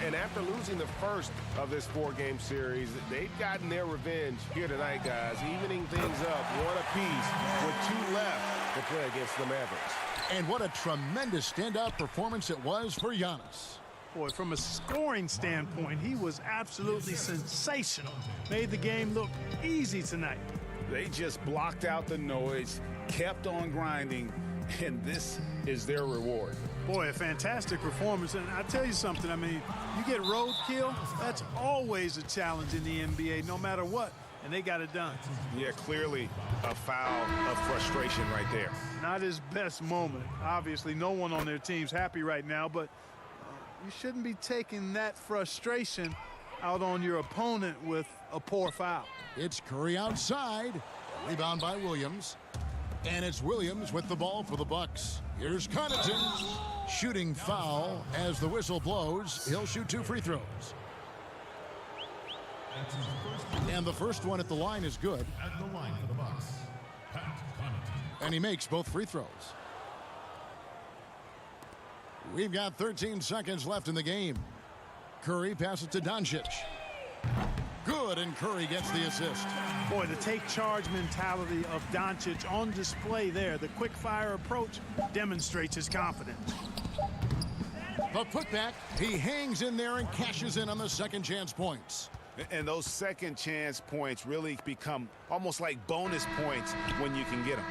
And after losing the first of this 4-game series, they've gotten their revenge here tonight, guys, evening things up one apiece with 2 left to play against the Mavericks. And what a tremendous standout performance it was for Giannis. Boy, from a scoring standpoint, he was absolutely sensational. Made the game look easy tonight. They just blocked out the noise, kept on grinding, and this is their reward. Boy, a fantastic performance. And I tell you something, I mean, you get roadkill, that's always a challenge in the NBA, no matter what. And they got it done. Yeah, clearly a foul of frustration right there. Not his best moment. Obviously, no one on their team's happy right now, but you shouldn't be taking that frustration out on your opponent with a poor foul. It's Curry outside. Rebound by Williams. And it's Williams with the ball for the Bucks. Here's Connaughton. Shooting foul as the whistle blows. He'll shoot 2 free throws. And the first one at the line is good. At the line for the Bucks, Pat Connaughton. And he makes both free throws. We've got 13 seconds left in the game. Curry passes to Doncic. Good, and Curry gets the assist. Boy, the take charge mentality of Doncic on display there. The quick fire approach demonstrates his confidence. The putback, he hangs in there and cashes in on the second chance points. And those second chance points really become almost like bonus points when you can get them.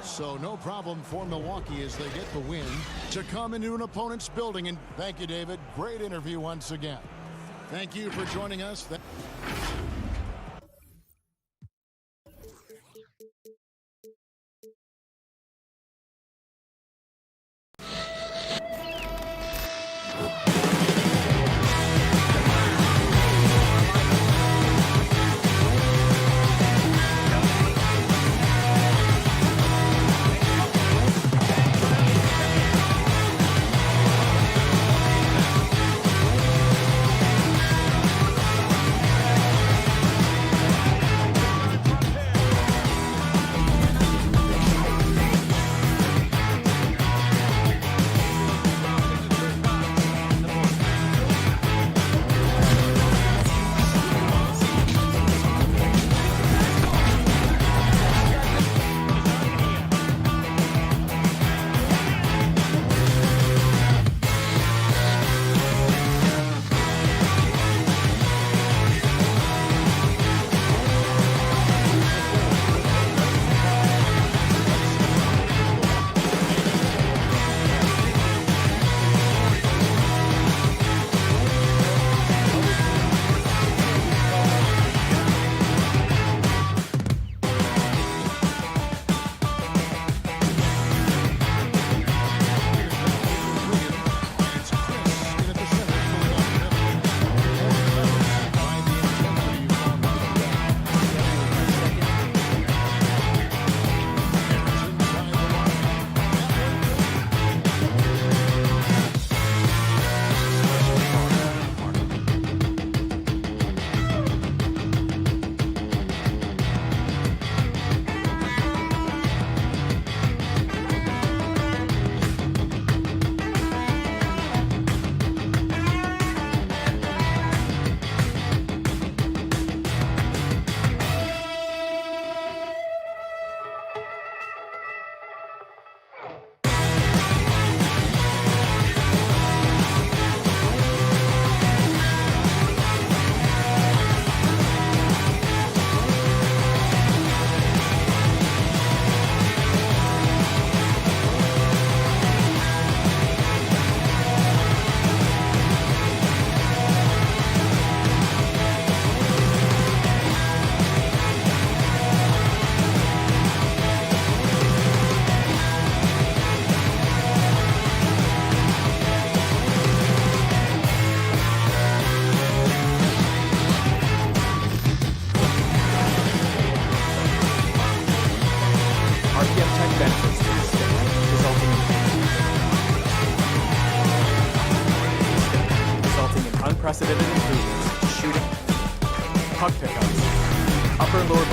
So no problem for Milwaukee as they get the win to come into an opponent's building. And thank you, David. Great interview once again. Thank you for joining us.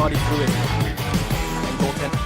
body fluid and goaltending.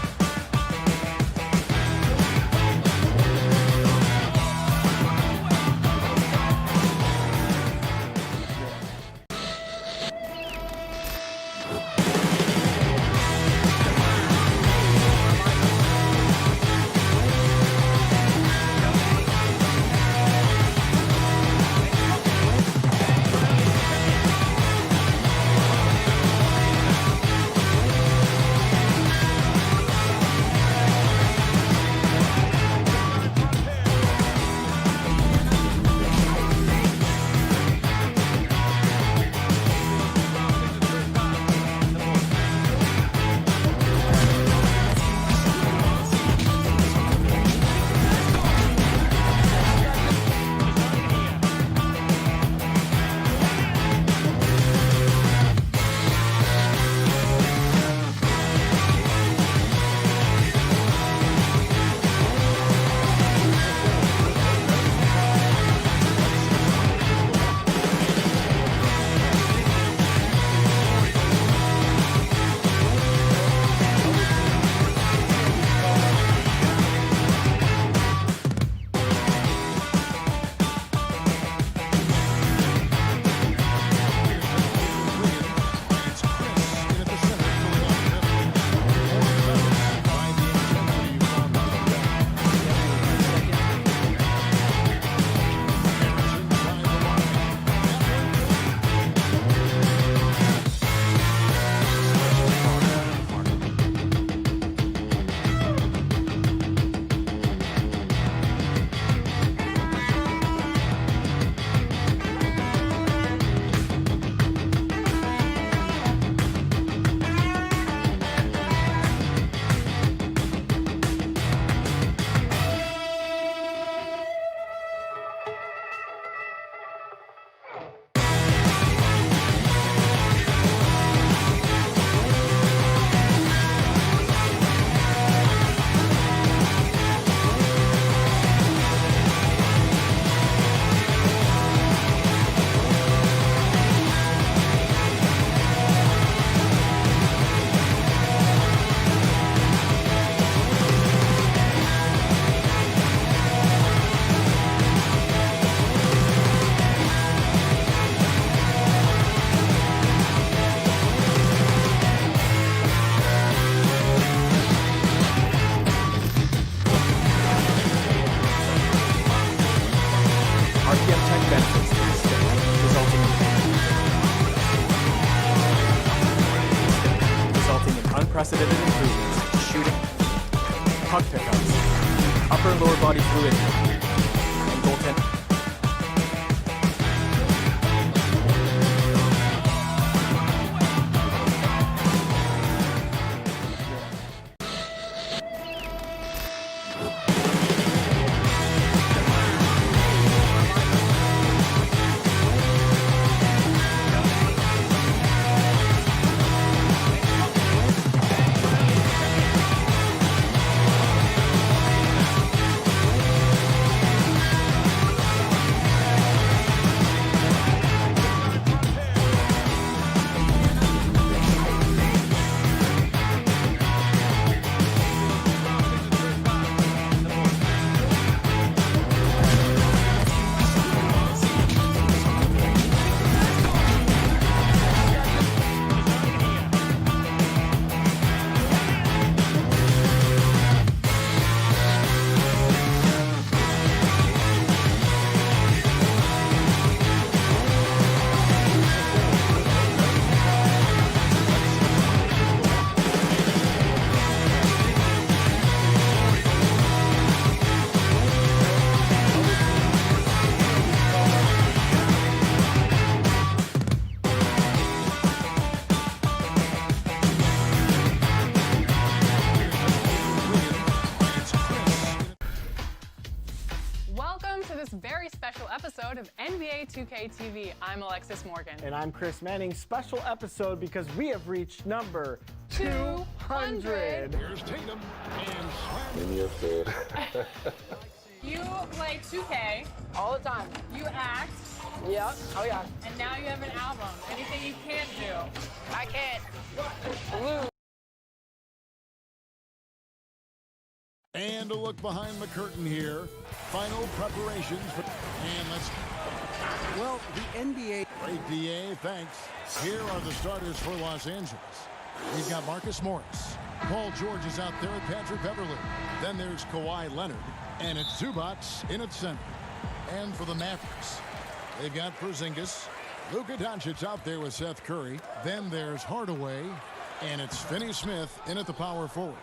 Unprecedented improvements to shooting, puck pickups, upper and lower body fluid, and goaltending. Very special episode of NBA 2K TV. I'm Alexis Morgan. And I'm Chris Manning. Special episode because we have reached number 200. Here's Tatum and In your face. You play 2K. All the time. You act. Yeah. Oh, yeah. And now you have an album. Anything you can't do? I can't lose. And a look behind the curtain here. Final preparations for... And let's... Well, the NBA... Great DA, thanks. Here are the starters for Los Angeles. We've got Marcus Morris. Paul George is out there at Patrick Beverley. Then there's Kawhi Leonard. And it's Zubac in at center. And for the Mavericks, they've got Porzingis. Luka Doncic out there with Seth Curry. Then there's Hardaway. And it's Finney-Smith in at the power forward.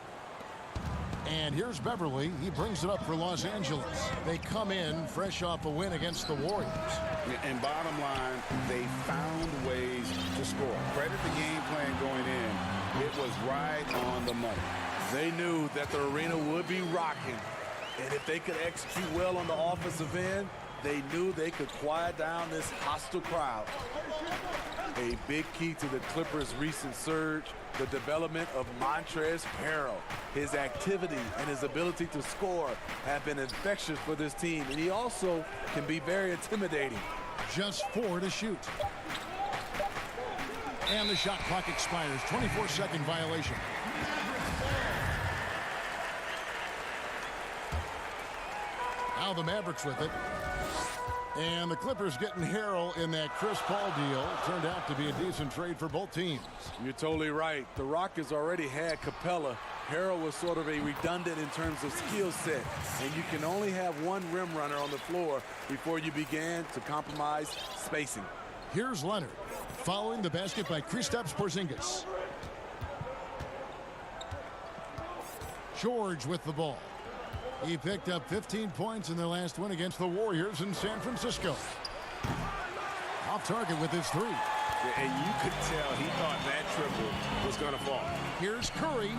And here's Beverly. He brings it up for Los Angeles. They come in fresh off a win against the Warriors. And bottom line, they found ways to score. Credit the game plan going in. It was right on the money. They knew that the arena would be rocking. And if they could execute well on the offensive end, they knew they could quiet down this hostile crowd. A big key to the Clippers' recent surge, the development of Montrezl Harrell. His activity and his ability to score have been infectious for this team, and he also can be very intimidating. Just 4 to shoot. And the shot clock expires. 24-second violation. Now the Mavericks with it. And the Clippers getting Harrell in that Chris Paul deal. Turned out to be a decent trade for both teams. You're totally right. The Rockets already had Capella. Harrell was sort of a redundant in terms of skill set. And you can only have one rim runner on the floor before you began to compromise spacing. Here's Leonard. Following the basket by Kristaps Porzingis. George with the ball. He picked up 15 points in their last win against the Warriors in San Francisco. Off target with his 3. And you could tell he thought that triple was going to fall. Here's Curry,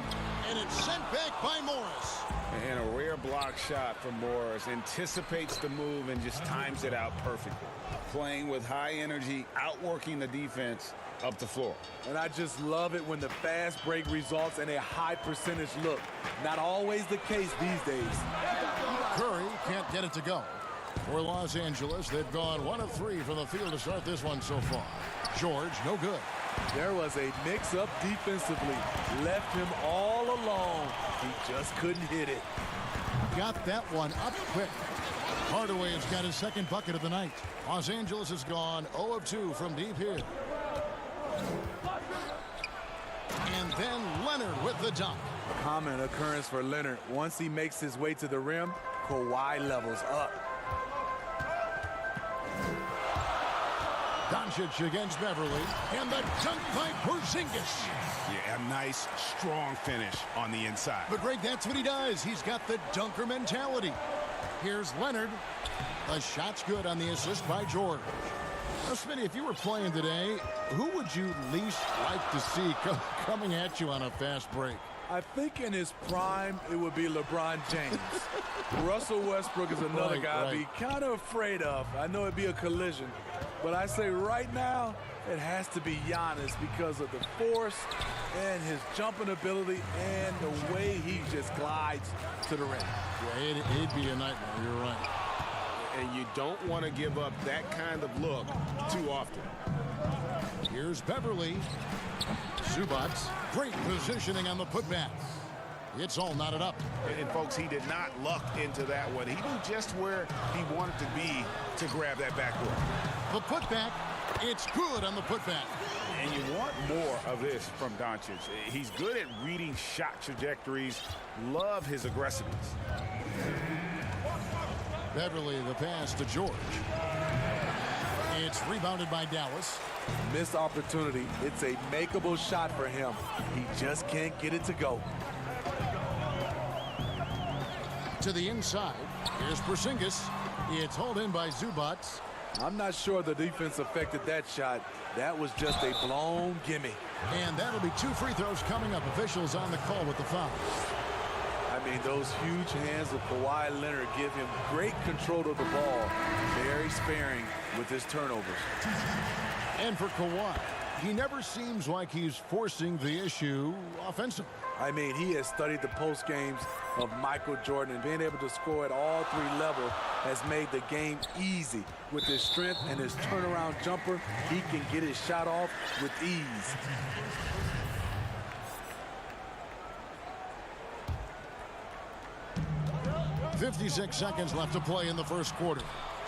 and it's sent back by Morris. And a rare block shot from Morris. Anticipates the move and just times it out perfectly. Playing with high energy, outworking the defense up the floor. And I just love it when the fast break results in a high percentage look. Not always the case these days. Curry can't get it to go. For Los Angeles, they've gone 1 of 3 from the field to start this one so far. George, no good. There was a mix-up defensively. Left him all alone. He just couldn't hit it. Got that one up quick. Hardaway has got his second bucket of the night. Los Angeles has gone 0 of 2 from deep here. And then Leonard with the dunk. Common occurrence for Leonard. Once he makes his way to the rim, Kawhi levels up. Doncic against Beverly, and the dunk by Porzingis. Yeah, a nice, strong finish on the inside. But Greg, that's what he does. He's got the dunker mentality. Here's Leonard. The shot's good on the assist by George. Now, Smitty, if you were playing today, who would you least like to see coming at you on a fast break? I think in his prime, it would be LeBron James. Russell Westbrook is another guy I'd be kind of afraid of. I know it'd be a collision. But I say right now, it has to be Giannis because of the force and his jumping ability and the way he just glides to the rim. Yeah, it'd be a nightmare. You're right. And you don't want to give up that kind of look too often. Here's Beverly. Zubac, great positioning on the putback. It's all knotted up. And folks, he did not luck into that one. He knew just where he wanted to be to grab that backboard. The putback, it's good on the putback. And you want more of this from Doncic. He's good at reading shot trajectories. Love his aggressiveness. Beverly, the pass to George. It's rebounded by Dallas. Missed opportunity. It's a makeable shot for him. He just can't get it to go. To the inside. Here's Porzingis. It's hauled in by Zubac. I'm not sure the defense affected that shot. That was just a blown gimme. And that'll be 2 free throws coming up. Officials on the call with the foul. I mean, those huge hands of Kawhi Leonard give him great control of the ball. Very sparing with his turnovers. And for Kawhi, He never seems like he's forcing the issue offensively. I mean, he has studied the post games of Michael Jordan, and being able to score at all three levels has made the game easy. With his strength and his turnaround jumper, he can get his shot off with ease. .56 seconds left to play in the first quarter.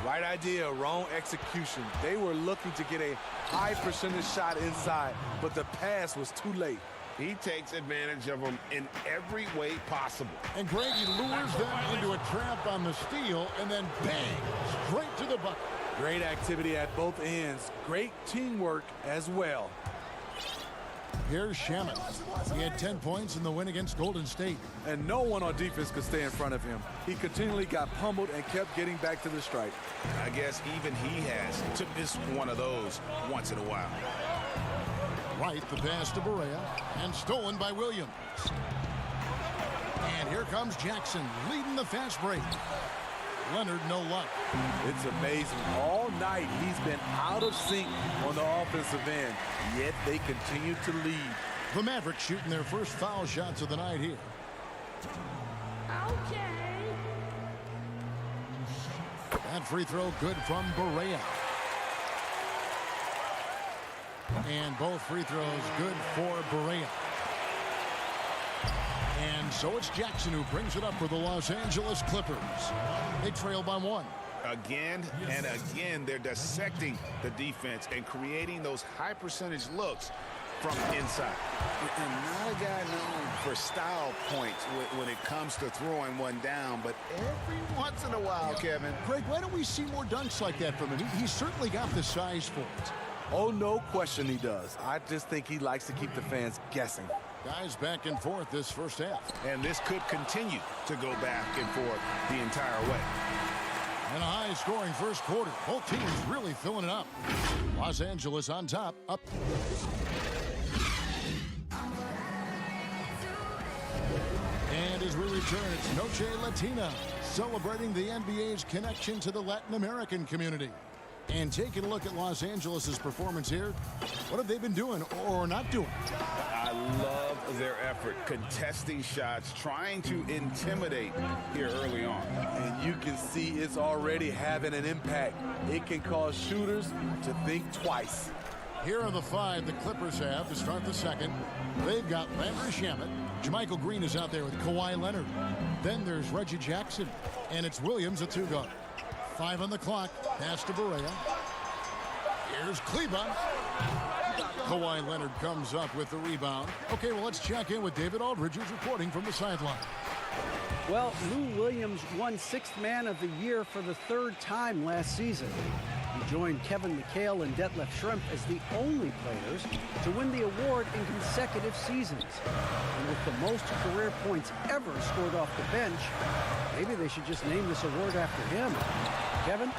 Right idea, wrong execution. They were looking to get a high percentage shot inside, but the pass was too late. He takes advantage of them in every way possible. And Grady lures them into a trap on the steal, and then bang, straight to the bucket. Great activity at both ends. Great teamwork as well. Here's Shamet. He had 10 points in the win against Golden State. And no one on defense could stay in front of him. He continually got pummeled and kept getting back to the stripe. I guess even he has to miss one of those once in a while. Right, the pass to Barea, and stolen by Williams. And here comes Jackson, leading the fast break. Leonard, no luck. It's amazing. All night, he's been out of sync on the offensive end, yet they continue to lead. The Mavericks shooting their first foul shots of the night here. Okay. That free throw good from Barea. And both free throws good for Barea. And so it's Jackson who brings it up for the Los Angeles Clippers. They trail by 1. Again and again, they're dissecting the defense and creating those high percentage looks from inside. And not a guy known for style points when it comes to throwing one down, but every once in a while, Kevin. Greg, why don't we see more dunks like that from him? He's certainly got the size for it. Oh, no question he does. I just think he likes to keep the fans guessing. Guys back and forth this first half. And this could continue to go back and forth the entire way. And a high-scoring first quarter. Both teams really filling it up. Los Angeles on top, up. And as we return, it's Noche Latina, celebrating the NBA's connection to the Latin American community. And taking a look at Los Angeles' performance here, what have they been doing or not doing? I love their effort, contesting shots, trying to intimidate here early on. And you can see it's already having an impact. It can cause shooters to think twice. Here are the 5 the Clippers have to start the second. They've got Landry Shamet. Jermichael Green is out there with Kawhi Leonard. Then there's Reggie Jackson. And it's Williams at 2 guard. 5 on the clock. Pass to Barea. Here's Kleba. Kawhi Leonard comes up with the rebound. Okay, well, let's check in with David Aldridge, who's reporting from the sideline. Well, Lou Williams won 6th Man of the Year for the 3rd time last season. He joined Kevin McHale and Detlef Schrempf as the only players to win the award in consecutive seasons. And with the most career points ever scored off the bench, maybe they should just name this award after him. Kevin?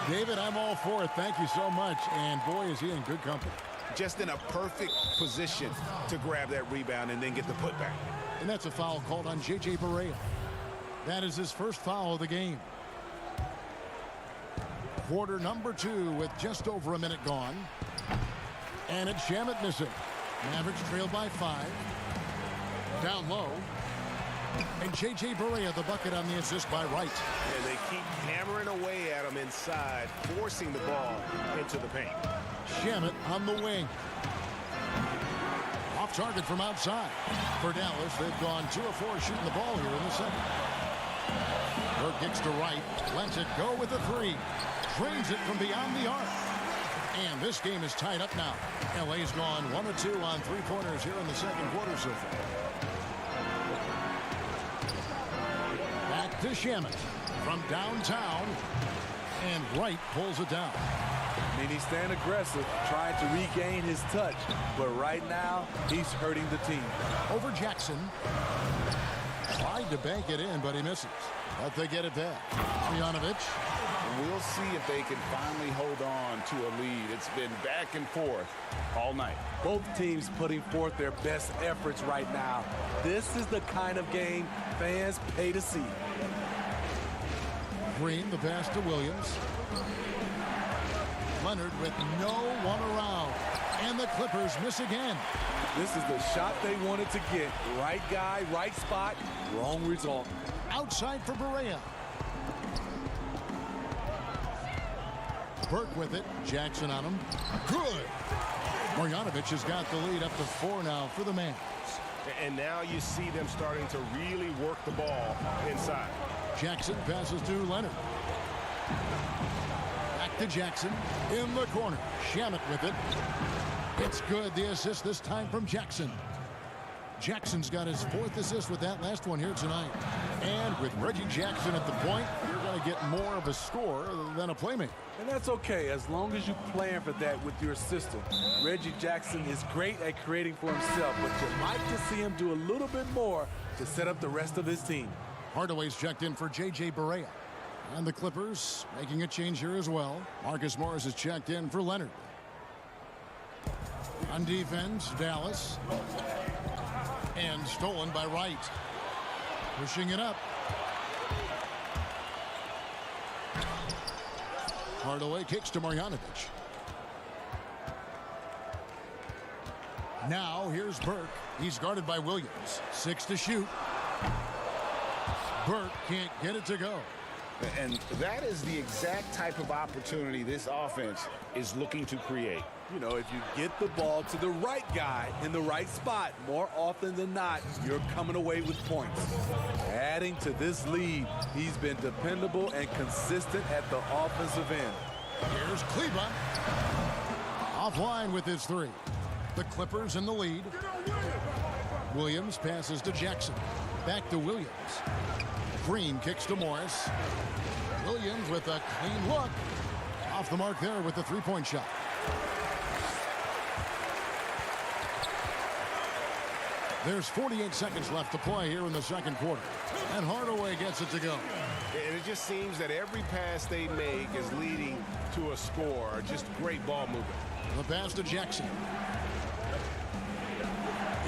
David, I'm all for it. Thank you so much. And boy, is he in good company. Just in a perfect position to grab that rebound and then get the putback. And that's a foul called on J.J. Barea. That is his first foul of the game. Quarter number 2 with just over a minute gone. And it's Shamet missing. Mavericks trail by 5. Down low. And J.J. Barea, the bucket on the assist by Wright. And they keep hammering away at him inside, forcing the ball into the paint. Shamet on the wing. Off target from outside. For Dallas, they've gone 2 of 4 shooting the ball here in the second. Burke kicks to Wright. Lets it go with a 3. Drains it from beyond the arc. And this game is tied up now. LA's gone 1 of 2 on 3-pointers here in the second quarter so far. Back to Shamet from downtown. And Wright pulls it down. I mean, he's staying aggressive, trying to regain his touch. But right now, he's hurting the team. Over Jackson. Tried to bank it in, but he misses. But they get it back. Bogdanovic. We'll see if they can finally hold on to a lead. It's been back and forth all night. Both teams putting forth their best efforts right now. This is the kind of game fans pay to see. Green, the pass to Williams. Leonard with no one around. And the Clippers miss again. This is the shot they wanted to get. Right guy, right spot, wrong result. Outside for Barea. Burke with it. Jackson on him. Good. Marjanovic has got the lead up to 4 now for the Mavs. And now you see them starting to really work the ball inside. Jackson passes to Leonard. Back to Jackson. In the corner. Shamet with it. It's good. The assist this time from Jackson. Jackson's got his 4th assist with that last one here tonight. And with Reggie Jackson at the point, you're going to get more of a score than a playmaker. And that's okay as long as you plan for that with your assistant. Reggie Jackson is great at creating for himself, but you'd like to see him do a little bit more to set up the rest of his team. Hardaway's checked in for J.J. Barea. And the Clippers making a change here as well. Marcus Morris is checked in for Leonard. On defense, Dallas. And stolen by Wright. Pushing it up. Hardaway kicks to Marjanovic. Now here's Burke. He's guarded by Williams. 6 to shoot. Burke can't get it to go. And that is the exact type of opportunity this offense is looking to create. You know, if you get the ball to the right guy in the right spot, more often than not, you're coming away with points. Adding to this lead, he's been dependable and consistent at the offensive end. Here's Kleber. Offline with his 3. The Clippers in the lead. Williams passes to Jackson. Back to Williams. Green kicks to Morris. Williams with a clean look. Off the mark there with the 3-point shot. There's 48 seconds left to play here in the second quarter. And Hardaway gets it to go. And it just seems that every pass they make is leading to a score. Just great ball movement. The pass to Jackson.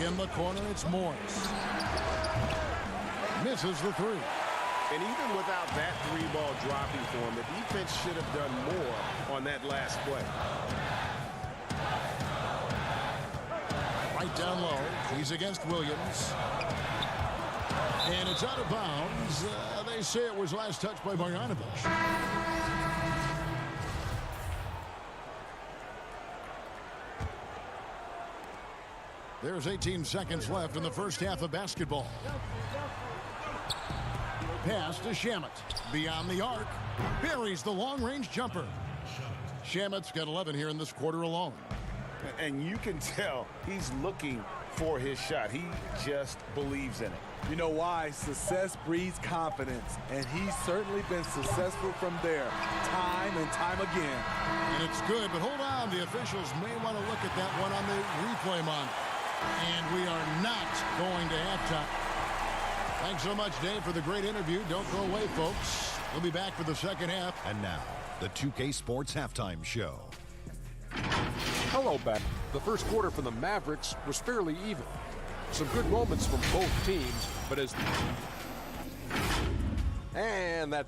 In the corner, it's Morris. Misses the 3. And even without that 3-ball dropping for him, the defense should have done more on that last play. Right down low. He's against Williams. And it's out of bounds. They say it was last touched by Marjanovic. There's 18 seconds left in the first half of basketball. Pass to Shamet. Beyond the arc. Buries the long-range jumper. Shamet's got 11 here in this quarter alone. And you can tell he's looking for his shot. He just believes in it. You know why? Success breeds confidence, and he's certainly been successful from there, time and time again. And it's good, but hold on. The officials may want to look at that one on the replay monitor. And we are not going to halftime. Thanks so much, Dave, for the great interview. Don't go away, folks. We'll be back for the second half. And now, the 2K Sports Halftime Show. Hello, back. The first quarter for the Mavericks was fairly even. Some good moments from both teams, but as... And that...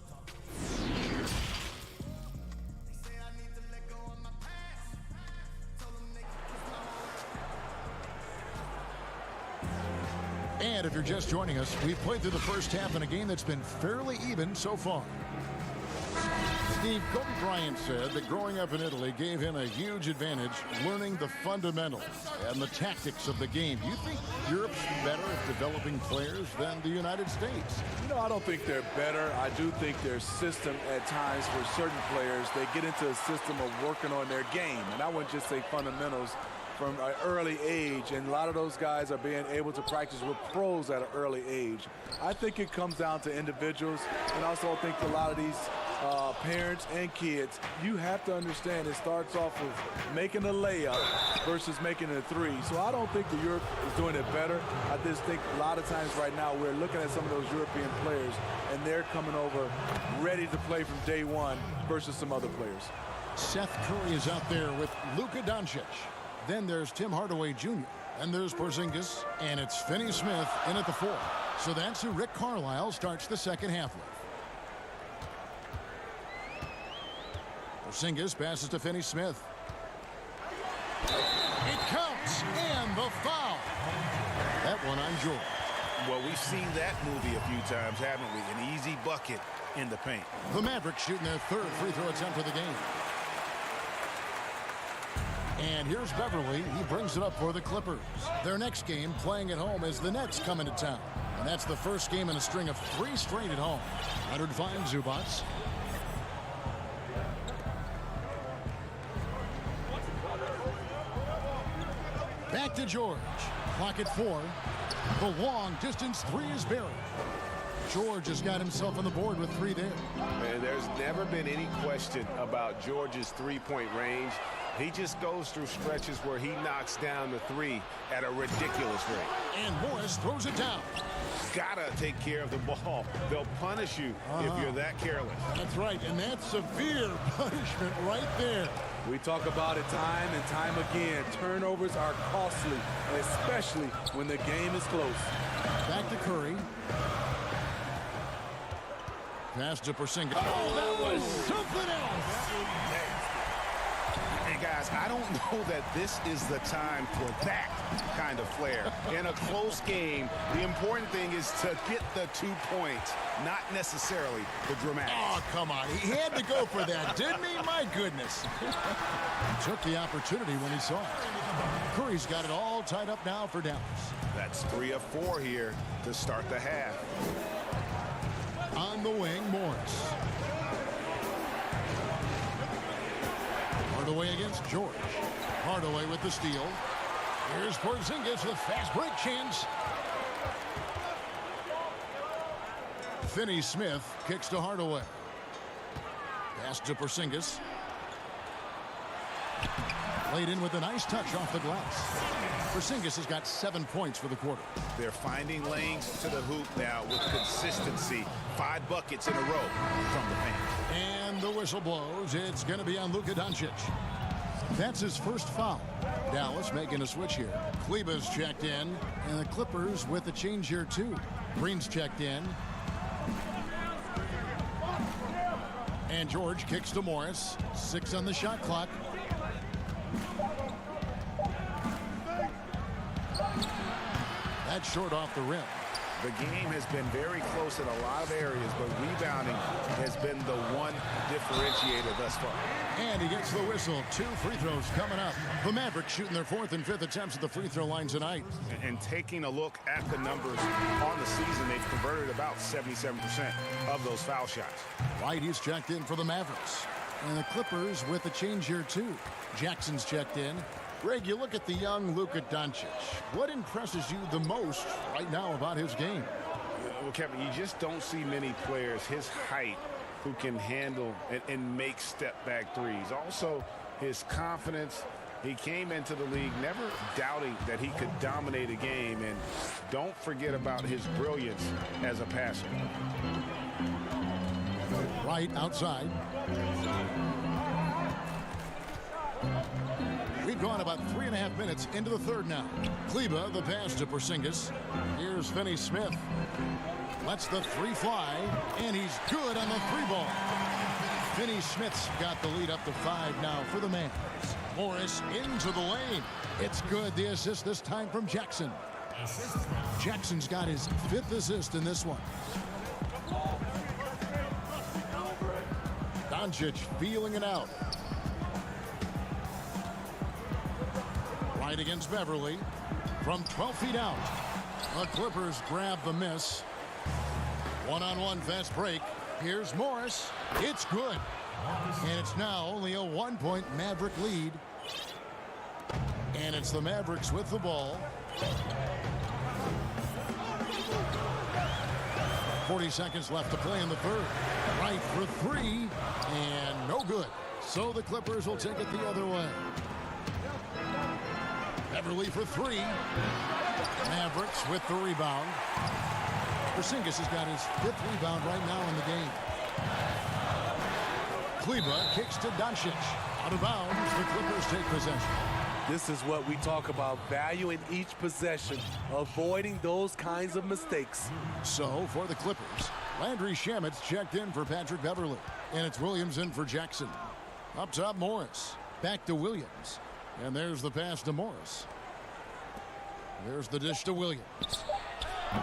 And if you're just joining us, we've played through the first half in a game that's been fairly even so far. Steve, Kobe Bryant said that growing up in Italy gave him a huge advantage learning the fundamentals and the tactics of the game. Do you think Europe's better at developing players than the United States? You know, I don't think they're better. I do think their system at times for certain players, they get into a system of working on their game. And I wouldn't just say fundamentals from an early age, and a lot of those guys are being able to practice with pros at an early age. I think it comes down to individuals, and I also think a lot of these parents and kids, you have to understand it starts off with making a layup versus making a 3. So I don't think the Europe is doing it better. I just think a lot of times right now we're looking at some of those European players and they're coming over ready to play from day one versus some other players. Seth Curry is out there with Luka Doncic. Then there's Tim Hardaway Jr. And there's Porzingis. And it's Finney Smith in at the 4. So that's who Rick Carlisle starts the second half with. Porzingis passes to Finney Smith. It counts, and the foul. That one on George. Well, we've seen that movie a few times, haven't we? An easy bucket in the paint. The Mavericks shooting their third free throw attempt of the game. And here's Beverly. He brings it up for the Clippers. Their next game, playing at home, is the Nets coming to town. And that's the first game in a string of 3 straight at home. 105 Zubats. Back to George. Clock at 4. The long distance 3 is buried. George has got himself on the board with 3 there. And there's never been any question about George's three-point range. He just goes through stretches where he knocks down the 3 at a ridiculous rate. And Morris throws it down. Gotta take care of the ball. They'll punish you if you're that careless. That's right, and that's severe punishment right there. We talk about it time and time again. Turnovers are costly, especially when the game is close. Back to Curry. Pass to Porzingis. Oh, that was something else. Hey, guys, I don't know that this is the time for that kind of flair. In a close game, the important thing is to get the 2 points, not necessarily the dramatic. Oh, come on. He had to go for that, didn't he? My goodness. He took the opportunity when he saw it. Curry's got it all tied up now for Dallas. That's 3 of 4 here to start the half. On the wing, Morris. Hardaway against George. Hardaway with the steal. Here's Porzingis with fast break chance. Finney Smith kicks to Hardaway. Pass to Porzingis. Laid in with a nice touch off the glass. Porzingis has got 7 points for the quarter. They're finding lanes to the hoop now with consistency. 5 buckets in a row from the paint. And the whistle blows. It's going to be on Luka Doncic. That's his first foul. Dallas making a switch here. Kleba's checked in, and the Clippers with a change here too. Green's checked in. And George kicks to Morris. 6 on the shot clock. That's short off the rim. The game has been very close in a lot of areas, but rebounding has been the one differentiator thus far. And he gets the whistle. 2 free throws coming up. The Mavericks shooting their 4th and 5th attempts at the free throw line tonight. And taking a look at the numbers on the season, they've converted about 77% of those foul shots. White, he's checked in for the Mavericks. And the Clippers with a change here too. Jackson's checked in. Greg, you look at the young Luka Doncic. What impresses you the most right now about his game? Well, Kevin, you just don't see many players his height who can handle and make step-back threes. Also, his confidence. He came into the league never doubting that he could dominate a game. And don't forget about his brilliance as a passer. Right outside. We've gone about 3.5 minutes into the third now. Kleba, the pass to Porzingis. Here's Finney Smith. Lets the 3 fly, and he's good on the 3-ball. Finney Smith's got the lead up to 5 now for the Mavs. Morris into the lane. It's good. The assist this time from Jackson. Jackson's got his 5th assist in this one. Doncic feeling it out. Right against Beverly from 12 feet out. The Clippers grab the miss. One-on-one fast break. Here's Morris. It's good. And it's now only a 1-point Maverick lead. And it's the Mavericks with the ball. 40 seconds left to play in the third. Right for 3. And no good. So the Clippers will take it the other way. Beverly for 3. Mavericks with the rebound. Porzingis has got his 5th rebound right now in the game. Kleba kicks to Doncic. Out of bounds, the Clippers take possession. This is what we talk about, value in each possession, avoiding those kinds of mistakes. So for the Clippers, Landry Shamet's checked in for Patrick Beverly, and it's Williams in for Jackson. Up top, Morris. Back to Williams. And there's the pass to Morris. There's the dish to Williams.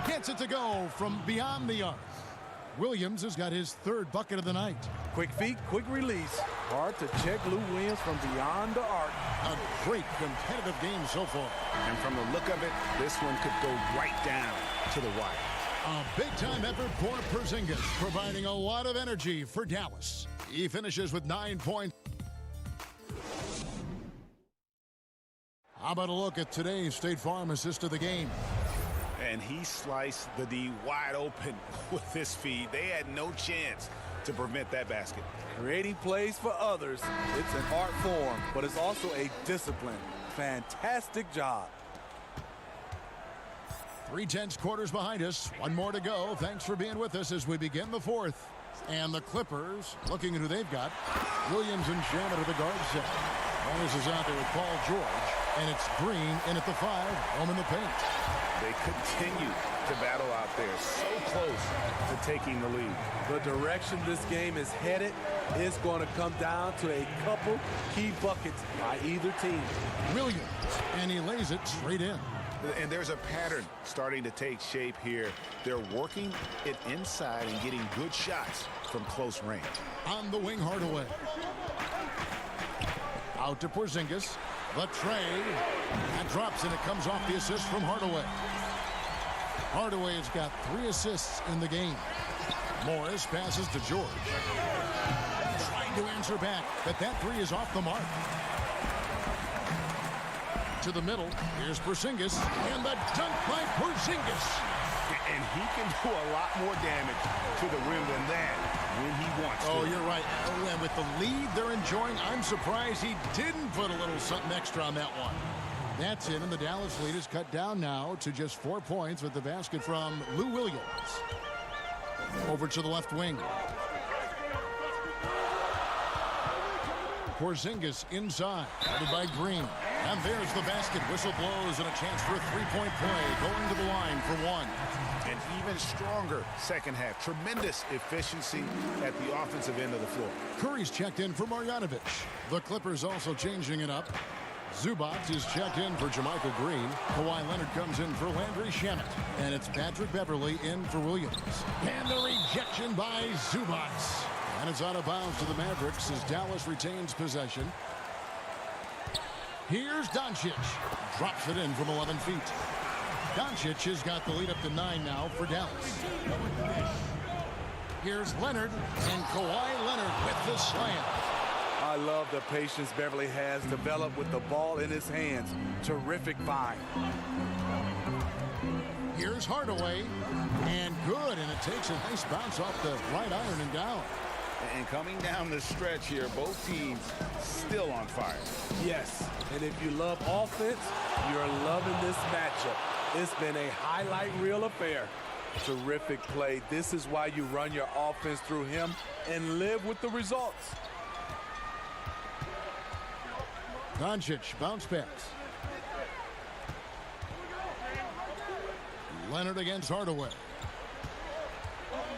Gets it to go from beyond the arc. Williams has got his third bucket of the night. Quick feet, quick release. Hard to check Lou Williams from beyond the arc. A great competitive game so far. And from the look of it, this one could go right down to the wire. A big-time effort for Porzingis, providing a lot of energy for Dallas. He finishes with 9 points. How about a look at today's State Farm assist of the game? And he sliced the D wide open with this feed. They had no chance to prevent that basket. Creating plays for others. It's an art form, but it's also a discipline. Fantastic job. 3/10 quarters behind us. One more to go. Thanks for being with us as we begin the fourth. And the Clippers, looking at who they've got. Williams and Shamet at the guard set. Morris is out there with Paul George. And it's Green in at the 5, home in the paint. They continue to battle out there, so close to taking the lead. The direction this game is headed is going to come down to a couple key buckets by either team. Williams, and he lays it straight in. And there's a pattern starting to take shape here. They're working it inside and getting good shots from close range. On the wing, Hardaway. Out to Porzingis. The trade. That drops, and it comes off the assist from Hardaway. Hardaway has got 3 assists in the game. Morris passes to George. Trying to answer back, but that 3 is off the mark. To the middle. Here's Porzingis, and the dunk by Porzingis. And he can do a lot more damage to the rim than that when he wants to. Oh, you're right. Oh, and with the lead they're enjoying, I'm surprised he didn't put a little something extra on that one. That's it, and the Dallas lead is cut down now to just 4 points with the basket from Lou Williams. Over to the left wing. Porzingis inside, guarded by Green. And there's the basket. Whistle blows and a chance for a three-point play. Going to the line for 1. An even stronger second half. Tremendous efficiency at the offensive end of the floor. Curry's checked in for Marjanovic. The Clippers also changing it up. Zubac is checked in for Jermichael Green. Kawhi Leonard comes in for Landry Shamet. And it's Patrick Beverley in for Williams. And the rejection by Zubac. And it's out of bounds to the Mavericks as Dallas retains possession. Here's Doncic. Drops it in from 11 feet. Doncic has got the lead up to 9 now for Dallas. Here's Leonard, and Kawhi Leonard with the slam. I love the patience Beverly has developed with the ball in his hands. Terrific find. Here's Hardaway, and good, and it takes a nice bounce off the right iron and down. And coming down the stretch here, both teams still on fire. Yes, and if you love offense, you're loving this matchup. It's been a highlight reel affair. Terrific play. This is why you run your offense through him and live with the results. Doncic, bounce pass. Leonard against Hardaway.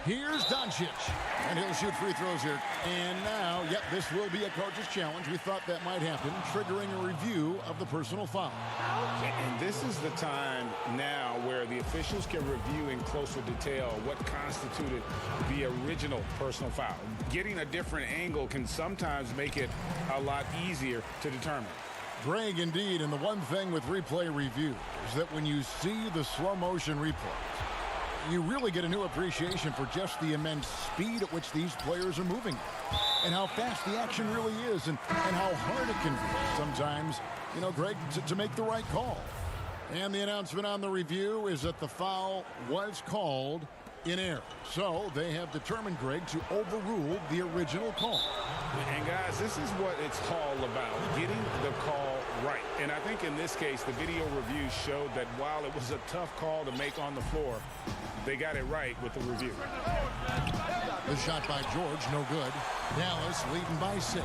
Here's Doncic, and he'll shoot free throws here. And now, yep, this will be a coach's challenge. We thought that might happen, triggering a review of the personal foul. And this is the time now where the officials can review in closer detail what constituted the original personal foul. Getting a different angle can sometimes make it a lot easier to determine. Greg, indeed, and the one thing with replay review is that when you see the slow motion replays, you really get a new appreciation for just the immense speed at which these players are moving and how fast the action really is and how hard it can be sometimes, you know, Greg, to make the right call. And the announcement on the review is that the foul was called in error. So they have determined, Greg, to overrule the original call. And guys, this is what it's all about, getting the call right. And I think in this case, the video review showed that while it was a tough call to make on the floor, they got it right with the review. The shot by George, no good. Dallas leading by 6.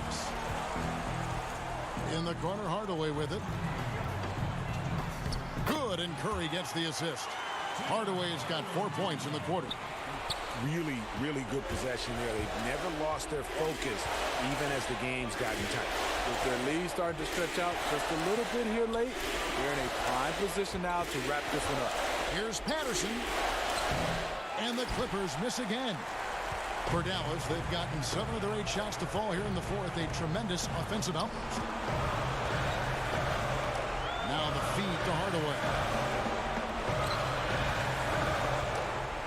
In the corner, Hardaway with it. Good, and Curry gets the assist. Hardaway's got 4 points in the quarter. really, really good possession there. They've never lost their focus, even as the game's gotten tight. With their lead starting to stretch out just a little bit here late, they're in a prime position now to wrap this one up. Here's Patterson. And the Clippers miss again. For Dallas, they've gotten 7 of their 8 shots to fall here in the fourth. A tremendous offensive output. Now the feed to Hardaway.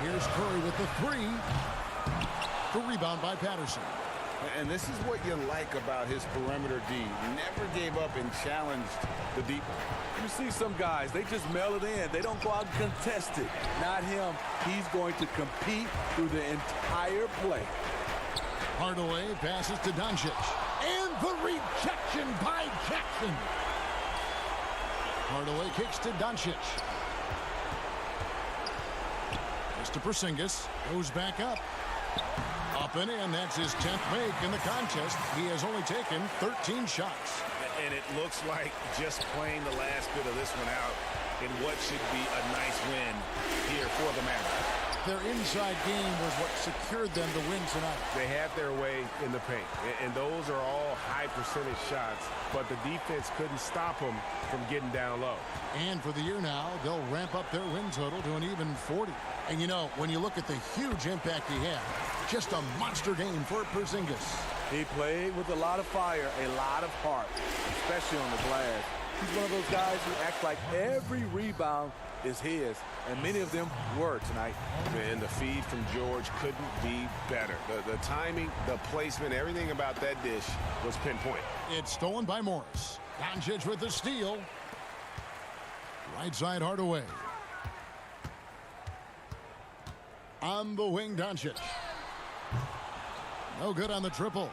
Here's Curry with the 3. The rebound by Patterson. And this is what you like about his perimeter D. Never gave up and challenged the deep. You see some guys, they just mail it in. They don't go out and contest it. Not him. He's going to compete through the entire play. Hardaway passes to Doncic. And the rejection by Jackson. Hardaway kicks to Doncic. Gets to Porzingis. Goes back up. Up and in. That's his 10th make in the contest. He has only taken 13 shots. And it looks like just playing the last bit of this one out in what should be a nice win here for the Mavericks. Their inside game was what secured them to win tonight. They had their way in the paint, and those are all high percentage shots, but the defense couldn't stop them from getting down low. And for the year now, they'll ramp up their win total to an even 40. And you know, when you look at the huge impact he had, just a monster game for Porzingis. He played with a lot of fire, a lot of heart, especially on the glass. He's one of those guys who act like every rebound is his, and many of them were tonight. And the feed from George couldn't be better. The timing, the placement, everything about that dish was pinpoint. It's stolen by Morris. Doncic with the steal. Right side Hardaway. On the wing, Doncic. No good on the triple.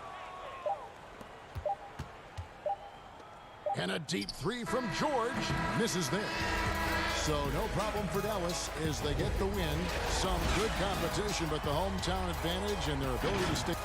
And a deep 3 from George. Misses there. So no problem for Dallas as they get the win. Some good competition, but the hometown advantage and their ability to stick.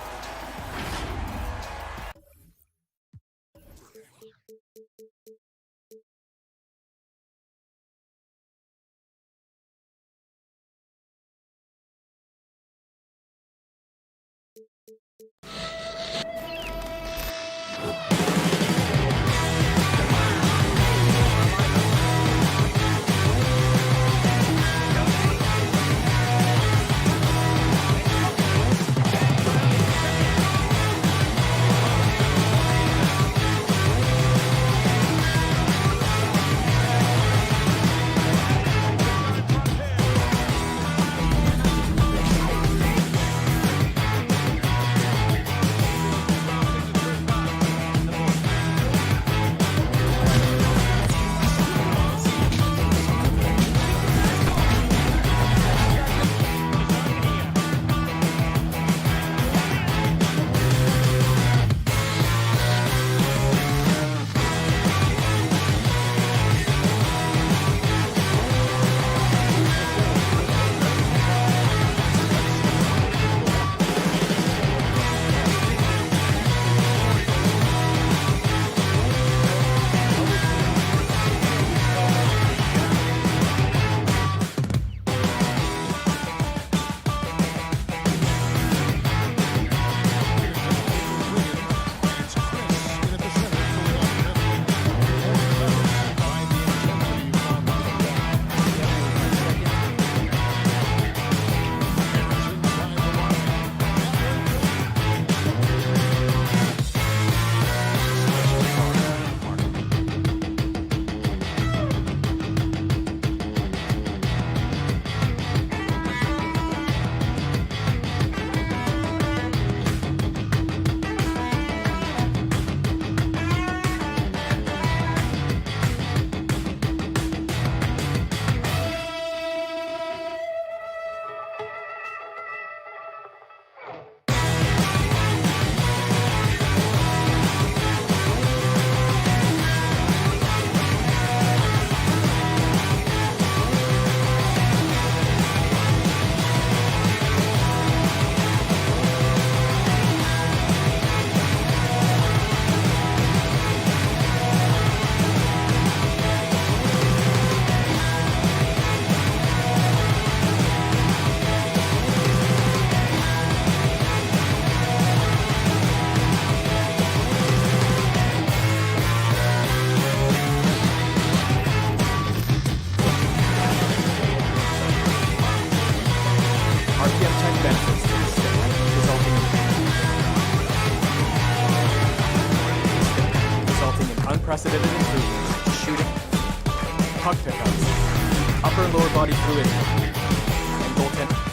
body fluidity, and goaltending.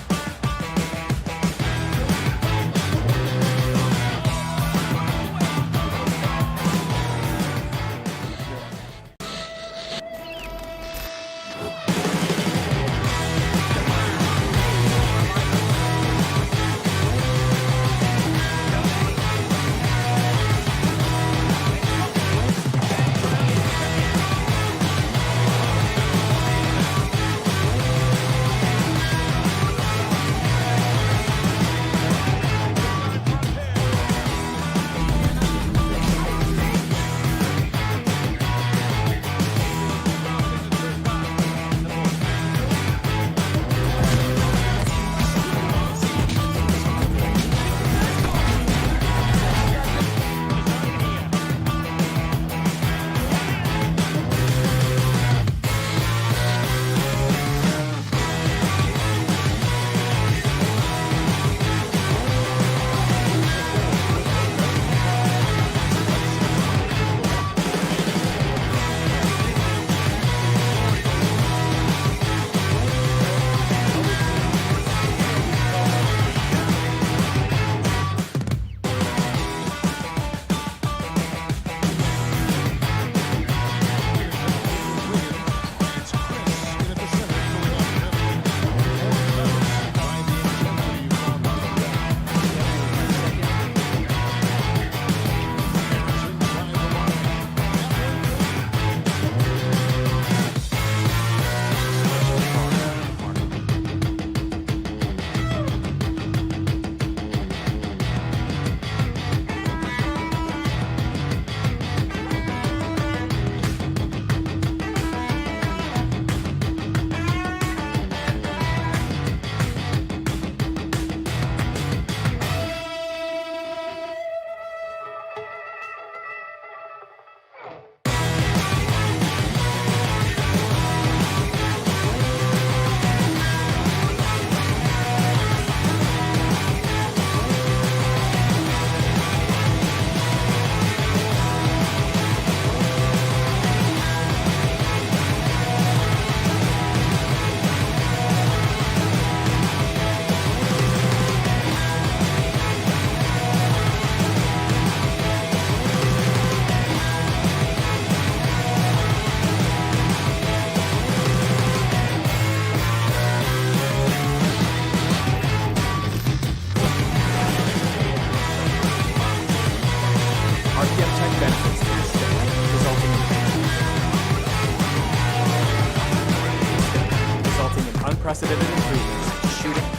Unprecedented improvements to shooting,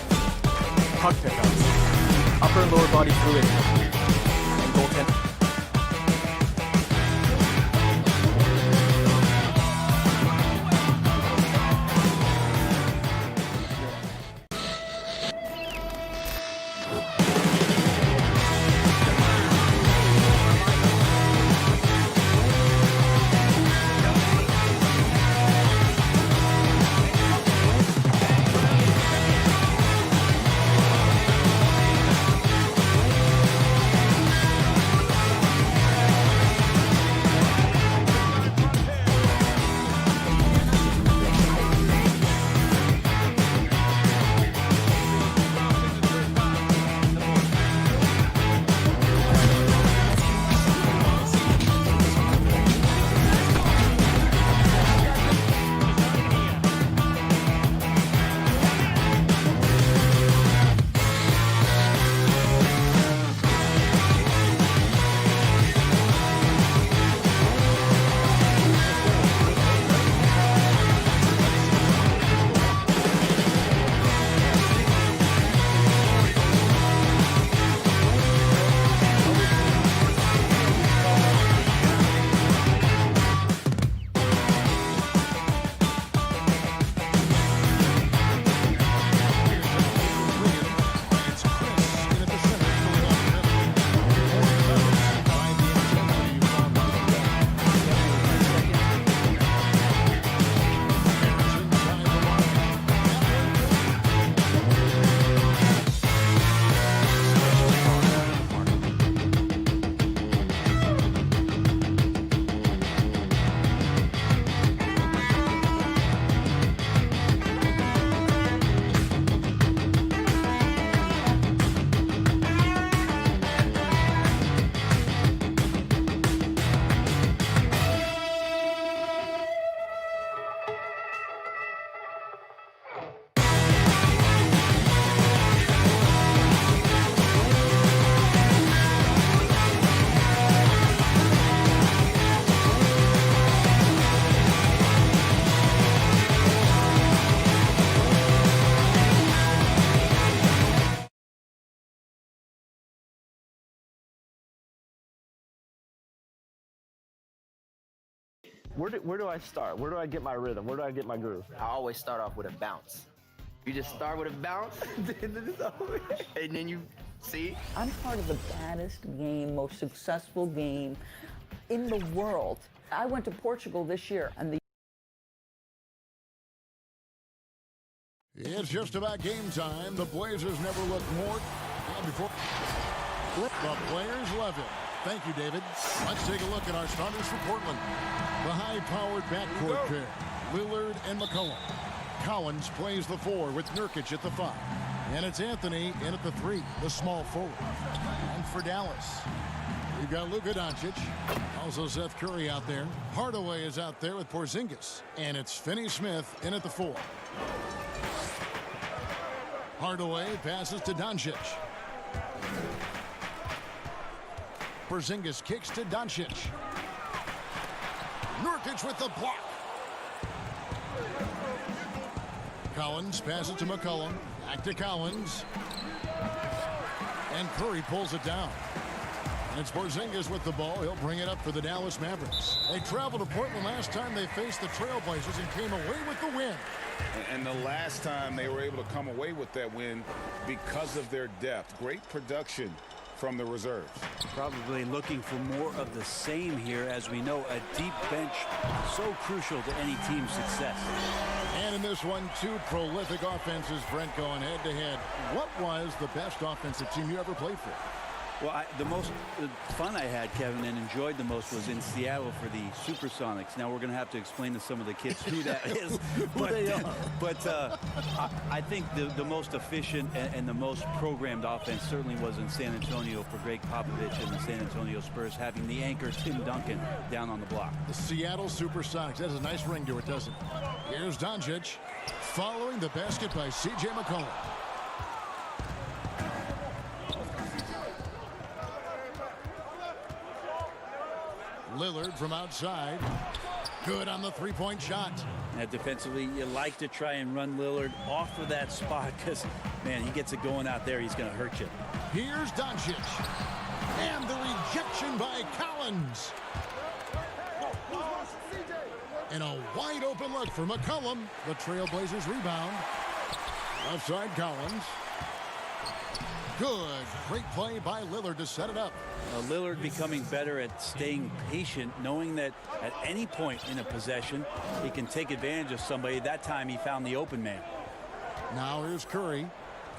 puck pickups, upper and lower body fluidity, and goaltending. Where do I start? Where do I get my rhythm? Where do I get my groove? I always start off with a bounce. You just start with a bounce, and then you see. I'm part of the baddest game, most successful game in the world. I went to Portugal this year, and It's just about game time. The Blazers never looked more before. The players love it. Thank you, David. Let's take a look at our starters for Portland. The high-powered backcourt pair, Lillard and McCollum. Collins plays the 4 with Nurkic at the 5. And it's Anthony in at the 3, the small forward. And for Dallas, we've got Luka Doncic. Also Seth Curry out there. Hardaway is out there with Porzingis. And it's Finney-Smith in at the 4. Hardaway passes to Doncic. Porzingis kicks to Doncic. Nurkic with the block. Collins passes to McCollum. Back to Collins. And Curry pulls it down. And it's Porzingis with the ball. He'll bring it up for the Dallas Mavericks. They traveled to Portland last time they faced the Trailblazers and came away with the win. And the last time they were able to come away with that win because of their depth. Great production from the reserves. Probably looking for more of the same here. As we know, a deep bench so crucial to any team's success. And in this one, 2 prolific offenses, Brent, going head-to-head. What was the best offensive team you ever played for? Well, the most fun I had, Kevin, and enjoyed the most was in Seattle for the Supersonics. Now we're going to have to explain to some of the kids who that is. But I think the most efficient and the most programmed offense certainly was in San Antonio for Greg Popovich and the San Antonio Spurs, having the anchor Tim Duncan down on the block. The Seattle Supersonics. That has a nice ring to it, doesn't it? Here's Doncic following the basket by C.J. McCollum. Lillard from outside. Good on the three-point shot. Now defensively, you like to try and run Lillard off of that spot because, man, he gets it going out there, he's going to hurt you. Here's Doncic. And the rejection by Collins. And a wide-open look for McCollum. The Trailblazers rebound. Left side, Collins. Good. Great play by Lillard to set it up. Lillard becoming better at staying patient, knowing that at any point in a possession, he can take advantage of somebody. That time he found the open man. Now here's Curry.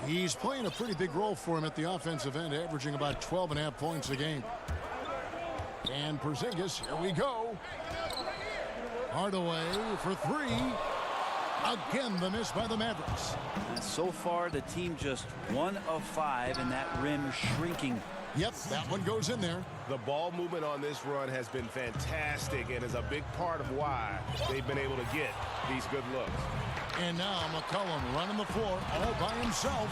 He's playing a pretty big role for him at the offensive end, averaging about 12.5 points a game. And Porzingis, here we go. Hardaway for 3. Again, the miss by the Mavericks. And so far, the team just 1 of 5, and that rim shrinking. Yep, that one goes in there. The ball movement on this run has been fantastic and is a big part of why they've been able to get these good looks. And now McCollum running the floor all by himself.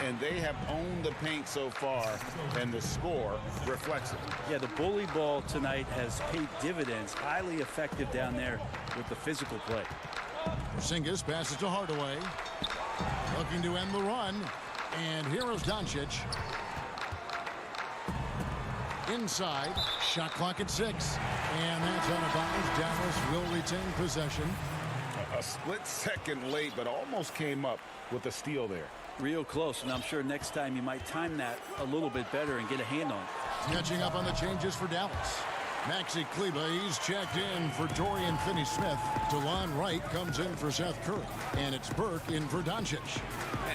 And they have owned the paint so far, and the score reflects it. Yeah, the bully ball tonight has paid dividends. Highly effective down there with the physical play. Porzingis passes to Hardaway. Looking to end the run. And here is Doncic. Inside. Shot clock at 6. And that's out of bounds. Dallas will retain possession. A split second late, but almost came up with a steal there. Real close, and I'm sure next time you might time that a little bit better and get a hand on it. Catching up on the changes for Dallas. Maxi Kleber, he's checked in for Dorian Finney-Smith. DeLon Wright comes in for Seth Curry. And it's Burke in for Doncic.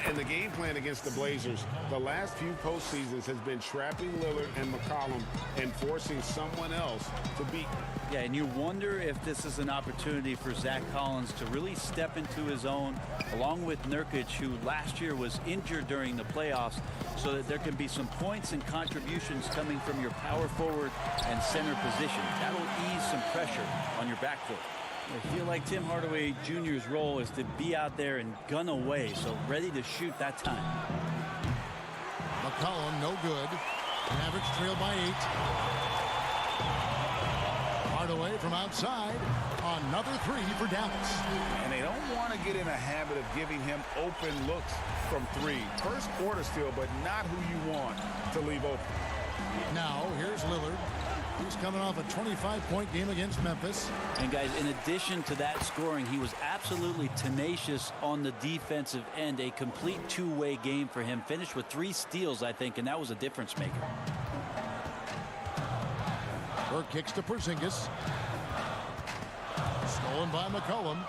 And the game plan against the Blazers, the last few postseasons has been trapping Lillard and McCollum and forcing someone else to beat. Yeah, and you wonder if this is an opportunity for Zach Collins to really step into his own, along with Nurkic, who last year was injured during the playoffs, so that there can be some points and contributions coming from your power forward and center position. That'll ease some pressure on your backcourt. I feel like Tim Hardaway Jr.'s role is to be out there and gun away, so ready to shoot that time. McCollum, no good. Mavericks trail by 8. Hardaway from outside. Another 3 for Dallas. And they don't want to get in a habit of giving him open looks from 3. First quarter still, but not who you want to leave open. Now, here's Lillard. He's coming off a 25-point game against Memphis. And guys, in addition to that scoring, he was absolutely tenacious on the defensive end. A complete two-way game for him. Finished with 3 steals, I think, and that was a difference maker. Burke kicks to Porzingis. Stolen by McCollum.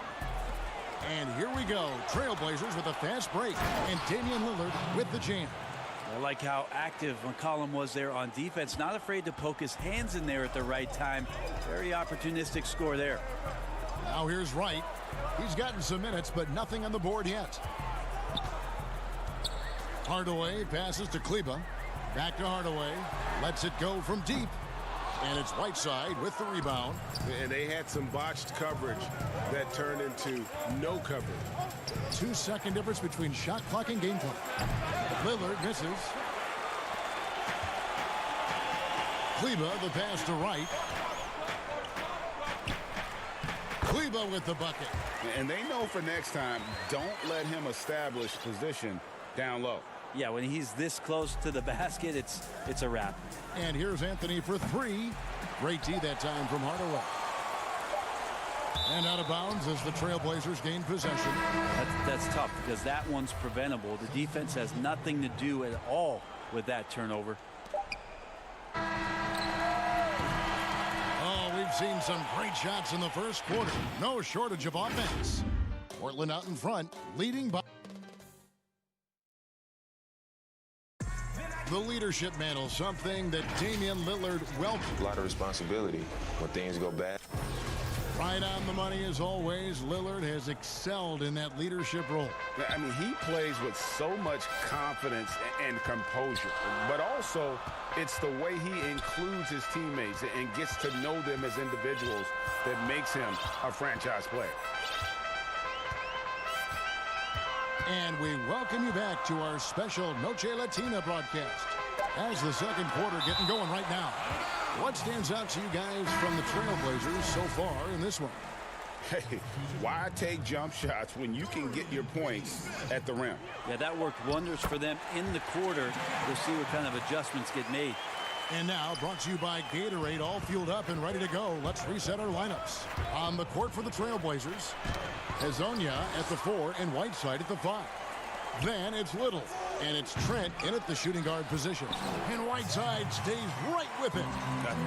And here we go. Trailblazers with a fast break. And Damian Lillard with the jam. I like how active McCollum was there on defense. Not afraid to poke his hands in there at the right time. Very opportunistic score there. Now here's Wright. He's gotten some minutes, but nothing on the board yet. Hardaway passes to Kleba. Back to Hardaway. Lets it go from deep. And it's Whiteside with the rebound. And they had some botched coverage that turned into no coverage. 2-second difference between shot clock and game clock. Lillard misses. Kleba, the pass to Wright. Kleba with the bucket. And they know for next time, don't let him establish position down low. Yeah, when he's this close to the basket, it's a wrap. And here's Anthony for 3. Great D that time from Hardaway. And out of bounds as the Trailblazers gain possession. That's tough because that one's preventable. The defense has nothing to do at all with that turnover. Oh, we've seen some great shots in the first quarter. No shortage of offense. Portland out in front, leading by the leadership mantle, something that Damian Lillard welcomed. A lot of responsibility when things go bad. Right on the money as always. Lillard has excelled in that leadership role. I mean, he plays with so much confidence and composure, but also it's the way he includes his teammates and gets to know them as individuals that makes him a franchise player. And we welcome you back to our special Noche Latina broadcast. As the second quarter getting going right now. What stands out to you guys from the Trailblazers so far in this one? Hey, why take jump shots when you can get your points at the rim? Yeah, that worked wonders for them in the quarter. We'll see what kind of adjustments get made. And now, brought to you by Gatorade, all fueled up and ready to go. Let's reset our lineups. On the court for the Trailblazers, Hezonja at the 4 and Whiteside at the 5. Then it's Little, and it's Trent in at the shooting guard position. And Whiteside stays right with it.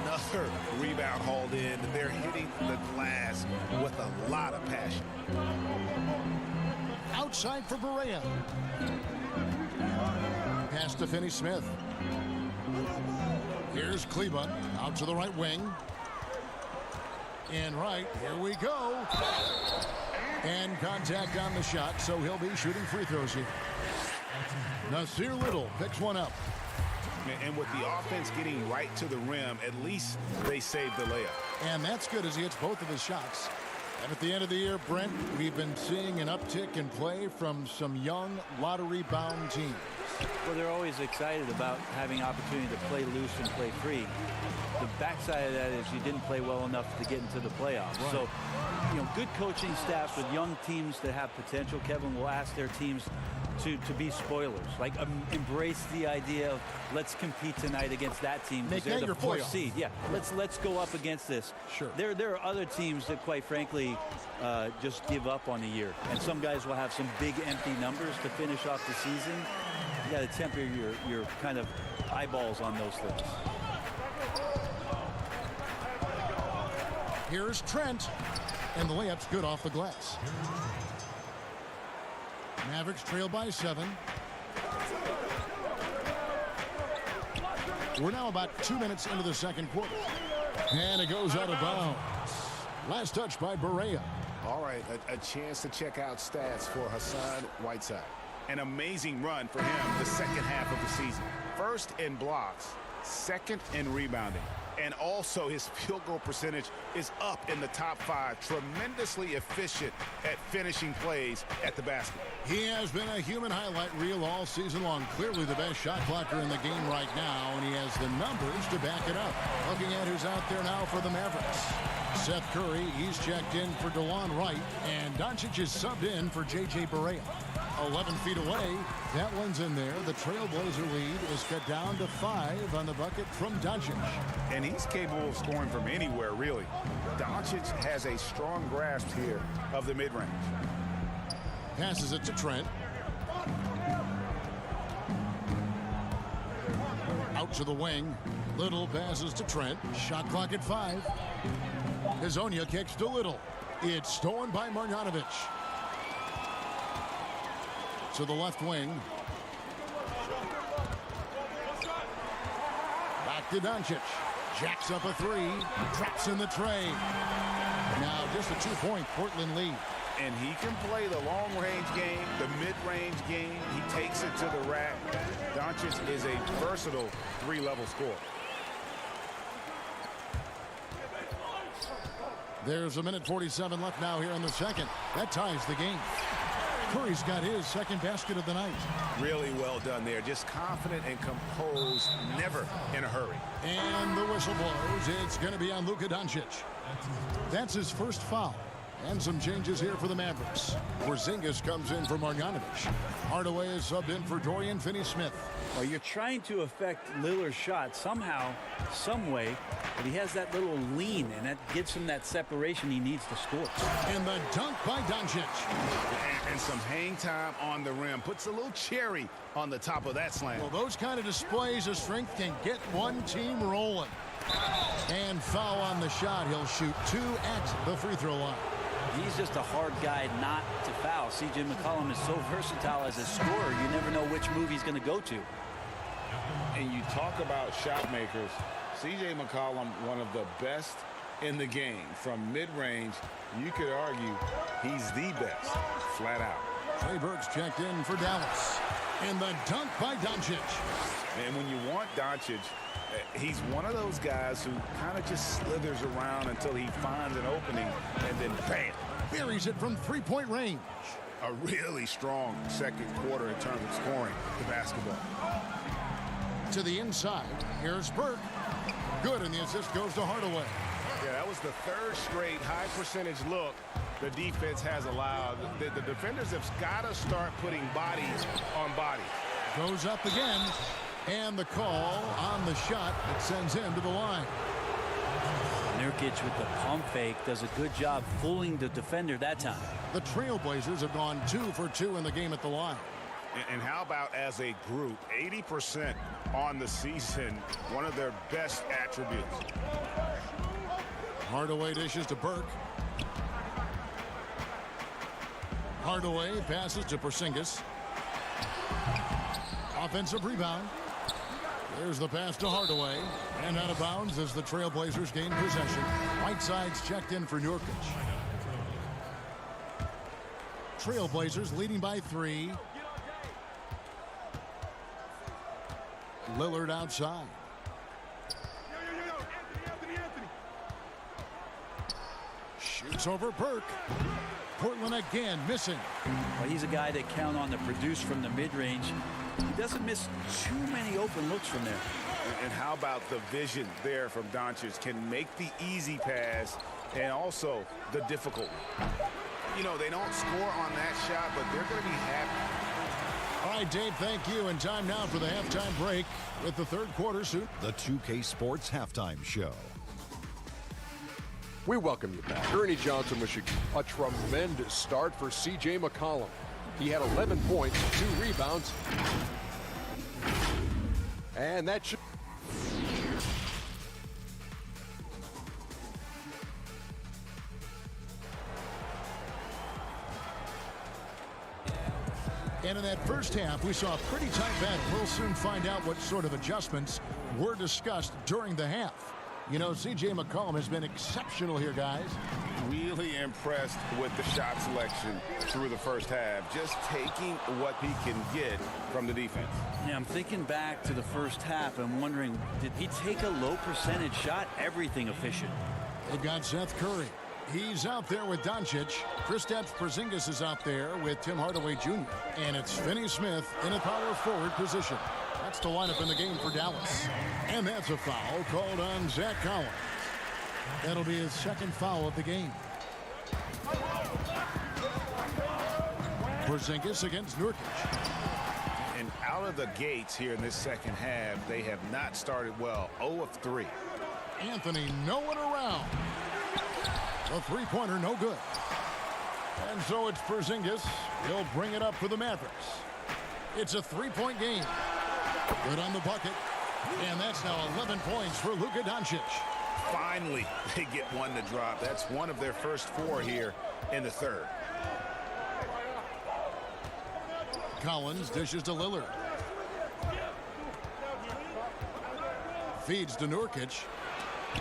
Another rebound hauled in. They're hitting the glass with a lot of passion. Outside for Barea. Pass to Finney-Smith. Here's Kleba out to the right wing. And right, here we go. And contact on the shot, so he'll be shooting free throws here. Nasir Little picks one up. And with the offense getting right to the rim, at least they saved the layup. And that's good as he hits both of his shots. And at the end of the year, Brent, we've been seeing an uptick in play from some young lottery-bound teams. Well, they're always excited about having opportunity to play loose and play free. The backside of that is you didn't play well enough to get into the playoffs. Right. So, you know, good coaching staffs with young teams that have potential, Kevin, will ask their teams to be spoilers. Like, embrace the idea of let's compete tonight against that team. Make they're that the your 4th playoff. seed. Yeah, let's go up against this. Sure. There are other teams that, quite frankly, just give up on the year. And some guys will have some big empty numbers to finish off the season. You got to temper your kind of eyeballs on those things. Here's Trent. And the layup's good off the glass. Mavericks trail by 7. We're now about 2 minutes into the second quarter. And it goes out of bounds. Last touch by Barea. All right, a chance to check out stats for Hassan Whiteside. An amazing run for him the second half of the season. First in blocks, second in rebounding. And also his field goal percentage is up in the top 5. Tremendously efficient at finishing plays at the basket. He has been a human highlight reel all season long. Clearly the best shot blocker in the game right now, and he has the numbers to back it up. Looking at who's out there now for the Mavericks. Seth Curry, he's checked in for DeLon Wright, and Doncic is subbed in for J.J. Barea. 11 feet away. That one's in there. The Trailblazer lead is cut down to 5 on the bucket from Doncic. And he's capable of scoring from anywhere, really. Doncic has a strong grasp here of the mid-range. Passes it to Trent. Out to the wing. Little passes to Trent. Shot clock at 5. Hazonia kicks to Little. It's stolen by Marjanovic. To the left wing. Back to Doncic. Jacks up a 3. Traps in the tray. Now just a 2-point Portland lead. And he can play the long-range game, the mid-range game. He takes it to the rack. Doncic is a versatile 3-level scorer. There's 1:47 left now here in the second. That ties the game. Curry's got his second basket of the night. Really well done there. Just confident and composed, never in a hurry. And the whistle blows. It's going to be on Luka Doncic. That's his first foul. And some changes here for the Mavericks. Porzingis comes in for Marjanovic. Hardaway is subbed in for Dorian Finney-Smith. Well, you're trying to affect Lillard's shot somehow, some way, but he has that little lean, and that gives him that separation he needs to score. And the dunk by Doncic. And some hang time on the rim. Puts a little cherry on the top of that slam. Well, those kind of displays of strength can get one team rolling. And foul on the shot. He'll shoot 2 at the free throw line. He's just a hard guy not to foul. C.J. McCollum is so versatile as a scorer, you never know which move he's going to go to. And you talk about shot makers. C.J. McCollum, one of the best in the game. From mid-range, you could argue he's the best, flat out. Trey Burke's checked in for Dallas. And the dunk by Doncic. And when you want Doncic, he's one of those guys who kind of just slithers around until he finds an opening, and then bam. Buries it from 3-point range. A really strong second quarter in terms of scoring the basketball. To the inside. Here's Burke. Good, and the assist goes to Hardaway. Yeah, that was the 3rd straight high percentage look the defense has allowed. The defenders have got to start putting bodies on bodies. Goes up again. And the call on the shot that sends him to the line. Nurkic with the pump fake does a good job fooling the defender that time. The Trailblazers have gone 2 for 2 in the game at the line. And how about as a group, 80% on the season, one of their best attributes. Hardaway dishes to Burke. Hardaway passes to Porzingis. Offensive rebound. There's the pass to Hardaway. And out of bounds as the Trailblazers gain possession. Whiteside's checked in for Nurkic. Trailblazers leading by 3. Lillard outside. Shoots over Burke. Portland again missing. Well, he's a guy that count on to produce from the mid-range. He doesn't miss too many open looks from there. And how about the vision there from Doncic? Can make the easy pass and also the difficult one. You know, they don't score on that shot, but they're going to be happy. All right, Dave, thank you. And time now for the halftime break with the third quarter suit. The 2K Sports Halftime Show. We welcome you back. Ernie Johnson, Michigan. A tremendous start for C.J. McCollum. He had 11 points, 2 rebounds. And that should... And in that first half, we saw a pretty tight battle. We'll soon find out what sort of adjustments were discussed during the half. You know, C.J. McCollum has been exceptional here, guys. Really impressed with the shot selection through the first half. Just taking what he can get from the defense. Yeah, I'm thinking back to the first half. I'm wondering, did he take a low percentage shot? Everything efficient. They've got Seth Curry. He's out there with Doncic. Kristaps Porzingis is out there with Tim Hardaway Jr. And it's Finney-Smith in a power forward position. That's the lineup in the game for Dallas. And that's a foul called on Zach Collins. That'll be his second foul of the game. Porzingis against Nurkic. And out of the gates here in this second half, they have not started well. 0 of 3. Anthony nowhere around. The three-pointer no good. And so it's Porzingis. He'll bring it up for the Mavericks. It's a three-point game. Good on the bucket. And that's now 11 points for Luka Doncic. Finally, they get one to drop. That's one of their first 4 here in the third. Collins dishes to Lillard. Feeds to Nurkic.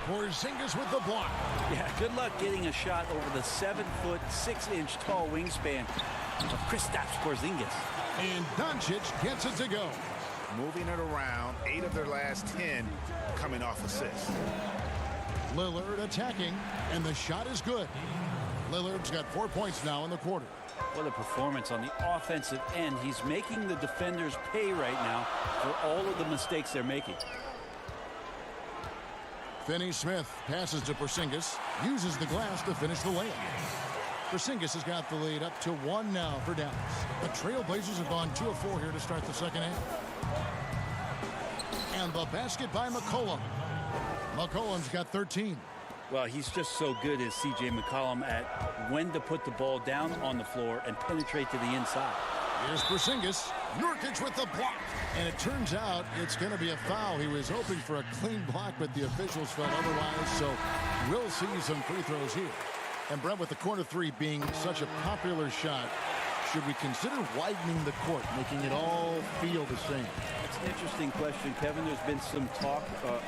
Porzingis with the block. Yeah, good luck getting a shot over the 7-foot, 6-inch tall wingspan of Kristaps Porzingis. And Doncic gets it to go. Moving it around, 8 of their last 10 coming off assists. Lillard attacking, and the shot is good. Lillard's got 4 points now in the quarter. What a performance on the offensive end. He's making the defenders pay right now for all of the mistakes they're making. Finney-Smith passes to Porzingis, uses the glass to finish the layup. Porzingis has got the lead up to 1 now for Dallas. The Trailblazers have gone 2 of 4 here to start the second half. And the basket by McCollum. McCollum's got 13. Well, he's just so good as C.J. McCollum at when to put the ball down on the floor and penetrate to the inside. Here's Porzingis. Nurkic with the block. And it turns out it's going to be a foul. He was hoping for a clean block, but the officials felt otherwise. So we'll see some free throws here. And Brett, with the corner three being such a popular shot, should we consider widening the court, making it all feel the same? It's an interesting question, Kevin. There's been some talk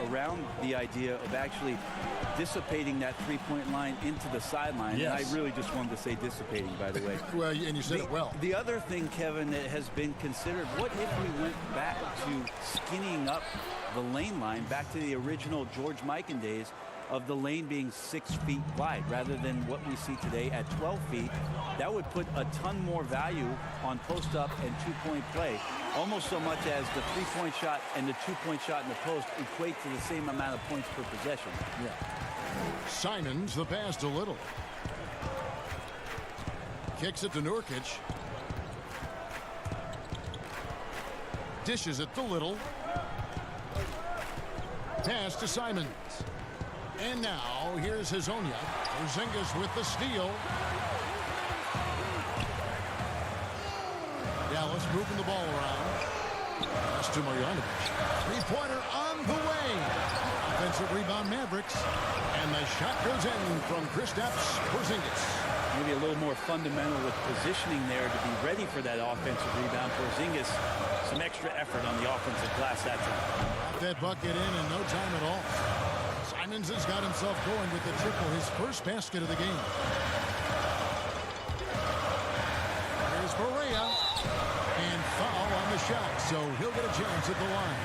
around the idea of actually dissipating that three-point line into the sideline. Yes. And I really just wanted to say dissipating, by the way. Well, and you said it well. The other thing, Kevin, that has been considered, what if we went back to skinnying up the lane line, back to the original George Mikan days, of the lane being 6 feet wide rather than what we see today at 12 feet. That would put a ton more value on post-up and two-point play, almost so much as the three-point shot and the two-point shot in the post equate to the same amount of points per possession. Yeah. Simons the pass to Little. Kicks it to Nurkic. Dishes it to Little. Pass to Simons. And now, here's Hazonia. Porzingis with the steal. Dallas moving the ball around. Pass to Marjanovic. Three-pointer on the way. Offensive rebound Mavericks. And the shot goes in from Kristaps Porzingis. Maybe a little more fundamental with positioning there to be ready for that offensive rebound. Porzingis, some extra effort on the offensive glass that time. Got that bucket in no time at all. Simons has got himself going with the triple, his first basket of the game. Here's Barea. And foul on the shot, so he'll get a chance at the line.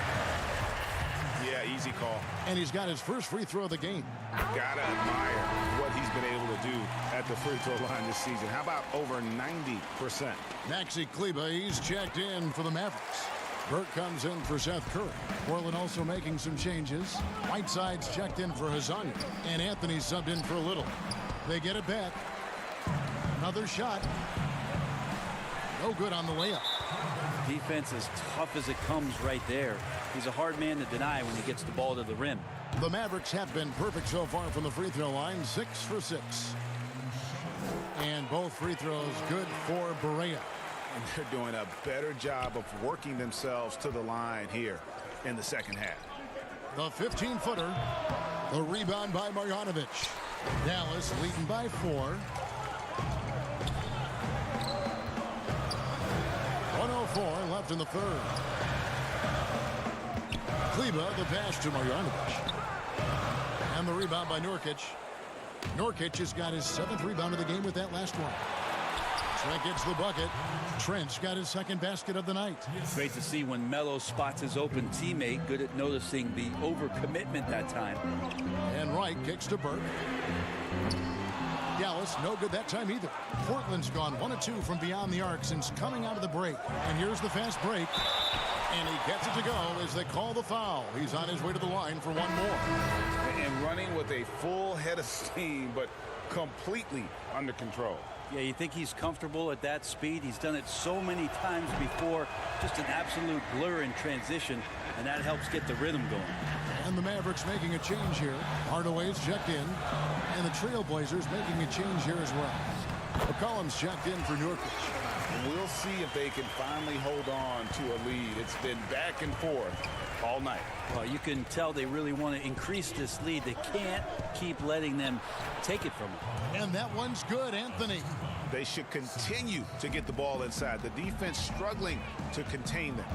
Yeah, easy call. And he's got his first free throw of the game. Gotta admire what he's been able to do at the free throw line this season. How about over 90%? Maxi Kleber, he's checked in for the Mavericks. Burke comes in for Seth Curry. Portland also making some changes. Whiteside's checked in for Hazonia. And Anthony subbed in for Little. They get it back. Another shot. No good on the layup. Defense as tough as it comes right there. He's a hard man to deny when he gets the ball to the rim. The Mavericks have been perfect so far from the free throw line. 6 for 6. And both free throws good for Barea. And they're doing a better job of working themselves to the line here in the second half. The 15-footer. The rebound by Marjanovic. Dallas leading by 4. 1:04 left in the third. Kleber, the pass to Marjanovic. And the rebound by Nurkic. Nurkic has got his 7th rebound of the game with that last one. Trent gets the bucket. Trent's got his second basket of the night. Great to see when Melo spots his open teammate. Good at noticing the overcommitment that time. And Wright kicks to Burke. Dallas, no good that time either. Portland's gone 1 of 2 from beyond the arc since coming out of the break. And here's the fast break. And he gets it to go as they call the foul. He's on his way to the line for one more. And running with a full head of steam, but completely under control. Yeah, you think he's comfortable at that speed. He's done it so many times before. Just an absolute blur in transition, and that helps get the rhythm going. And the Mavericks making a change here. Hardaway's checked in, and the Trailblazers making a change here as well. McCollum's checked in for Nurkic. And we'll see if they can finally hold on to a lead. It's been back and forth all night. Well, you can tell they really want to increase this lead. They can't keep letting them take it from them. And that one's good, Anthony. They should continue to get the ball inside. The defense struggling to contain them.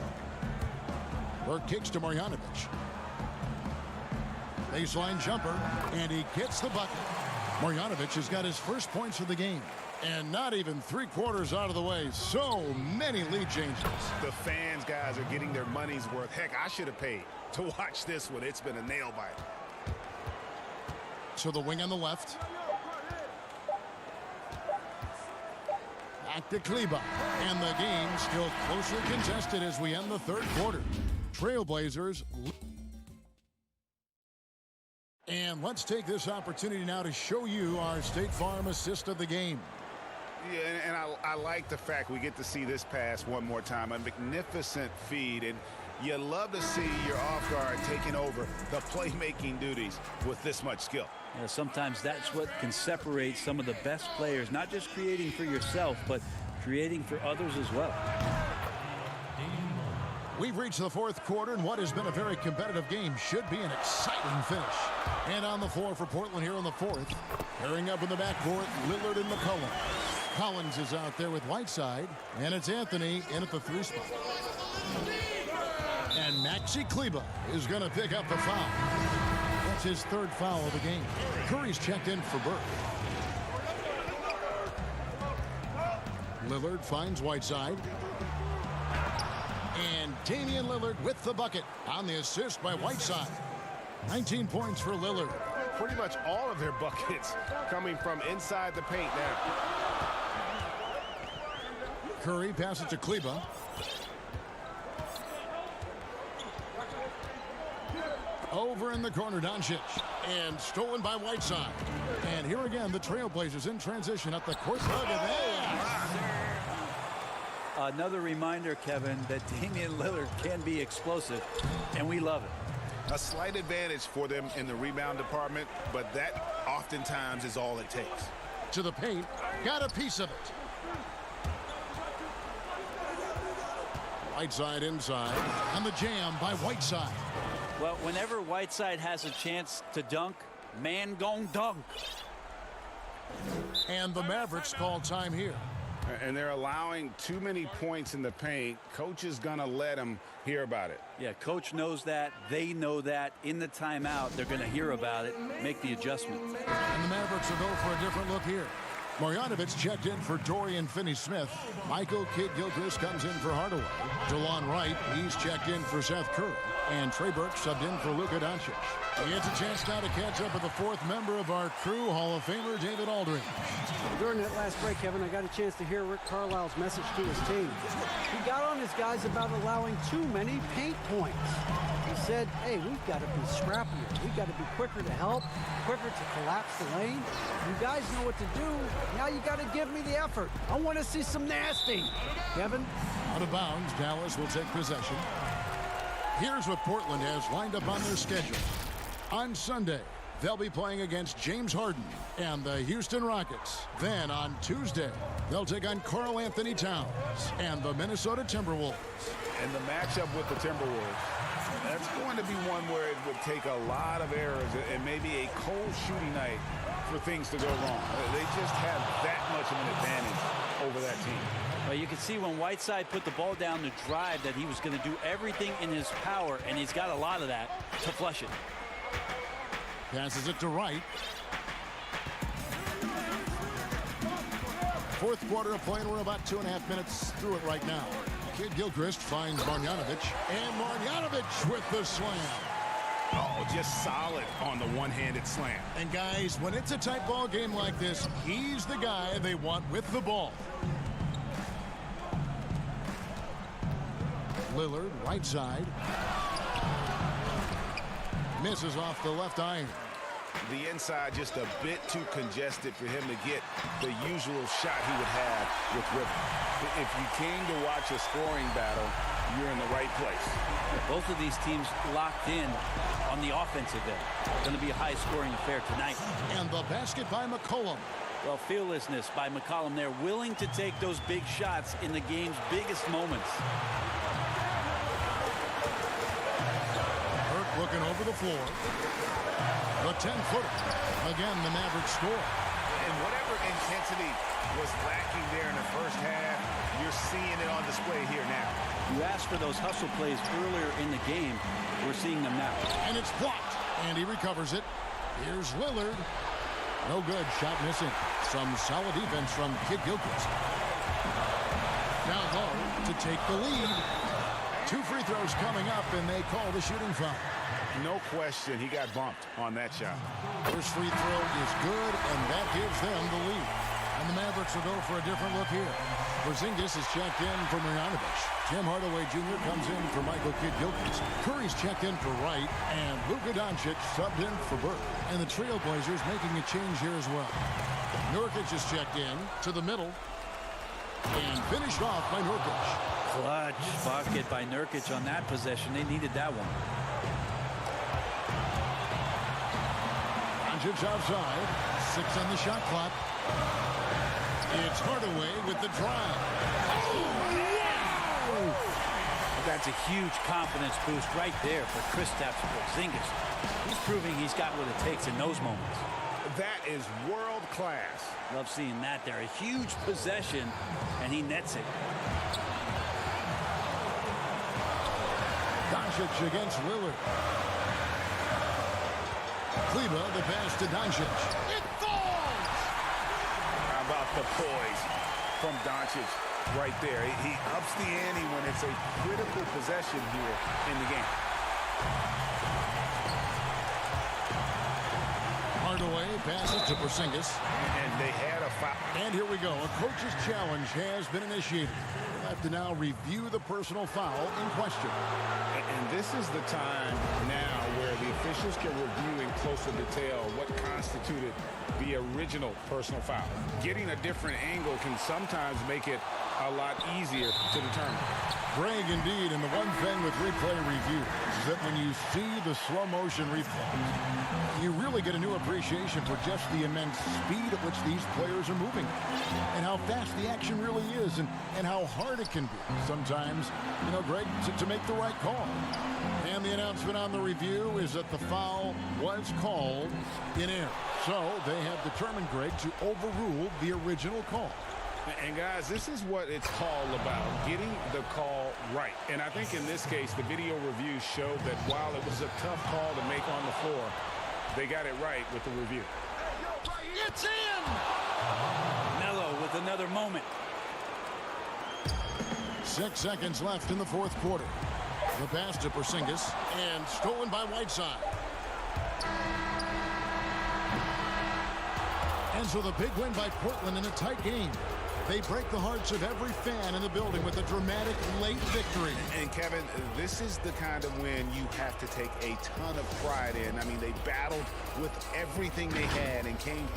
Burke kicks to Marjanovic. Baseline jumper, and he gets the bucket. Marjanovic has got his first points of the game. And not even 3/4 out of the way. So many lead changes. The fans, guys, are getting their money's worth. Heck, I should have paid to watch this one. It's been a nail biter. So the wing on the left. Back to Kleber. And the game still closely contested as we end the third quarter. Trailblazers. And let's take this opportunity now to show you our State Farm assist of the game. Yeah, and I like the fact we get to see this pass one more time. A magnificent feed, and you love to see your off guard taking over the playmaking duties with this much skill. Yeah, sometimes that's what can separate some of the best players, not just creating for yourself, but creating for others as well. We've reached the fourth quarter, and what has been a very competitive game should be an exciting finish. And on the floor for Portland here in the fourth. Pairing up in the backcourt, Lillard and McCollum. Collins is out there with Whiteside, and it's Anthony in at the 3 spot. And Maxi Kleber is going to pick up the foul. That's his 3rd foul of the game. Curry's checked in for Burke. Lillard finds Whiteside. And Damian Lillard with the bucket on the assist by Whiteside. 19 points for Lillard. Pretty much all of their buckets coming from inside the paint now. Curry passes to Kleber. Over in the corner, Doncic. And stolen by Whiteside. And here again, the Trailblazers in transition at the court. Look at that. Another reminder, Kevin, that Damian Lillard can be explosive, and we love it. A slight advantage for them in the rebound department, but that oftentimes is all it takes. To the paint, got a piece of it. Whiteside inside, and the jam by Whiteside. Well, whenever Whiteside has a chance to dunk, man gon' dunk. And the Mavericks call time here. And they're allowing too many points in the paint. Coach is going to let them hear about it. Yeah, coach knows that. They know that. In the timeout, they're going to hear about it, make the adjustment. And the Mavericks will go for a different look here. Marjanovic checked in for Dorian Finney-Smith. Michael Kidd-Gilchrist comes in for Hardaway. DeLon Wright, he's checked in for Seth Curry. And Trey Burke subbed in for Luka Doncic. He gets a chance now to catch up with the 4th member of our crew, Hall of Famer David Aldridge. During that last break, Kevin, I got a chance to hear Rick Carlisle's message to his team. He got on his guys about allowing too many paint points. He said, hey, we've got to be scrappier. We've got to be quicker to help, quicker to collapse the lane. You guys know what to do. Now you got to give me the effort. I want to see some nasty. Kevin? Out of bounds, Dallas will take possession. Here's what Portland has lined up on their schedule. On Sunday, they'll be playing against James Harden and the Houston Rockets. Then on Tuesday, they'll take on Karl Anthony Towns and the Minnesota Timberwolves. And the matchup with the Timberwolves, that's going to be one where it would take a lot of errors and maybe a cold shooting night for things to go wrong. They just have that much of an advantage over that team. Well, you can see when Whiteside put the ball down to drive that he was going to do everything in his power, and he's got a lot of that to flush it. Passes it to Wright. 4th quarter of play, and we're about 2.5 minutes through it right now. Kidd-Gilchrist finds Marjanovic, and Marjanovic with the slam. Oh, just solid on the one-handed slam. And guys, when it's a tight ball game like this, he's the guy they want with the ball. Lillard, right side. Misses off the left iron. The inside just a bit too congested for him to get the usual shot he would have with River. If you came to watch a scoring battle, you're in the right place. Both of these teams locked in on the offensive end. Going to be a high-scoring affair tonight. And the basket by McCollum. Well, fearlessness by McCollum there, willing to take those big shots in the game's biggest moments. Burke looking over the floor. The 10-footer. Again, the Mavericks score. And whatever intensity was lacking there in the first half, you're seeing it on display here now. You asked for those hustle plays earlier in the game. We're seeing them now. And it's blocked. And he recovers it. Here's Lillard. No good. Shot missing. Some solid defense from Kid Gilchrist. Down low to take the lead. 2 free throws coming up, and they call the shooting foul. No question, he got bumped on that shot. First free throw is good, and that gives them the lead. And the Mavericks will go for a different look here. Porzingis is checked in for Marjanovic. Tim Hardaway Jr. comes in for Michael Kidd-Gilchrist. Curry's checked in for Wright, and Luka Doncic subbed in for Burke. And the Trailblazers making a change here as well. Nurkic is checked in to the middle, and finished off by Nurkic. Clutch bucket by Nurkic on that possession. They needed that one. Doncic outside. 6 on the shot clock. It's Hardaway with the drive. Wow! That's a huge confidence boost right there for Kristaps Porzingis. He's proving he's got what it takes in those moments. That is world class. Love seeing that there. A huge possession, and he nets it. Doncic against Lillard. Kleba, the pass to Doncic. It falls! How about the poise from Doncic right there? He ups the ante when it's a critical possession here in the game. Hardaway passes to Porzingis. And they had a foul. And here we go. A coach's challenge has been initiated. We'll have to now review the personal foul in question. And this is the time now where the officials can review in closer detail what constituted the original personal foul. Getting a different angle can sometimes make it a lot easier to determine. Greg, indeed, and the one thing with replay review is that when you see the slow motion replay, you really get a new appreciation for just the immense speed at which these players are moving and how fast the action really is and how hard it can be sometimes, you know, Greg, to make the right call. And the announcement on the review is that the foul was called in error. So they have determined, Greg, to overrule the original call. And guys, this is what it's all about, getting the call right. And I think in this case, the video review showed that while it was a tough call to make on the floor, they got it right with the review. It's in! Melo with another moment. 6 seconds left in the fourth quarter. The pass to Porzingis and stolen by Whiteside. And so the big win by Portland in a tight game. They break the hearts of every fan in the building with a dramatic late victory. And Kevin, this is the kind of win you have to take a ton of pride in. I mean, they battled with everything they had and came